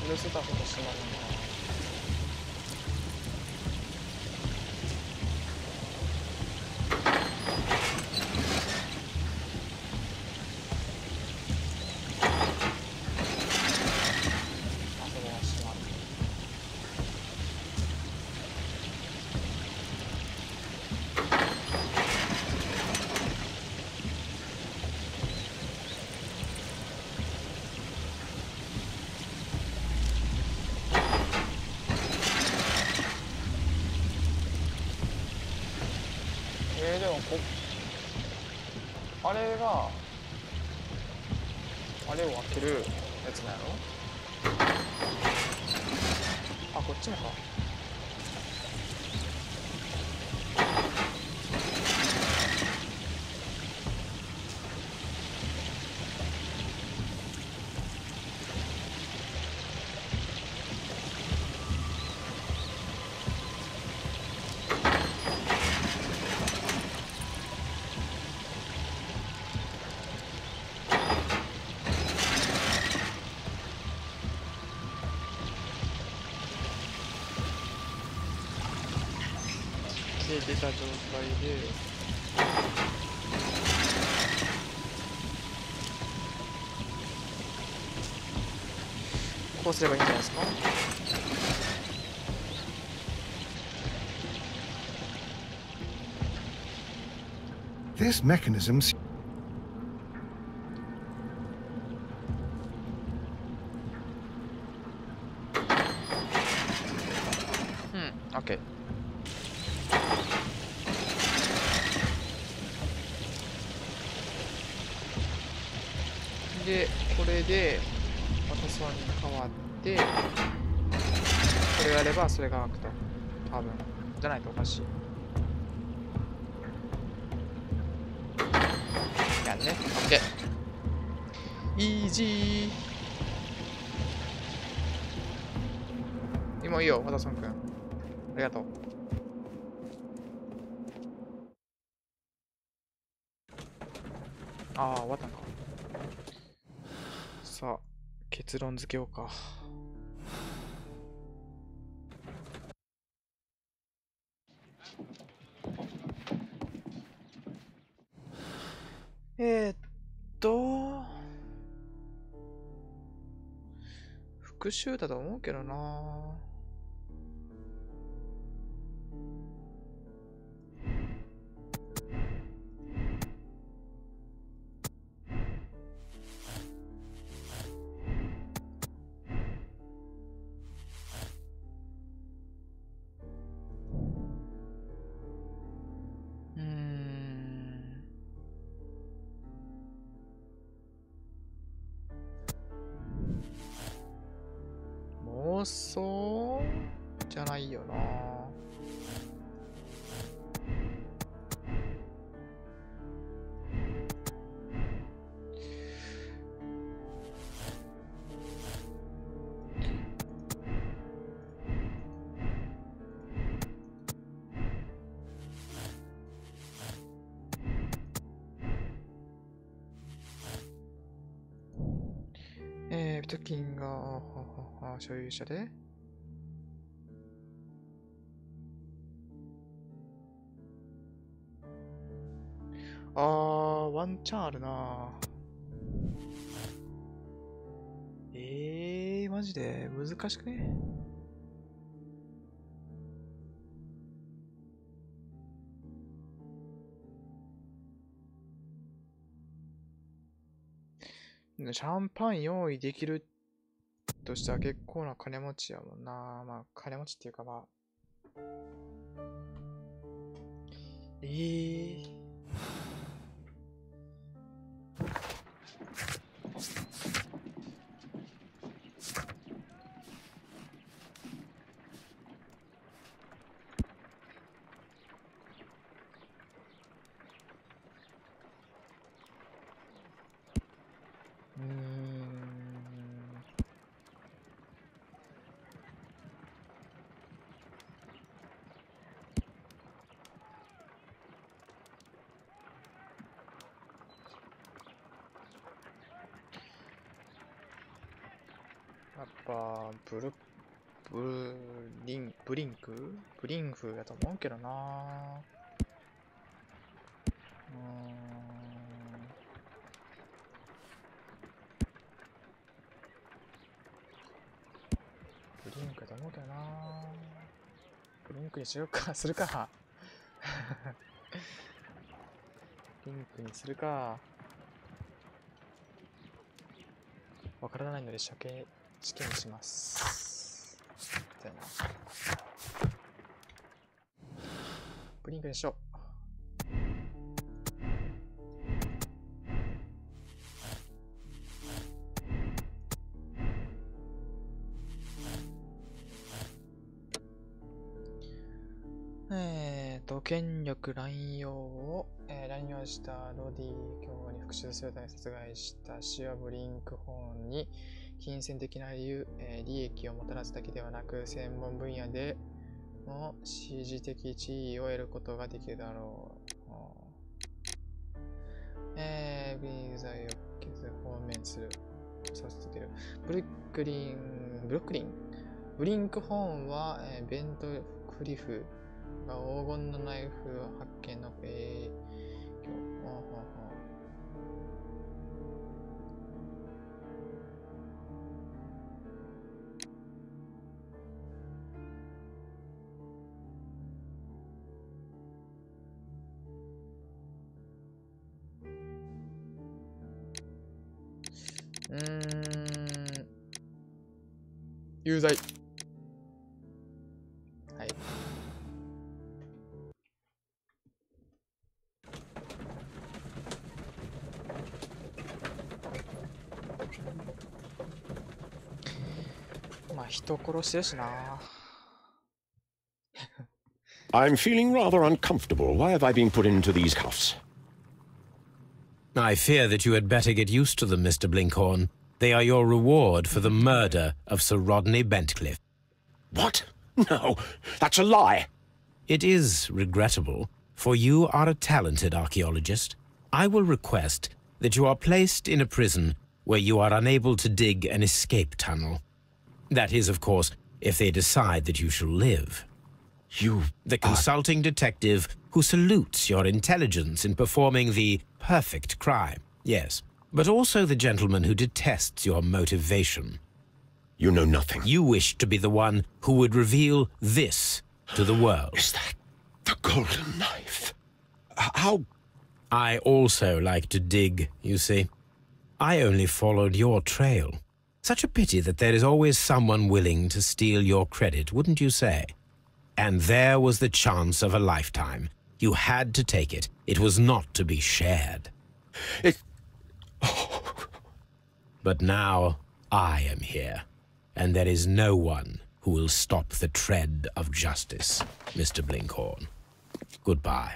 許せたことしまるんだ。でもあれがあれを開けるやつなんやろ。あ、こっちもか。出た状態でこうすればいいんじゃないですか。This mechanism. OK。で、これで、ワトソンに変わって、これをやればそれが開くと。多分。じゃないとおかしい。やんね。OK。イージー。今いいよ、ワトソンくん。ありがとう。ああ、終わったんか。さあ、結論付けようか。復讐だと思うけどな。妄想じゃないよな。ビトキンが所有者で、ワンチャンあるな。マジで難しくね？シャンパン用意できるとしたら結構な金持ちやもんな。まあ金持ちっていうかまあやっぱブリンクやと思うけどな。ブリンクやと思うけどな。ブリンクにしようか。するか。ブリンクにするか。わからないので試験にします。みたいな。ブリンクにしよう。権力乱用を、乱用したロディ教に復讐するために殺害したシア・ブリンクホーンに金銭的な利益をもたらすだけではなく、専門分野での支持的地位を得ることができるだろう。ビーザイを削放免する。させてる。ブリンクホーンは、ベントクリフが黄金のナイフ発見の影響。有罪。はい。まあ人殺してるしな。I'm feeling rather uncomfortable. Why have I been put into these cuffs? I fear that you had better get used to them, Mr. Blinkhorn. They are your reward for the murder of Sir Rodney Bentcliffe. What? No, that's a lie. It is regrettable, for you are a talented archaeologist. I will request that you are placed in a prison where you are unable to dig an escape tunnel. That is, of course, if they decide that you shall live. You The consulting detective who salutes your intelligence in performing the perfect crime. Yes, but also the gentleman who detests your motivation. You know nothing. You wish to be the one who would reveal this to the world. Is that the golden knife? How? I also like to dig, you see. I only followed your trail. Such a pity that there is always someone willing to steal your credit, wouldn't you say? And there was the chance of a lifetime. You had to take it. It was not to be shared. But now I am here, and there is no one who will stop the tread of justice, Mr. Blinkhorn. Goodbye.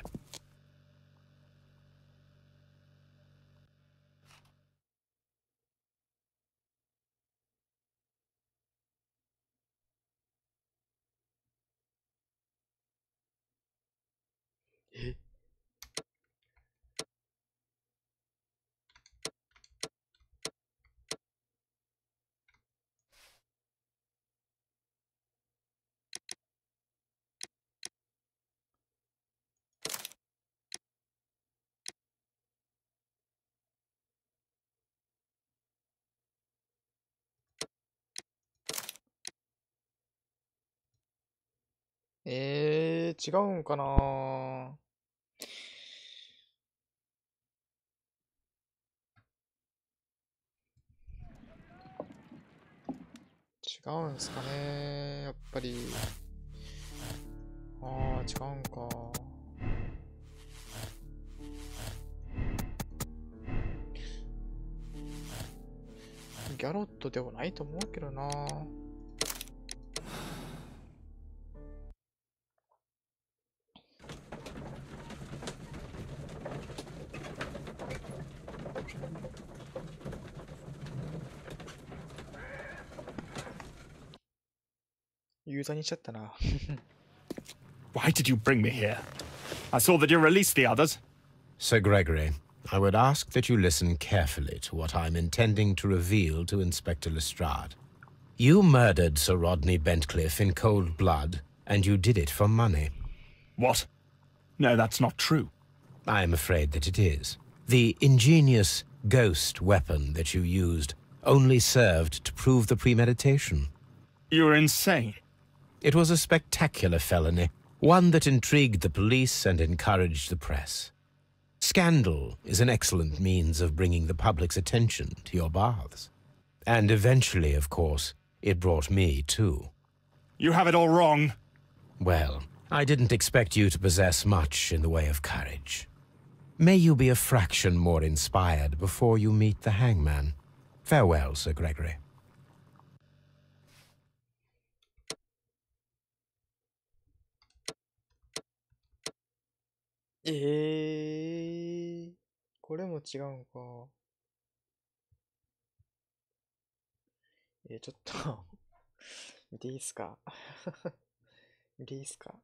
違うんかな。違うんすかね、やっぱり。ああ、違うんか。ギャロットではないと思うけどな。ユーザーにしちゃったな。Why did you bring me here? I saw that you released the others. Sir Gregory, I would ask that you listen carefully to what I'm intending to reveal to Inspector Lestrade. You murdered Sir Rodney Bentcliffe in cold blood, and you did it for money. What? No, that's not true. I am afraid that it is. The ingenious ghost weapon that you used only served to prove the premeditation. You're insane. It was a spectacular felony, one that intrigued the police and encouraged the press. Scandal is an excellent means of bringing the public's attention to your baths. And eventually, of course, it brought me too. You have it all wrong. Well, I didn't expect you to possess much in the way of courage. May you be a fraction more inspired before you meet the hangman. Farewell, Sir Gregory. Eh, これも違うんか。ちょっと見ていいっすか。見ていいっすか。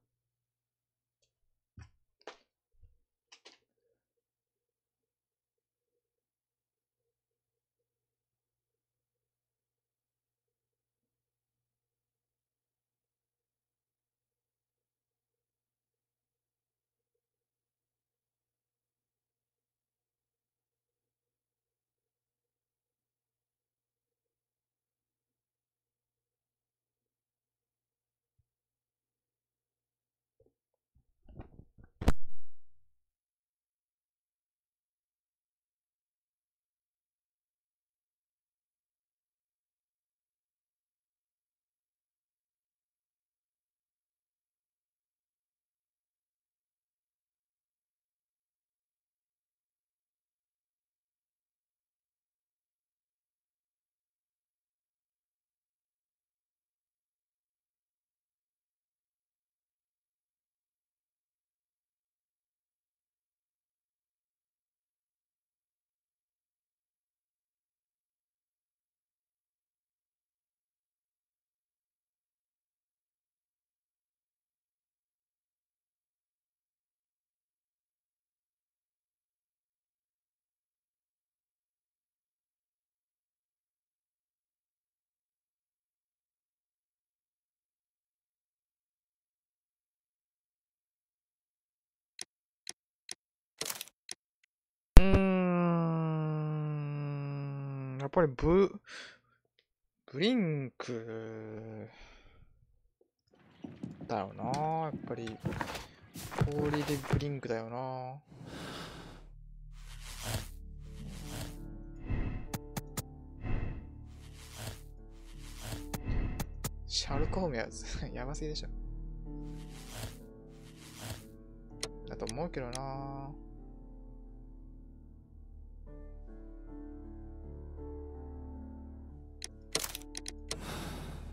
ぱりブリンクだよな。やっぱり氷でブリンクだよな。シャルコームややばすぎでしょ。だと思うけどな。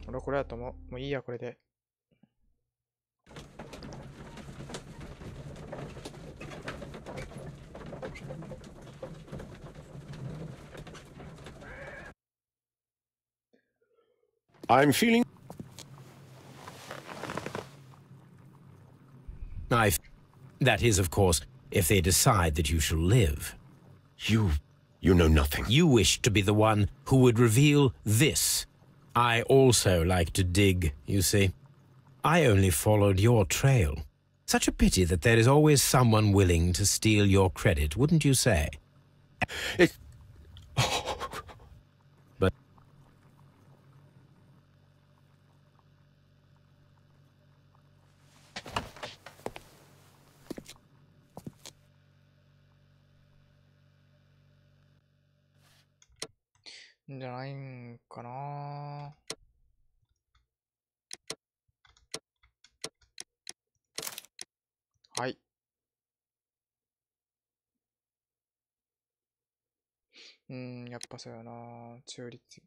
俺はこれだと思う。もういいや、これで。I'm feeling... That is, of course, if they decide that you shall live. You know nothing. You wish to be the one who would reveal this. I also like to dig, you see. I only followed your trail. Such a pity that there is always someone willing to steal your credit, wouldn't you say? It... But...じゃないんかな。はい。やっぱそうやな。中立。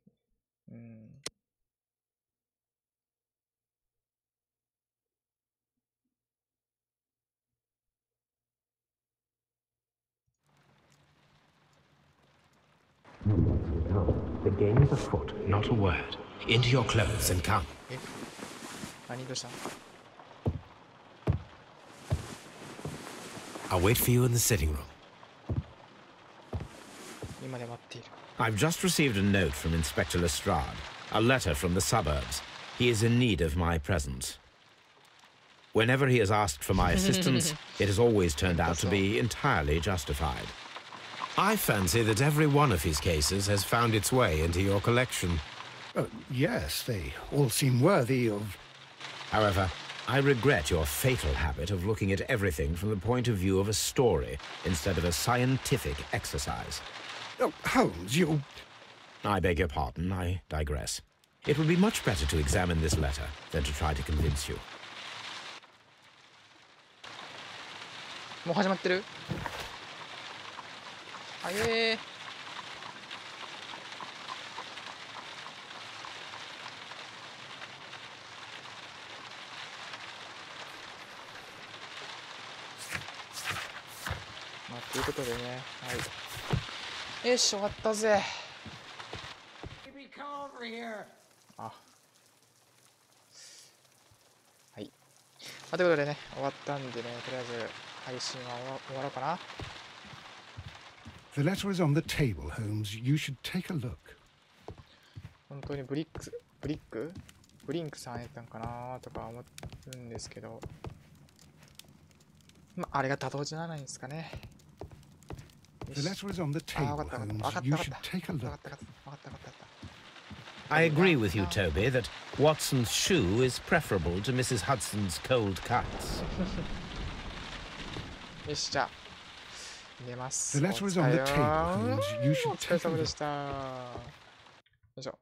The game is afoot, not a word. Into your clothes and come. 何どうした？ I'll wait for you in the sitting room. 今で待っている。 I've just received a note from Inspector Lestrade, a letter from the suburbs. He is in need of my presence. Whenever he has asked for my assistance, it has always turned out to be entirely justified. I fancy that every one of his cases has found its way into your collection. Yes, they all seem worthy of... However, I regret your fatal habit of looking at everything from the point of view of a story instead of a scientific exercise. Oh, Holmes, you... I beg your pardon, I digress. It would be much better to examine this letter than to try to convince you. もう始まってる？あえー。まあ、ということでね、はい。よし、終わったぜ。あ。はい。まあ、ということでね、終わったんでね、とりあえず配信は終わろうかな。The letter is on the table, Holmes. You should take a look. 本当にブリンクさんやったんかなとか思うんですけど、まあ、あれが多動じゃないんですかね。The letter is on the table, Holmes. You should take a look. I agree with you, Toby, that Watson's shoe is preferable to Mrs. Hudson's cold cuts. よし、じゃあ。寝ます。 The letter is on the table, Holmes. You should お疲れ take a 様で look. した。よいしょ。